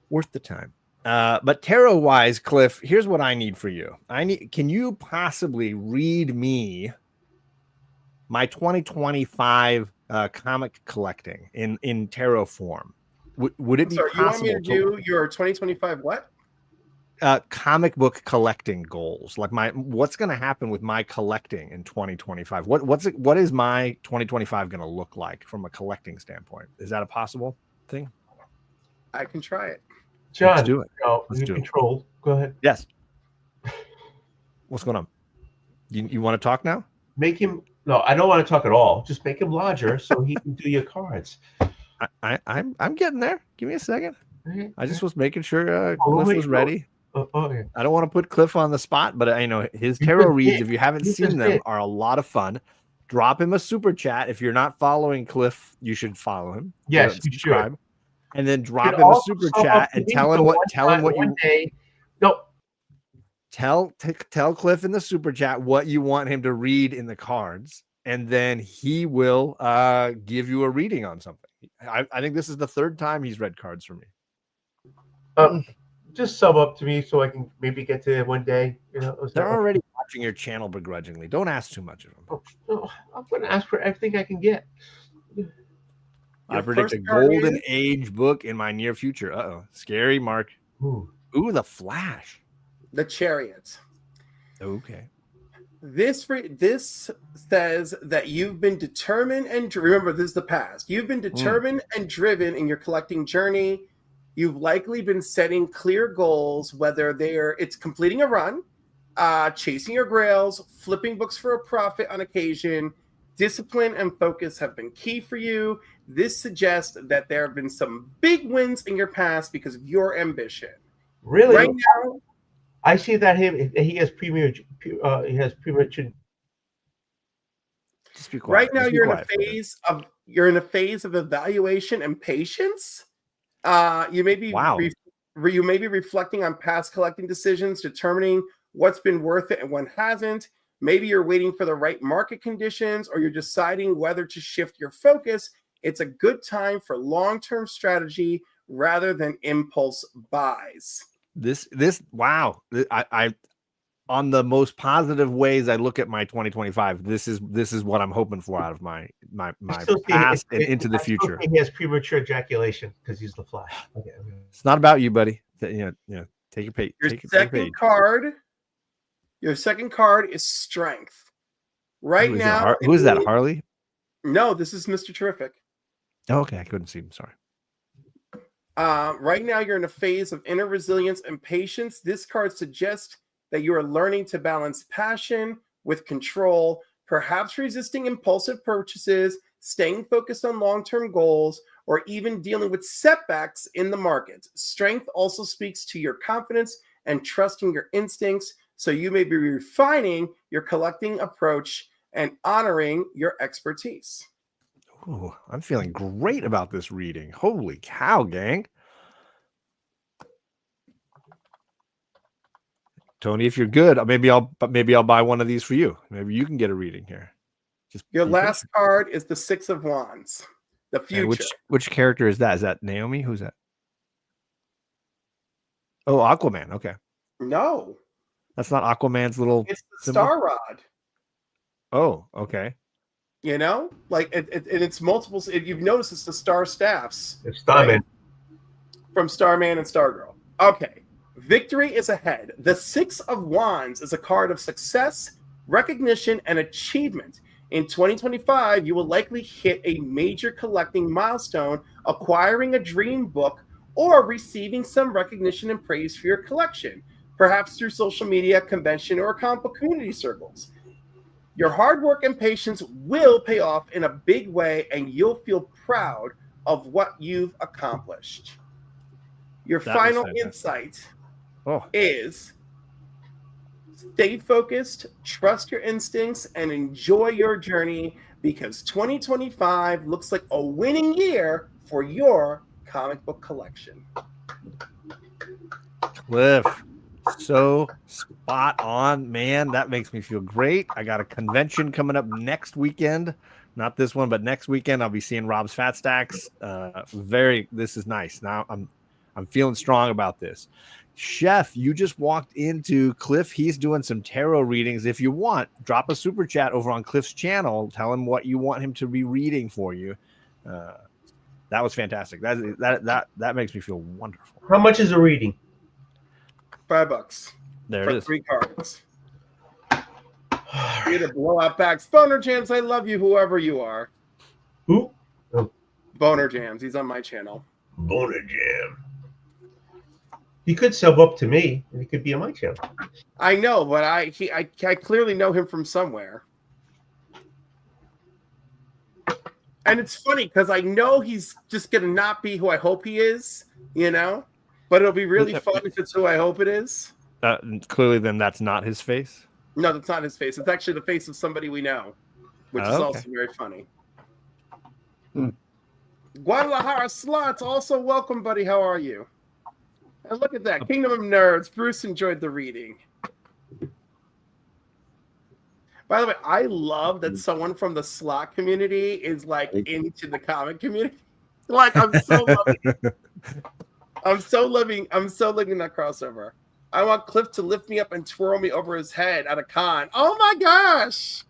worth the time. But tarot wise, Cliff, here's what I need for you. Can you possibly read me my 2025 comic collecting in tarot form? Would it be Sorry, possible you want me to do your 2025 what? Comic book collecting goals? Like what's going to happen with my collecting in 2025? What is my 2025 going to look like from a collecting standpoint? Is that a possible thing? I can try it. John, let's do it. You control. Go ahead. Yes. What's going on? You want to talk now? Make him. No, I don't want to talk at all. Just make him larger so he can do your cards. I'm getting there. Give me a second. I just was making sure Cliff was ready. Yeah. I don't want to put Cliff on the spot, but I know his tarot reads, if you haven't seen them, are a lot of fun. Drop him a super chat. If you're not following Cliff, you should follow him. Yes, you subscribe. should. And then drop him a super chat and tell him what you day. No. Tell Cliff in the super chat what you want him to read in the cards, and then he will give you a reading on something. I think this is the third time he's read cards for me. Just sub up to me so I can maybe get to it one day. They're already watching your channel begrudgingly. Don't ask too much of them. I'm going to ask for everything I can get. I predict a golden age book in my near future. Uh-oh. Scary, Mark. Ooh, the Flash. The Chariot. Okay. This says that you've been determined and remember, this is the past. You've been determined and driven in your collecting journey. You've likely been setting clear goals, whether it's completing a run, chasing your grails, flipping books for a profit on occasion. Discipline and focus have been key for you. This suggests that there have been some big wins in your past because of your ambition. Really? Right now, I see that he has premature. Just be quiet. Right now, you're in a phase of evaluation and patience. You may be you may be reflecting on past collecting decisions, determining what's been worth it and what hasn't. Maybe you're waiting for the right market conditions, or you're deciding whether to shift your focus. It's a good time for long-term strategy rather than impulse buys. Wow. I on the most positive ways I look at my 2025. This is what I'm hoping for out of my past and into the future. He has premature ejaculation because he's the Flash. Okay. It's not about you, buddy. Take your page. Your second card is Strength. Right now, who is that? Harley? No, this is Mr. Terrific. Oh, okay, I couldn't see him. Sorry. Right now, you're in a phase of inner resilience and patience. This card suggests that you are learning to balance passion with control, perhaps resisting impulsive purchases, staying focused on long-term goals, or even dealing with setbacks in the market. Strength also speaks to your confidence and trusting your instincts, so you may be refining your collecting approach and honoring your expertise. Ooh, I'm feeling great about this reading. Holy cow, gang. Tony, if you're good, maybe I'll buy one of these for you. Maybe you can get a reading here. Your last card is the Six of Wands, the future. Which character is that? Is that Naomi? Who's that? Oh, Aquaman. Okay. No. That's not Aquaman's little. It's the symbol? Star Rod. Oh, okay. It's multiple. You've noticed it's the Star Staffs. It's Starman. Right? From Starman and Stargirl. Okay. Victory is ahead. The Six of Wands is a card of success, recognition, and achievement. In 2025, you will likely hit a major collecting milestone, acquiring a dream book, or receiving some recognition and praise for your collection, perhaps through social media, convention, or comic book community circles. Your hard work and patience will pay off in a big way, and you'll feel proud of what you've accomplished. Your final insight is stay focused, trust your instincts, and enjoy your journey, because 2025 looks like a winning year for your comic book collection. Cliff, so spot on, man. That makes me feel great. I got a convention coming up next weekend. Not this one, but next weekend I'll be seeing Rob's Fat Stacks. This is nice. Now I'm feeling strong about this. Chef, you just walked into Cliff. He's doing some tarot readings. If you want, drop a super chat over on Cliff's channel. Tell him what you want him to be reading for you. That was fantastic. That makes me feel wonderful. How much is a reading? $5. There for it is. 3 cards. You get a blowout back. Boner Jams, I love you, whoever you are. Who? Oh. Boner Jams. He's on my channel. Boner Jam. He could sub up to me, and he could be on my channel. I know, but I clearly know him from somewhere. And it's funny because I know he's just going to not be who I hope he is, you know? But it'll be really fun if it's who I hope it is. Clearly, then that's not his face? No, that's not his face. It's actually the face of somebody we know, which is also very funny. Guadalajara Slots, also welcome, buddy. How are you? And look at that. Kingdom of Nerds. Bruce enjoyed the reading. By the way, I love that someone from the slot community is like into the comic community. Like, I'm so loving it. I'm so loving that crossover. I want Cliff to lift me up and twirl me over his head at a con. Oh my gosh.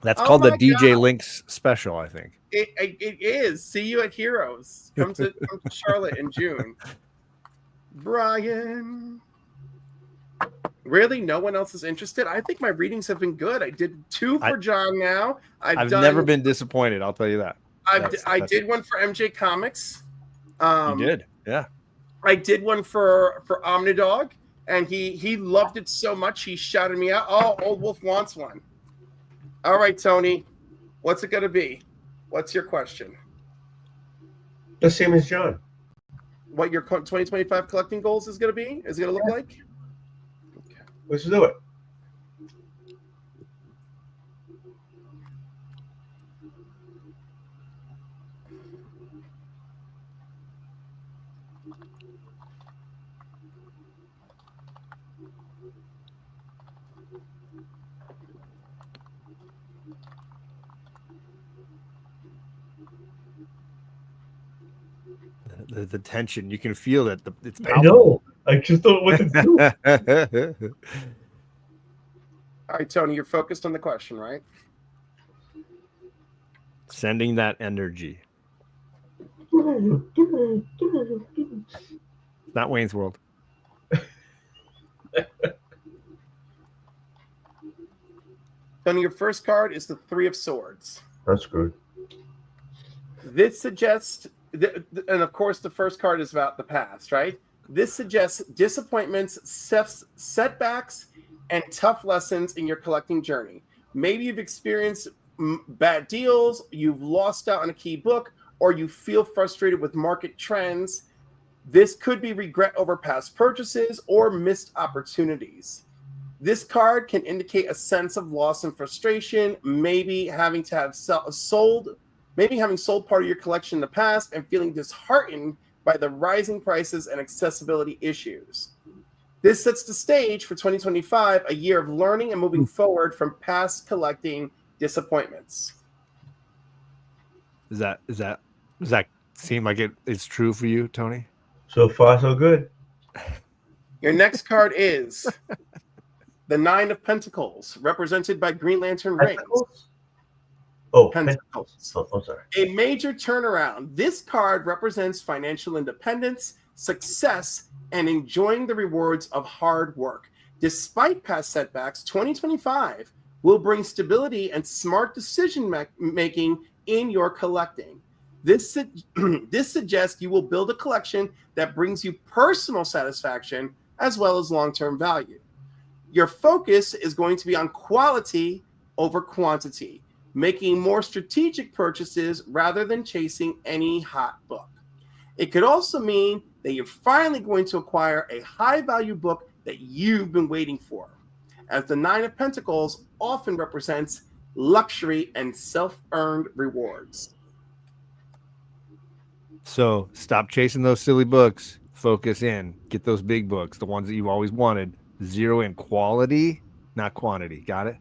That's called the DJ Links special, I think. It is. See you at Heroes. Come to Charlotte in June. Brian. Really? No one else is interested? I think my readings have been good. I did 2 for John now. I've never been disappointed. I'll tell you that. I did one for MJ Comics. You did? Yeah. I did one for Omnidog, and he loved it so much he shouted me out. Oh, Old Wolf wants one. All right, Tony. What's it going to be? What's your question? The same as John. What your 2025 collecting goals is going to be? Is it going to look like? Okay. Let's do it. The tension, you can feel it. It's I know. I just don't know what to do. All right, Tony, you're focused on the question, right? Sending that energy. Not Wayne's World. Tony, your first card is the 3 of Swords. That's good. This suggests, and of course, the first card is about the past, right? This suggests disappointments, setbacks, and tough lessons in your collecting journey. Maybe you've experienced bad deals, you've lost out on a key book, or you feel frustrated with market trends. This could be regret over past purchases or missed opportunities. This card can indicate a sense of loss and frustration, maybe having sold part of your collection in the past and feeling disheartened by the rising prices and accessibility issues. This sets the stage for 2025, a year of learning and moving forward from past collecting disappointments. Does that seem like it's true for you, Tony? So far, so good. Your next card is the 9 of Pentacles, represented by Green Lantern rings. Oh, Pentacles. Oh, sorry. A major turnaround. This card represents financial independence, success, and enjoying the rewards of hard work. Despite past setbacks, 2025 will bring stability and smart decision making in your collecting. This suggests you will build a collection that brings you personal satisfaction as well as long-term value. Your focus is going to be on quality over quantity, making more strategic purchases rather than chasing any hot book. It could also mean that you're finally going to acquire a high-value book that you've been waiting for, as the 9 of Pentacles often represents luxury and self-earned rewards. So stop chasing those silly books. Focus in. Get those big books, the ones that you've always wanted. Zero in quality, not quantity. Got it?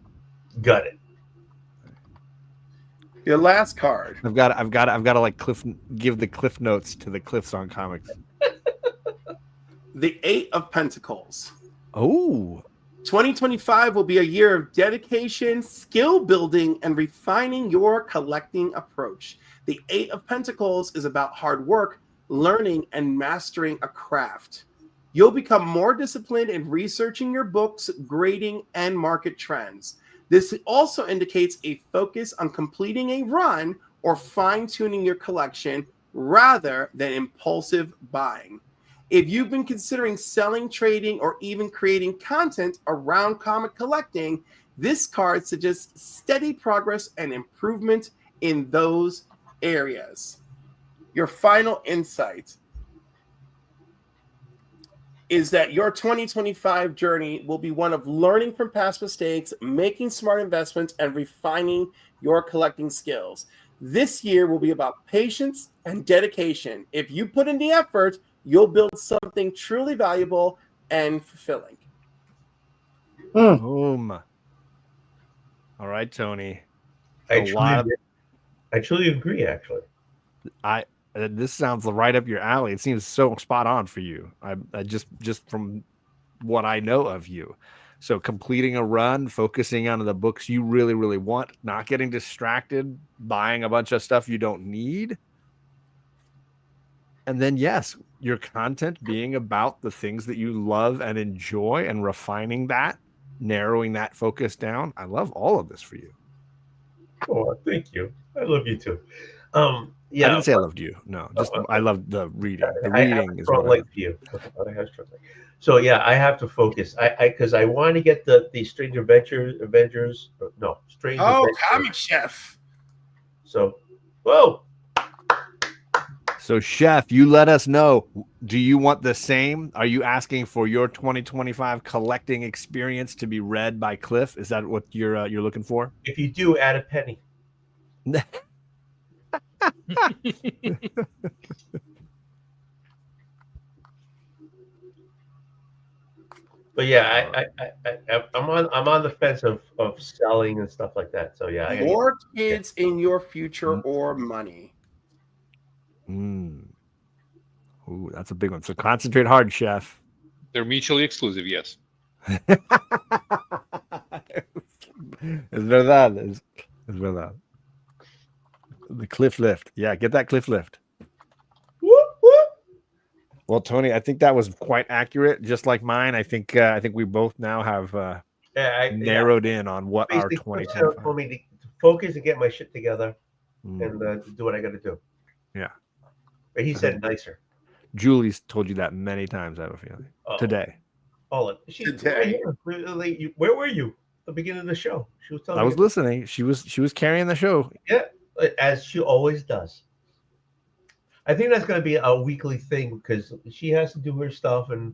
Got it. Your last card. I've got to like give the cliff notes to the Cliffs on Comics. the Eight of Pentacles. Oh, 2025 will be a year of dedication, skill building, and refining your collecting approach. The Eight of Pentacles is about hard work, learning, and mastering a craft. You'll become more disciplined in researching your books, grading, and market trends. This also indicates a focus on completing a run or fine-tuning your collection rather than impulsive buying. If you've been considering selling, trading, or even creating content around comic collecting, this card suggests steady progress and improvement in those areas. Your final insight is that your 2025 journey will be one of learning from past mistakes, making smart investments, and refining your collecting skills. This year will be about patience and dedication. If you put in the effort, you'll build something truly valuable and fulfilling. Boom. All right, Tony. I truly agree, actually. This sounds right up your alley. It seems so spot on for you. I just from what I know of you. So completing a run, focusing on the books you really, really want, not getting distracted, buying a bunch of stuff you don't need. And then, yes, your content being about the things that you love and enjoy and refining that, narrowing that focus down. I love all of this for you. Oh, thank you. I love you too. Yeah, I didn't say I loved you. No, just I love the reading. The I have reading a is strong what I like for you. So yeah, I have to focus. Because I want to get the Strange Strange Adventures. Comic Chef. So, whoa. So, Chef, you let us know. Do you want the same? Are you asking for your 2025 collecting experience to be read by Cliff? Is that what you're looking for? If you do, add a penny. But yeah, I'm on the fence of selling and stuff like that. So yeah, More kids in your future or money. Ooh, that's a big one. So concentrate hard, Chef. They're mutually exclusive, yes. Es verdad. Es verdad. The cliff lift. Yeah, get that cliff lift. Well, Tony, I think that was quite accurate, just like mine. I think we both now have narrowed in on what our 2025 told me to focus and get my shit together and do what I got to do. Yeah, but he said nicer. Julie's told you that many times. I have a feeling today. Today. Where were you at the beginning of the show? She was telling I was listening. She was carrying the show. Yeah, as she always does. I think that's going to be a weekly thing because she has to do her stuff and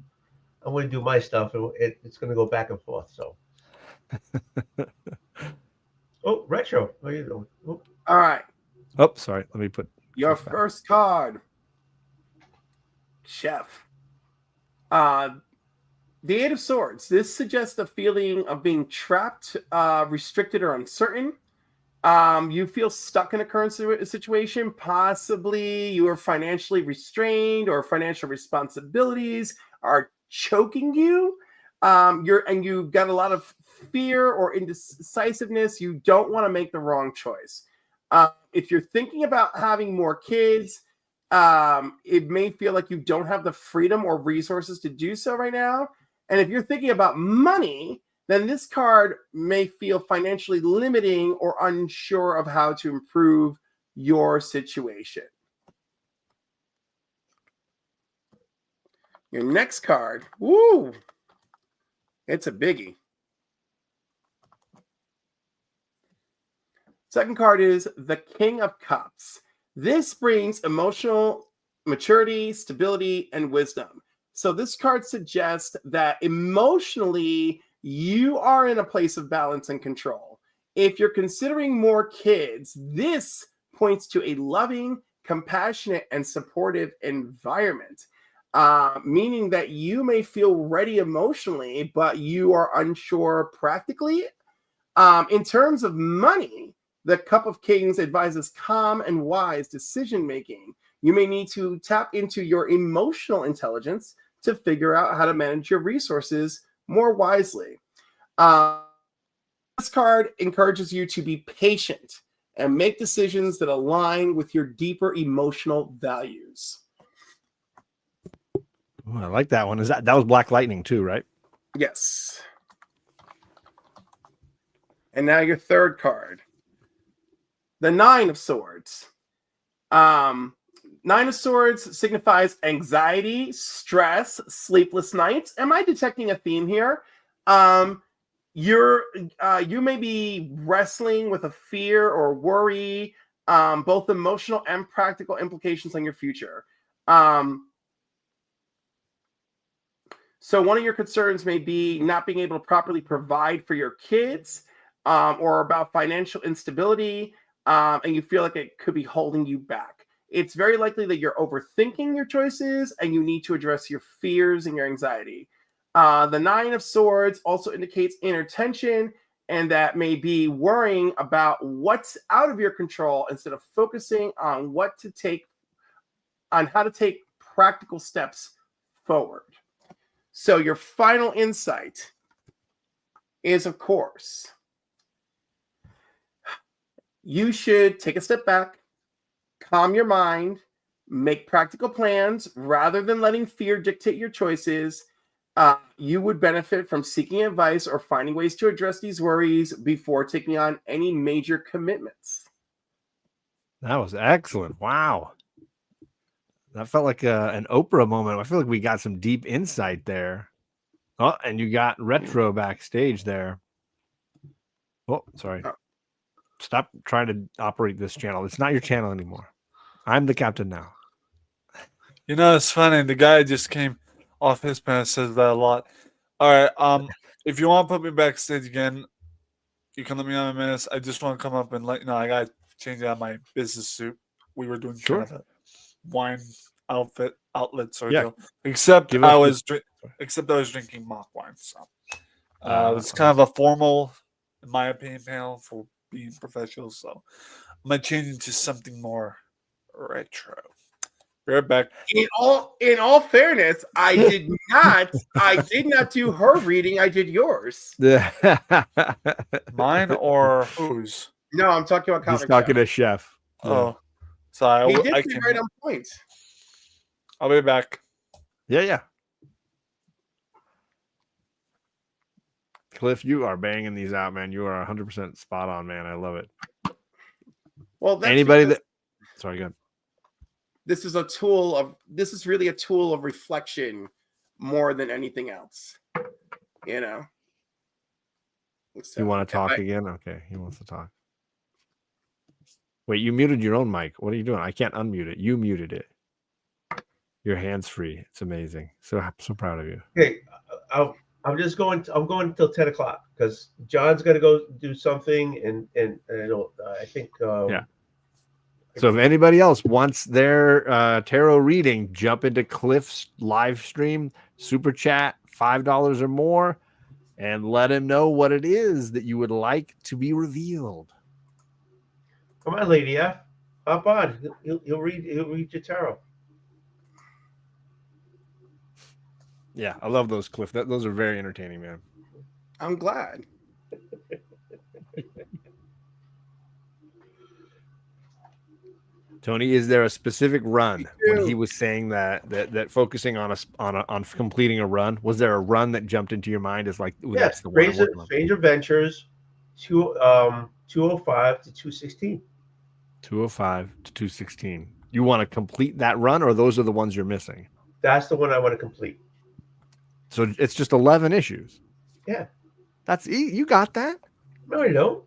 I'm going to do my stuff, and it's going to go back and forth. So, retro. What are you doing? Oh. All right. Oh, sorry. Let me put your first card, Chef. The Eight of Swords. This suggests a feeling of being trapped, restricted, or uncertain. You feel stuck in a current situation. Possibly you are financially restrained or financial responsibilities are choking you. You've got a lot of fear or indecisiveness. You don't want to make the wrong choice. If you're thinking about having more kids, it may feel like you don't have the freedom or resources to do so right now. And if you're thinking about money, then this card may feel financially limiting or unsure of how to improve your situation. Your next card, it's a biggie. Second card is the King of Cups. This brings emotional maturity, stability, and wisdom. So this card suggests that emotionally, you are in a place of balance and control. If you're considering more kids, this points to a loving, compassionate, and supportive environment, meaning that you may feel ready emotionally, but you are unsure practically. In terms of money, the Cup of Kings advises calm and wise decision-making. You may need to tap into your emotional intelligence to figure out how to manage your resources more wisely. This card encourages you to be patient and make decisions that align with your deeper emotional values. Ooh, I like that one. That was Black Lightning too, right? Yes. And now your third card, the Nine of Swords. Nine of Swords signifies anxiety, stress, sleepless nights. Am I detecting a theme here? You may be wrestling with a fear or worry, both emotional and practical implications on your future. So one of your concerns may be not being able to properly provide for your kids, or about financial instability, and you feel like it could be holding you back. It's very likely that you're overthinking your choices and you need to address your fears and your anxiety. The Nine of Swords also indicates inner tension, and that may be worrying about what's out of your control instead of focusing on how to take practical steps forward. So your final insight is, of course, you should take a step back, calm your mind, make practical plans rather than letting fear dictate your choices. You would benefit from seeking advice or finding ways to address these worries before taking on any major commitments. That was excellent. Wow. That felt like an Oprah moment. I feel like we got some deep insight there. Oh, and you got retro backstage there. Oh, sorry. Stop trying to operate this channel. It's not your channel anymore. I'm the captain now. You know, it's funny. The guy just came off his pants, says that a lot. All right. If you want to put me backstage again, you can let me know in a minute. I just want to come up and let you know I got to change out my business suit. We were doing kind of a wine outlet sort of deal. Except I was drinking mock wine. So it was kind of a formal, in my opinion, panel for being professional. So I'm gonna change into something more retro. Be right back. In all fairness, I did not do her reading. I did yours. Mine or whose? No, I'm talking about comic. He's talking to Chef. Oh, sorry. He did right on point. I'll be back. Yeah. Cliff, you are banging these out, man. You are 100% spot on, man. I love it. Well, that's anybody that sorry, go ahead. This is really a tool of reflection more than anything else. You know. So, you want to talk again? Okay, he wants to talk. Wait, you muted your own mic. What are you doing? I can't unmute it. You muted it. Your hands free. It's amazing. So proud of you. Okay, I'm just going. I'm going until 10 o'clock because John's going to go do something, and I think. Yeah. So if anybody else wants their tarot reading, jump into Cliff's live stream, super chat, $5 or more, and let him know what it is that you would like to be revealed. Come on, Lady F, hop on. He'll read your tarot. Yeah, I love those, Cliff. Those are very entertaining, man. I'm glad. Tony, is there a specific run when he was saying that focusing on completing a run? Was there a run that jumped into your mind as like, that's the one? Strange Adventures, 205 to 216. 205 to 216. You want to complete that run, or those are the ones you're missing? That's the one I want to complete. So it's just 11 issues. Yeah, that's you got that. No, I don't.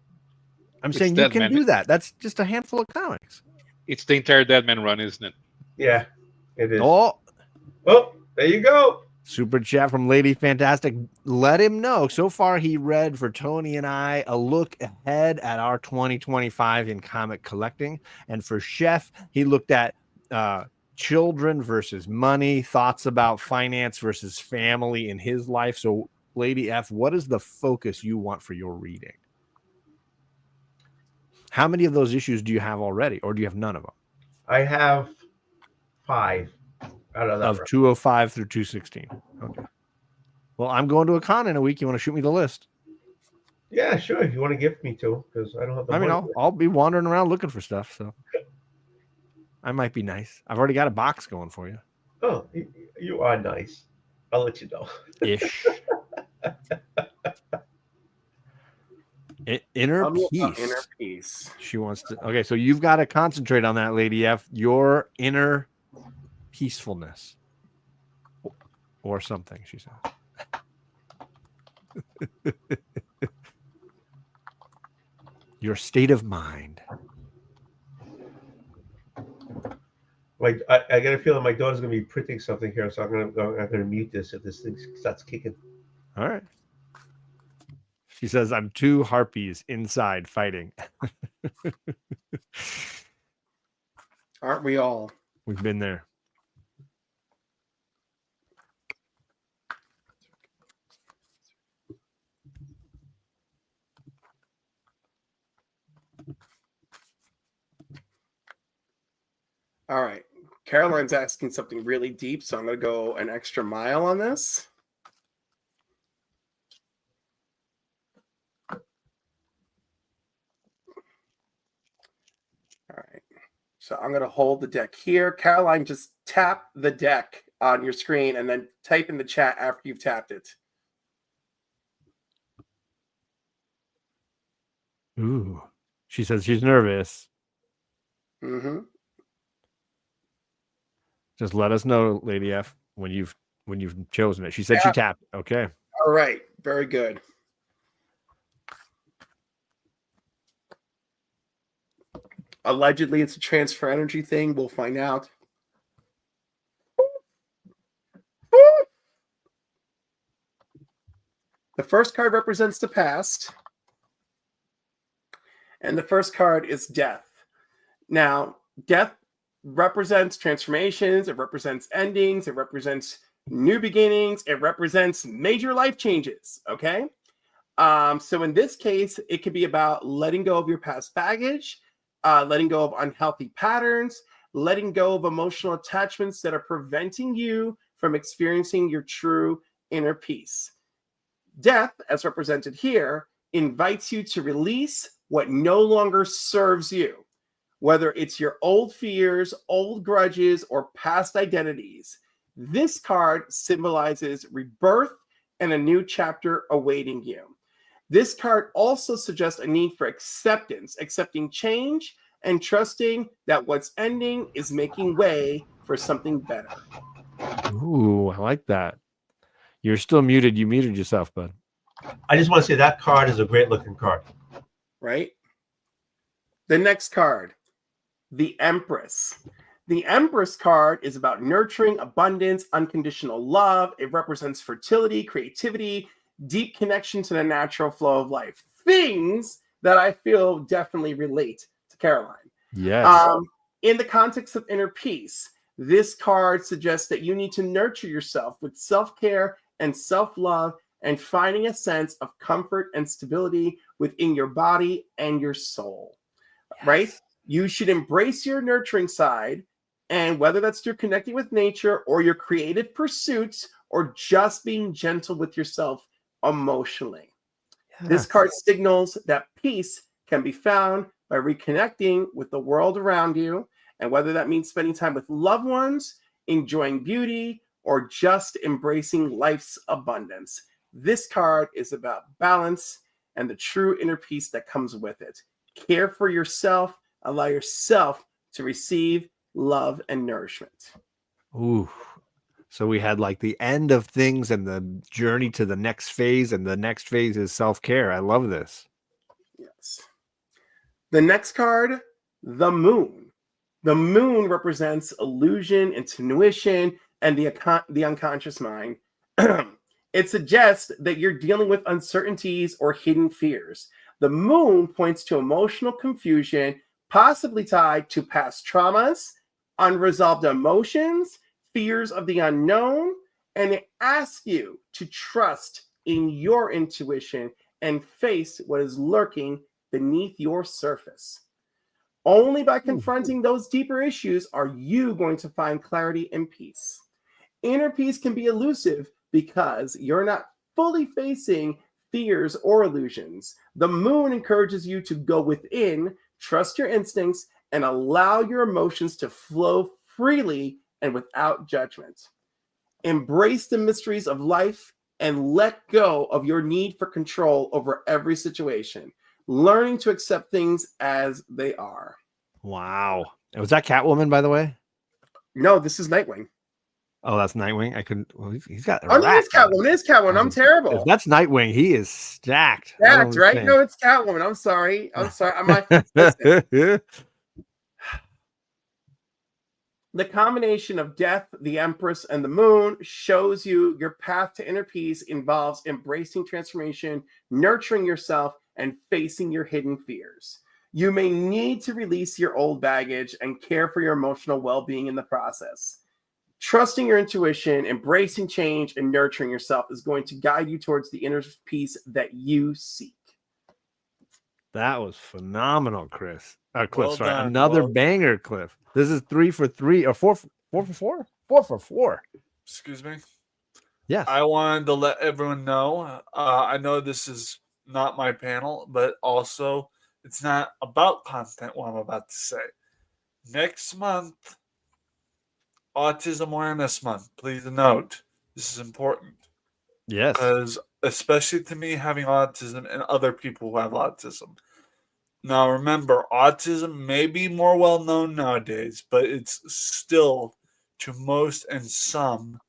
I'm saying you can do that. That's just a handful of comics. It's the entire Deadman run, isn't it? Yeah, it is. Oh, there you go. Super chat from Lady Fantastic. Let him know. So far, he read for Tony and I a look ahead at our 2025 in comic collecting. And for Chef, he looked at children versus money, thoughts about finance versus family in his life. So, Lady F, what is the focus you want for your reading? How many of those issues do you have already, or do you have none of them? I have 5. Out of that of round. 205 through 216. Okay. Well, I'm going to a con in a week. You want to shoot me the list? Yeah, sure. If you want to gift me to, because I don't have the I mean, money. I'll be wandering around looking for stuff, so I might be nice. I've already got a box going for you. Oh, you are nice. I'll let you know. Ish. Inner Tell me about peace. inner peace. She wants to. Okay, so you've got to concentrate on that, Lady F. Your inner peacefulness, or something. She says. Your state of mind. Like I got a feeling my daughter's gonna be printing something here, so I'm gonna mute this if this thing starts kicking. All right. She says, "I'm two harpies inside fighting." Aren't we all? We've been there. All right. Caroline's asking something really deep, so I'm going to go an extra mile on this. All right. So I'm going to hold the deck here. Caroline, just tap the deck on your screen and then type in the chat after you've tapped it. Ooh. She says she's nervous. Mm-hmm. Just let us know, Lady F, when you've chosen it. She said she tapped. Okay. All right. Very good. Allegedly, it's a transfer energy thing. We'll find out. The first card represents the past. And the first card is death. Now, death represents transformations. It represents endings. It represents new beginnings. It represents major life changes. Okay. So in this case, it could be about letting go of your past baggage, letting go of unhealthy patterns, letting go of emotional attachments that are preventing you from experiencing your true inner peace. Death, as represented here, invites you to release what no longer serves you, whether it's your old fears, old grudges, or past identities. This card symbolizes rebirth and a new chapter awaiting you. This card also suggests a need for acceptance, accepting change, and trusting that what's ending is making way for something better. Ooh, I like that. You're still muted. You muted yourself, bud. I just want to say that card is a great looking card. Right? The next card, the Empress. The Empress card is about nurturing, abundance, unconditional love. It represents fertility, creativity, deep connection to the natural flow of life. Things that I feel definitely relate to Caroline. Yes. In the context of inner peace, this card suggests that you need to nurture yourself with self-care and self-love and finding a sense of comfort and stability within your body and your soul. Yes. Right? You should embrace your nurturing side, and whether that's through connecting with nature or your creative pursuits or just being gentle with yourself emotionally. Yes. This card signals that peace can be found by reconnecting with the world around you, and whether that means spending time with loved ones, enjoying beauty, or just embracing life's abundance. This card is about balance and the true inner peace that comes with it. Care for yourself. Allow yourself to receive love and nourishment. Ooh. So we had like the end of things and the journey to the next phase, and the next phase is self-care. I love this. Yes. The next card, the Moon. The Moon represents illusion, intuition, and the unconscious mind. It suggests that you're dealing with uncertainties or hidden fears. The Moon points to emotional confusion, possibly tied to past traumas, unresolved emotions, fears of the unknown, and it asks you to trust in your intuition and face what is lurking beneath your surface. Only by confronting those deeper issues are you going to find clarity and peace. Inner peace can be elusive because you're not fully facing fears or illusions. The moon encourages you to go within, trust your instincts, and allow your emotions to flow freely and without judgment. Embrace the mysteries of life and let go of your need for control over every situation, learning to accept things as they are. Wow. Was that Catwoman, by the way? No, this is Nightwing. Oh, that's Nightwing. I couldn't. Well, he's got. Oh, no, it's Catwoman. It's Catwoman. I'm terrible. If that's Nightwing, he is stacked. Stacked, right? No, it's Catwoman. I'm sorry. Listen. The combination of death, the Empress, and the moon shows you your path to inner peace involves embracing transformation, nurturing yourself, and facing your hidden fears. You may need to release your old baggage and care for your emotional well-being in the process. Trusting your intuition, embracing change, and nurturing yourself is going to guide you towards the inner peace that you seek. That was phenomenal, Chris. Cliff, Well sorry. done. Another banger, Cliff. This is 3 for 3 or 4 for 4? 4 for 4. Excuse me? Yes. I wanted to let everyone know. I know this is not my panel, but also it's not about content, what I'm about to say. Next month, Autism Awareness Month. Please note, this is important. Yes. Because especially to me, having autism and other people who have autism. Now, remember, autism may be more well known nowadays, but it's still, to most and some,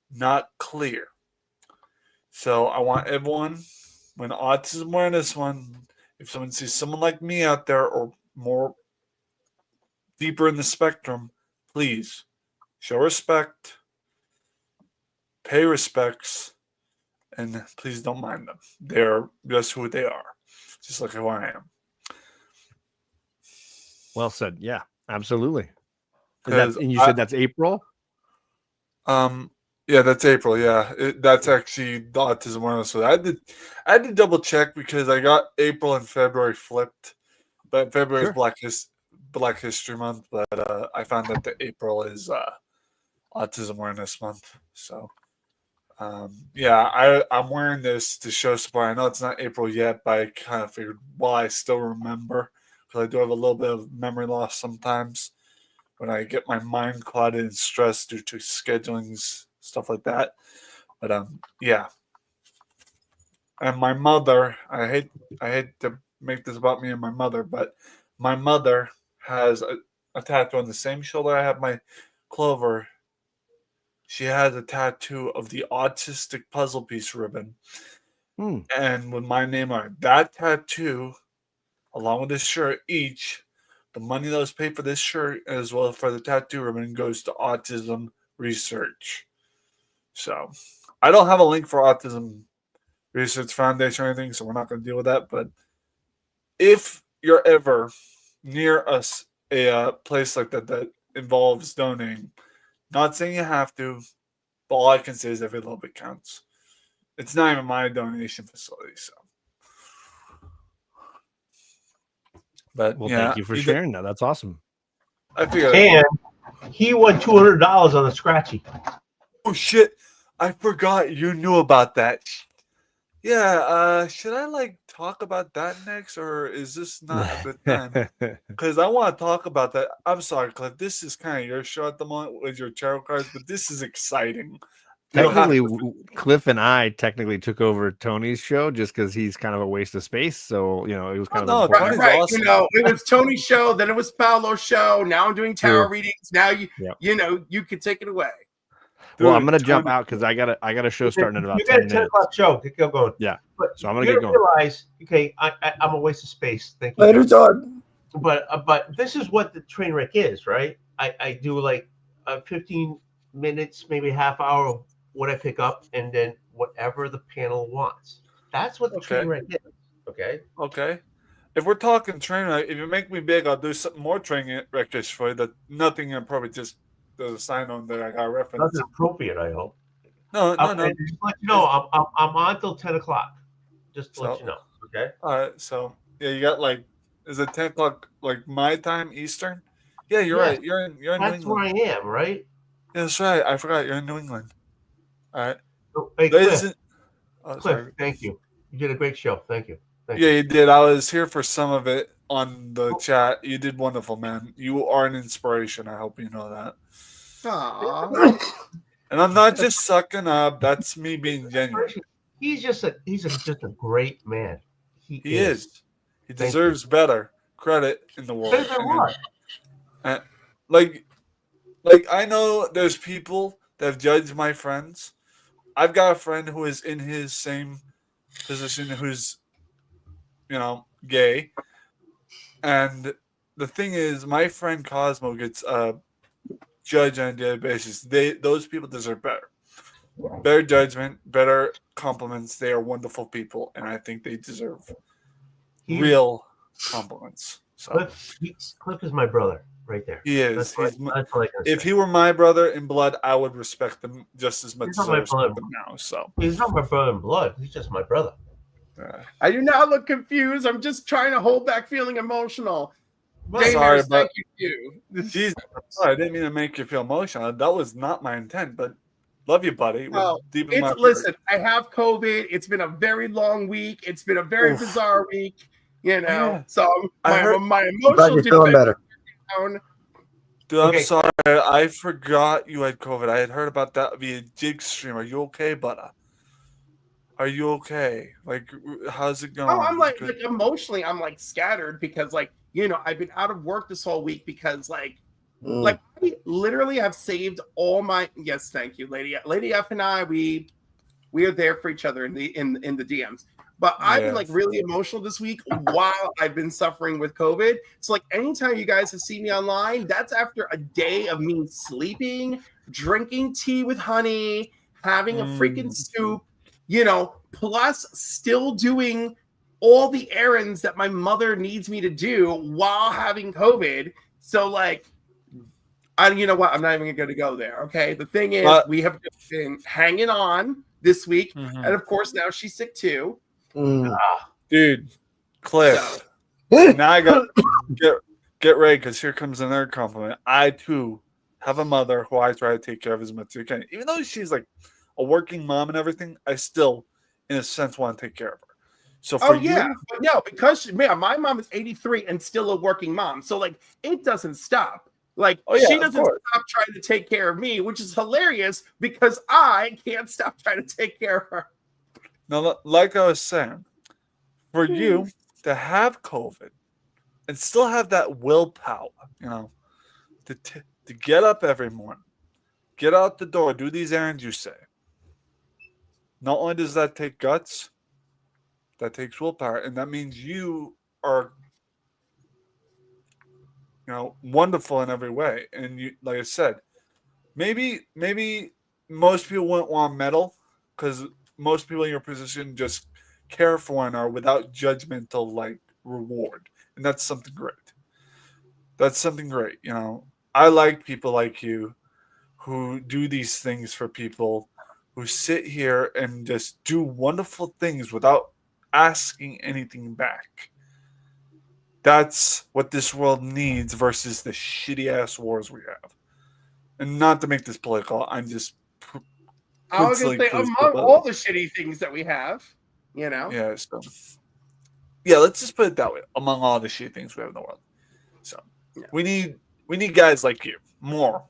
not clear. So I want everyone, when Autism Awareness Month, if someone sees someone like me out there or more deeper in the spectrum, please show respect, pay respects, and please don't mind them. They're just who they are, just like who I am. Well said. Yeah, absolutely. And you said that's April? Yeah, that's April. Yeah, that's actually the Autism Awareness. So I had to double check because I got April and February flipped, but February is Black History Month. But I found that the April is Autism Awareness Month. So yeah, I'm wearing this to show support. I know it's not April yet, but I kind of figured while I still remember, because I do have a little bit of memory loss sometimes when I get my mind clouded and stressed due to schedulings, stuff like that. But yeah. And my mother, I hate to make this about me and my mother, but my mother has a tattoo on the same shoulder I have my Clover. She has a tattoo of the autistic puzzle piece ribbon. And with my name on it. That tattoo, along with this shirt, each, the money that was paid for this shirt as well as for the tattoo ribbon goes to autism research. So I don't have a link for Autism Research Foundation or anything, so we're not going to deal with that. But if you're ever near us, a place like that involves donating, not saying you have to, but all I can say is every little bit counts. It's not even my donation facility, so. But Well, yeah, thank you for sharing that. That's awesome. I figured. And he won $200 on the Scratchy. Oh shit! I forgot you knew about that. Yeah, should I talk about that next, or is this not a good time? Because I want to talk about that. I'm sorry, Cliff. This is kind of your show at the moment with your tarot cards, but this is exciting. Technically, Cliff and I technically took over Tony's show just because he's kind of a waste of space. So, it was kind of important. Right. Awesome. It was Tony's show, then it was Paolo's show. Now I'm doing tarot readings. Now you can take it away. Well, I'm gonna jump out because I got a show starting in about 10 minutes. 10 o'clock show. Get going. Yeah. But so I'm gonna get going. Realize, okay, I'm a waste of space. Thank you. Later, Todd. But this is what the train wreck is, right? I do 15 minutes, maybe a half hour, what I pick up, and then whatever the panel wants. That's what the train wreck is. Okay. Okay. If we're talking train wreck, if you make me big, I'll do some more train wreck-ish for you. That nothing appropriate. Just there's a sign on there. I got a reference. Nothing appropriate, I hope. No. Just let you know, I'm on till 10 o'clock. Just to let you know. Okay. All right. So yeah, you got is it 10 o'clock my time Eastern? Yeah, you're right. You're in That's New England. where I am, right? That's right. I forgot you're in New England. All right. Oh, hey, Ladies Cliff. and- oh, Cliff, sorry. thank you. You did a great show. Thank you. Thank Yeah, you. you did. I was here for some of it on the chat. You did wonderful, man. You are an inspiration. I hope you know that. Aww. And I'm not just sucking up. That's me being genuine. He's just a great man. He is. He deserves better credit in the world. Better than what? And, I know there's people that have judged my friends. I've got a friend who is in his same position who's, gay. And the thing is, my friend Cosmo gets judged on a daily basis. Those people deserve better. Better judgment, better compliments. They are wonderful people, and I think they deserve real compliments. So Cliff is my brother right there. he is. That's all I can If say. he were my brother in blood, I would respect him just as much He's as not I my brother. respect him now. So He's not my brother in blood. He's just my brother. I do not look confused. I'm just trying to hold back feeling emotional. Sorry, Daymers, but thank you. Jesus, I didn't mean to make you feel emotional. That was not my intent, but love you, buddy. Oh, Deep in my heart. listen, I have COVID. It's been a very long week. It's been a very bizarre week, Yeah. So I heard- my I'm glad emotional you're feeling better. down. Dude, I'm Okay. sorry. I forgot you had COVID. I had heard about that via Jig stream. Are you okay, Butter? Are you okay? Like, how's it going? Oh, I'm like emotionally, I'm like scattered because I've been out of work this whole week because I literally have saved all my thank you, Lady F and I, we are there for each other in the DMs. But I've been like really emotional this week while I've been suffering with COVID. So anytime you guys have seen me online, that's after a day of me sleeping, drinking tea with honey, having a freaking soup, plus still doing all the errands that my mother needs me to do while having COVID. So you know what? I'm not even going to go there. Okay. The thing is, we have just been hanging on this week. And of course, now she's sick too. Dude, Cliff. Now I got get ready because here comes another compliment. I too have a mother who I try to take care of as much as I can. Even though she's like a working mom and everything, I still, in a sense, want to take care of her. So for you, but no, because my mom is 83 and still a working mom. So it doesn't stop. She doesn't stop trying to take care of me, which is hilarious because I can't stop trying to take care of her. Now, like I was saying, for you to have COVID and still have that willpower, to get up every morning, get out the door, do these errands you say. Not only does that take guts, that takes willpower, and that means you are, wonderful in every way. And you, like I said, maybe most people wouldn't want medal because most people in your position just care for one another without judgmental reward, and that's something great. That's something great. I like people like you who do these things for people, who sit here and just do wonderful things without asking anything back. That's what this world needs versus the shitty ass wars we have. And not to make this political, I'm just. I was going to say, among all the shitty things that we have, Yeah, let's just put it that way. Among all the shitty things we have in the world. So, we need guys like you. More.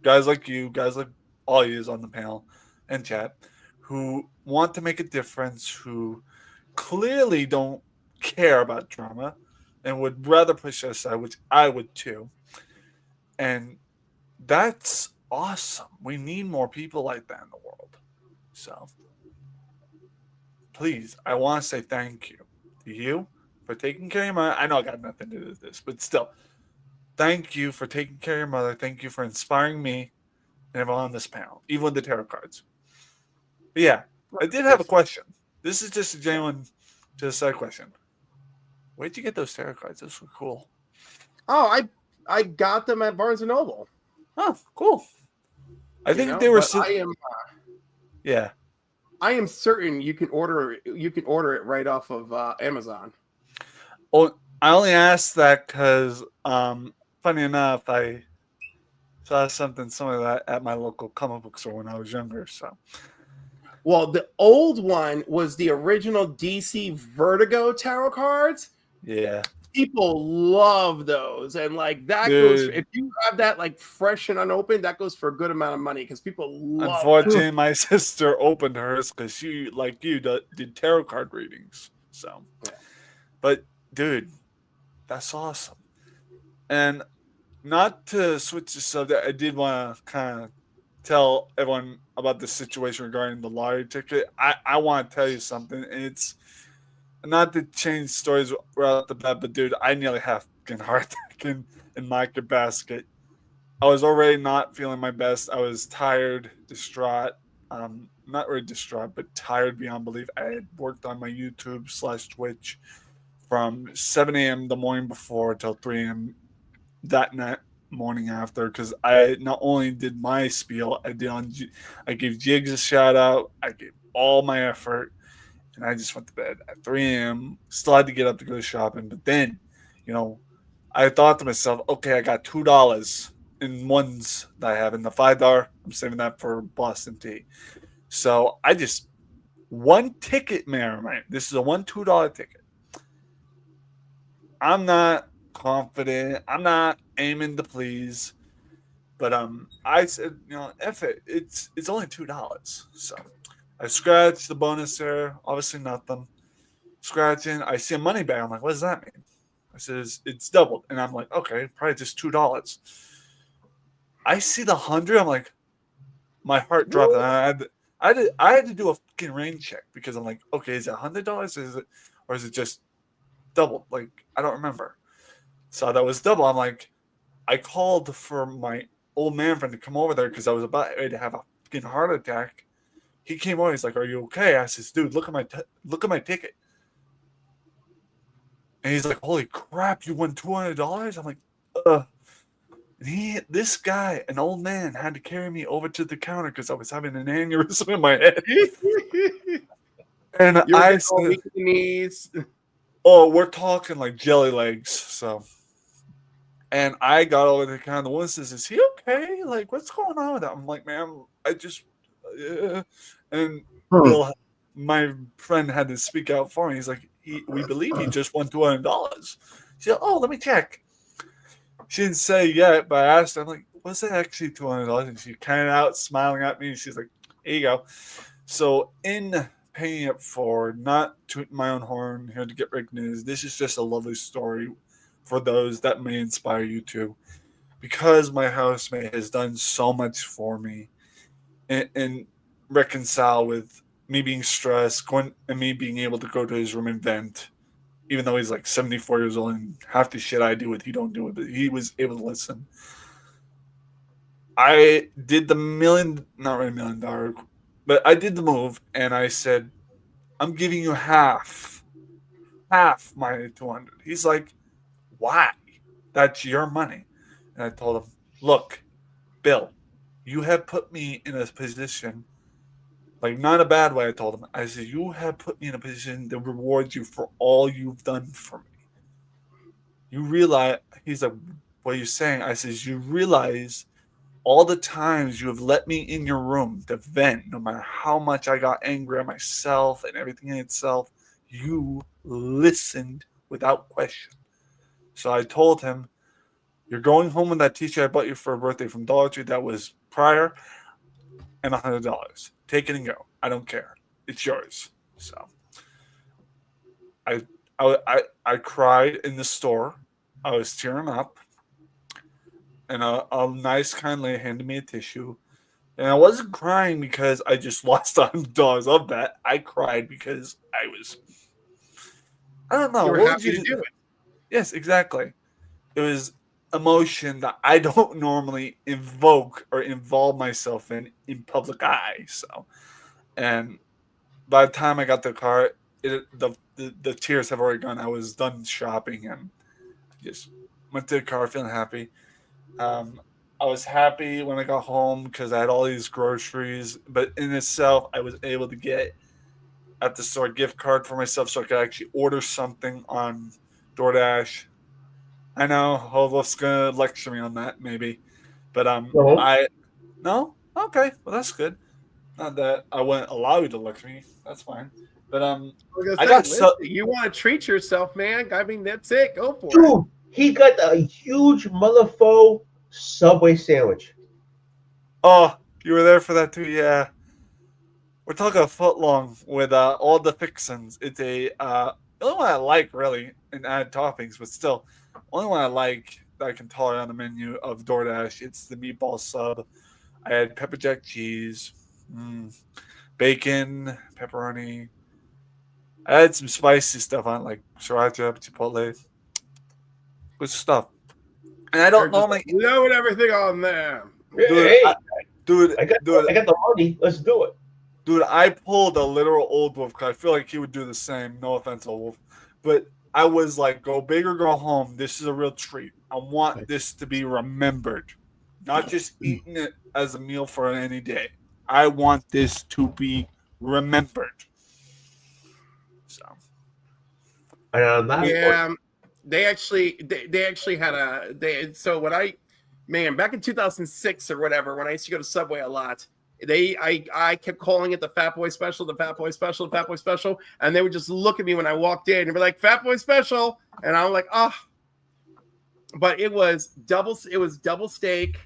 Guys like you, guys like all yous on the panel and chat, who want to make a difference, who clearly don't care about drama and would rather push us aside, which I would too. And that's awesome. We need more people like that in the world. So please, I want to say thank you to you for taking care of your mother. I know I got nothing to do with this, but still, thank you for taking care of your mother. Thank you for inspiring me and everyone on this panel, even with the tarot cards. But yeah, I did have a question. This is just a genuine, just a question. Where'd you get those tarot cards? Those were cool. Oh, I got them at Barnes & Noble. Oh, cool. I think they were. Yeah. I am certain you can order it right off of Amazon. Oh, I only asked that because, funny enough, So that's something similar to that at my local comic book store when I was younger. So, well, the old one was the original DC Vertigo tarot cards. yeah, people love those, and like that goes for, dude. if you have that like fresh and unopened, that goes for a good amount of money because people love Unfortunately, my sister opened hers because she, like you, did tarot card readings. So, but dude, that's awesome. And not to switch the subject, I did want to kind of tell everyone about the situation regarding the lottery ticket. I want to tell you something. It's not to change stories right off the bat, but dude, I nearly had a heart attack in Market Basket. I was already not feeling my best. I was tired, distraught. Not really distraught, but tired beyond belief. I had worked on my YouTube/Twitch from 7 a.m. the morning before till 3 a.m. that night morning after, because I not only did my spiel, I gave Jigs a shout out. I gave all my effort, and I just went to bed at 3 a.m. Still had to get up to go shopping, but then, I thought to myself, okay, I got $2 in ones that I have, in the $5, I'm saving that for Boston tea. So I just one ticket, man. This is a $2 ticket. I'm not confident. I'm not aiming to please, but I said, F it. It's only $2. So I scratched the bonus there. Obviously nothing. Scratching. I see a money bag. I'm like, what does that mean? I says it's doubled, and I'm like, okay, probably just $2. I see the 100. I'm like, my heart dropped. And I had to do a fucking rain check because I'm like, okay, is it $100? Or is it just doubled? Like, I don't remember. So that was double. I'm like, I called for my old man friend to come over there because I was about ready to have a fucking heart attack. He came over. He's like, "Are you okay?" I says, "Dude, look at my ticket." And he's like, "Holy crap! You won $200." I'm like, And this guy, an old man, had to carry me over to the counter because I was having an aneurysm in my head. And I said, knees. "Oh, we're talking like jelly legs." So, and I got over to the counter. The woman says, "Is he okay? Like, what's going on with that?" I'm like, "Man, I just," and Bill, my friend, had to speak out for me. He's like, "We believe he just won $200." She said, "Oh, let me check." She didn't say yet, but I asked her, I'm like, "Was it actually $200?" And she kind of out smiling at me. And she's like, "Here you go." So in paying it forward, not tooting my own horn here to get Rick news, this is just a lovely story for those that may inspire you too. Because my housemate has done so much for me and reconcile with me being stressed, and me being able to go to his room and vent, even though he's like 74 years old and half the shit I do with, he don't do it, but he was able to listen. I did the not really $1 million, but I did the move, and I said, "I'm giving you half my 200." He's like, "Why? That's your money." And I told him, "Look, Bill, you have put me in a position, like not a bad way." I told him, I said, "You have put me in a position to reward you for all you've done for me. You realize," he's like, "What are you saying?" I says, "You realize all the times you have let me in your room to vent, no matter how much I got angry at myself and everything in itself, you listened without question." So I told him, "You're going home with that t-shirt I bought you for a birthday from Dollar Tree that was prior, and $100. Take it and go. I don't care. It's yours." So I cried in the store. I was tearing up, and a nice, kind lady handed me a tissue. And I wasn't crying because I just lost $100 of that. I cried because I don't know. You were What would happy you to do it. Yes, exactly. It was emotion that I don't normally invoke or involve myself in public eye. So, and by the time I got the car, the tears have already gone. I was done shopping and just went to the car feeling happy. I was happy when I got home because I had all these groceries, but in itself, I was able to get at the store a gift card for myself so I could actually order something on DoorDash. I know Oldwolf's gonna lecture me on that, maybe, But No. no, okay, well that's good. Not that I wouldn't allow you to lick me. That's fine. But I got so. You want to treat yourself, man? I mean, that's it. Go for it. Dude, he got a huge motherfucker Subway sandwich. Oh, you were there for that too, yeah. We're talking a foot long with all the fixins. It's a the only one I like really, and add toppings, but still, only one I like that I can tolerate on the menu of DoorDash. It's the meatball sub. I had pepper jack cheese, bacon, pepperoni. I had some spicy stuff on it, like sriracha, chipotle. Good stuff. And I don't normally load everything on there. Dude, I got the money. Let's do it. Dude, I pulled a literal Oldwolf because I feel like he would do the same. No offense, Oldwolf. But I was like, go big or go home. This is a real treat. I want this to be remembered. Not just eating it as a meal for any day. I want this to be remembered. So. Yeah, they actually had so when back in 2006 or whatever, when I used to go to Subway a lot, I kept calling it the Fat Boy Special, the Fat Boy Special, the Fat Boy Special, and they would just look at me when I walked in and be like, Fat Boy Special, and I'm like, oh. But it was double steak,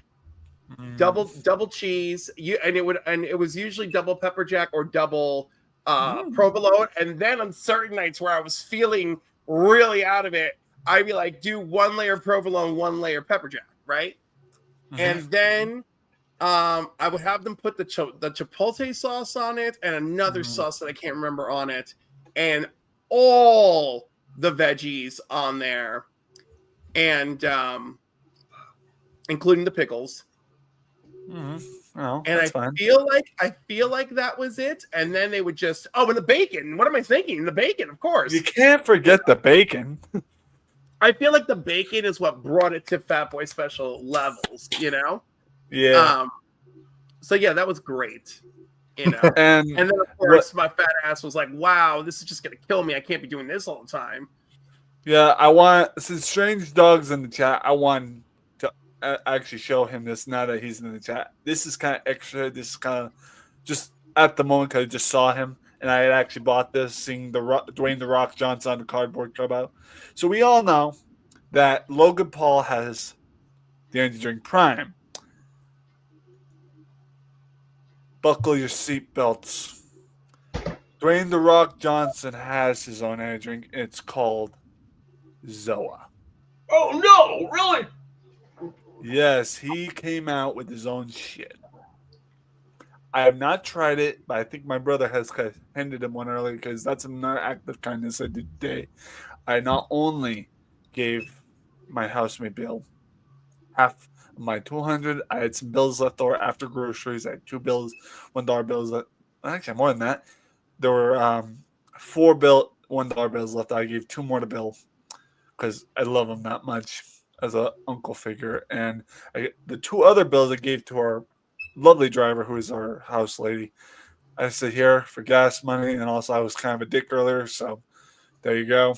double cheese, and it was usually double pepper jack or double provolone, and then on certain nights where I was feeling really out of it, I'd be like, do 1 layer provolone, 1 layer pepper jack, right? And then I would have them put the chipotle sauce on it and another sauce that I can't remember on it, and all the veggies on there, and including the pickles. Oh, and I feel like that was it. And then they would just and the bacon. What am I thinking? The bacon, of course. You can't forget the bacon. I feel like the bacon is what brought it to Fat Boy Special levels, you know? Yeah. So yeah, that was great. You know. and then of course my fat ass was like, wow, this is just gonna kill me. I can't be doing this all the time. Yeah, I want, since Strange Dog's in the chat, I want to actually show him this now that he's in the chat. This is kind of extra. This is kind of just at the moment because I just saw him. And I had actually bought this, seeing Dwayne "The Rock" Johnson on the cardboard come out. So we all know that Logan Paul has the energy drink Prime. Buckle your seatbelts. Dwayne "The Rock" Johnson has his own energy drink. It's called Zoa. Oh no! Really? Yes, he came out with his own shit. I have not tried it, but I think my brother has handed him one earlier because that's another act of kindness I did today. I not only gave my housemate Bill half of my $200, I had some bills left over after groceries. I had $2 $1 bills left. Actually, more than that. There were $4 $1 bills left. I gave 2 more to Bill because I love him that much as an uncle figure. And the 2 other bills I gave to our lovely driver, who is our house lady. I said, here for gas money, and also I was kind of a dick earlier, so there you go.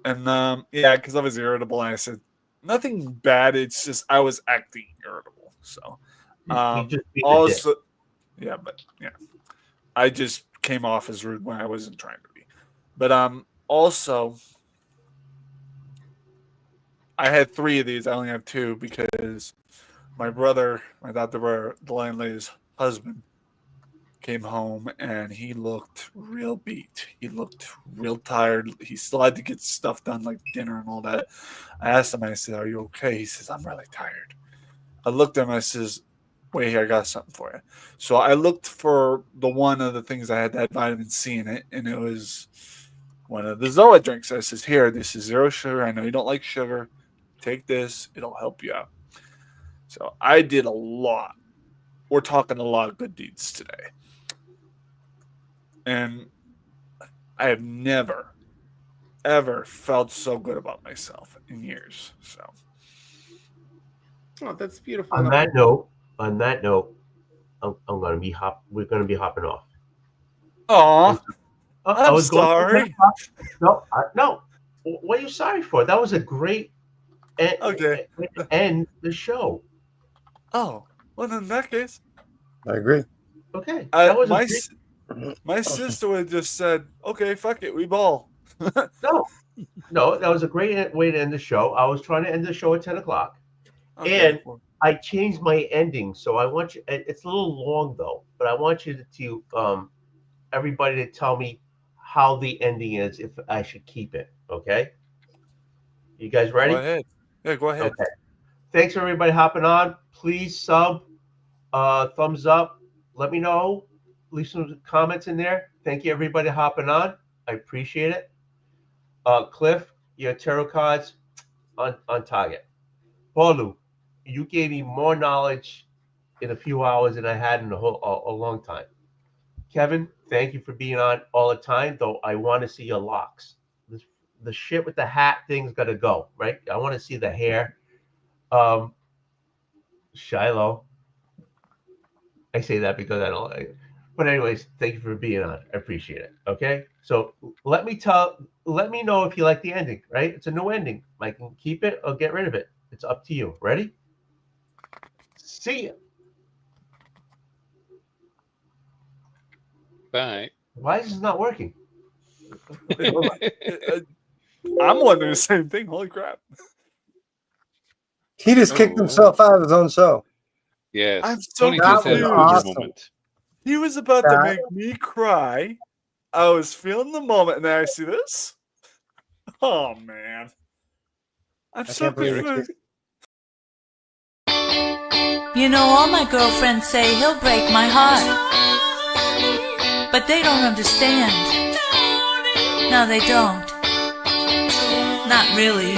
And yeah, because I was irritable, and I said nothing bad. It's just I was acting irritable. So also, yeah, but yeah, I just came off as rude when I wasn't trying to be. But also, I had 3 of these. I only have 2 because my brother, the landlady's husband, came home and he looked real beat. He looked real tired. He still had to get stuff done like dinner and all that. I asked him, I said, are you okay? He says, I'm really tired. I looked at him, I says, wait here, I got something for you. So I looked for the one of the things I had that vitamin C in it, and it was one of the Zoa drinks. I says, here, this is 0 sugar. I know you don't like sugar. Take this. It'll help you out. So I did a lot. We're talking a lot of good deeds today. And I have never, ever felt so good about myself in years. So. Oh, that's beautiful. On that note, we're going to be hopping off. Aw, I'm sorry. No. What are you sorry for? That was a great end the show. Oh, well, in that case, I agree. Okay. That was my sister would have just said, "Okay, fuck it, we ball." No, that was a great way to end the show. I was trying to end the show at 10 o'clock. Okay, And I changed my ending. So I want you, it's a little long though, but I want you to everybody to tell me how the ending is if I should keep it. Okay. You guys ready? Go ahead. Yeah, go ahead. Okay. Thanks for everybody hopping on. Please sub, thumbs up. Let me know. Leave some comments in there. Thank you everybody hopping on. I appreciate it. Cliff, your tarot cards on target. Bolu, you gave me more knowledge in a few hours than I had in a long time. Kevin, thank you for being on all the time, though I want to see your locks. The shit with the hat thing's got to go, right? I want to see the hair. Shiloh, I say that because I don't like it. But anyways, thank you for being on. I appreciate it. Okay, so let me know if you like the ending. Right, it's a new ending. I can keep it or get rid of it. It's up to you. Ready? See ya. Bye. Why is this not working? I'm wondering the same thing. Holy crap! He just kicked himself out of his own show. Yes, I'm so Tony just had a confused. moment. He was about to make me cry. I was feeling the moment, and then I see this. Oh man, I'm so confused. You know, all my girlfriends say he'll break my heart, but they don't understand. No, they don't. Not really.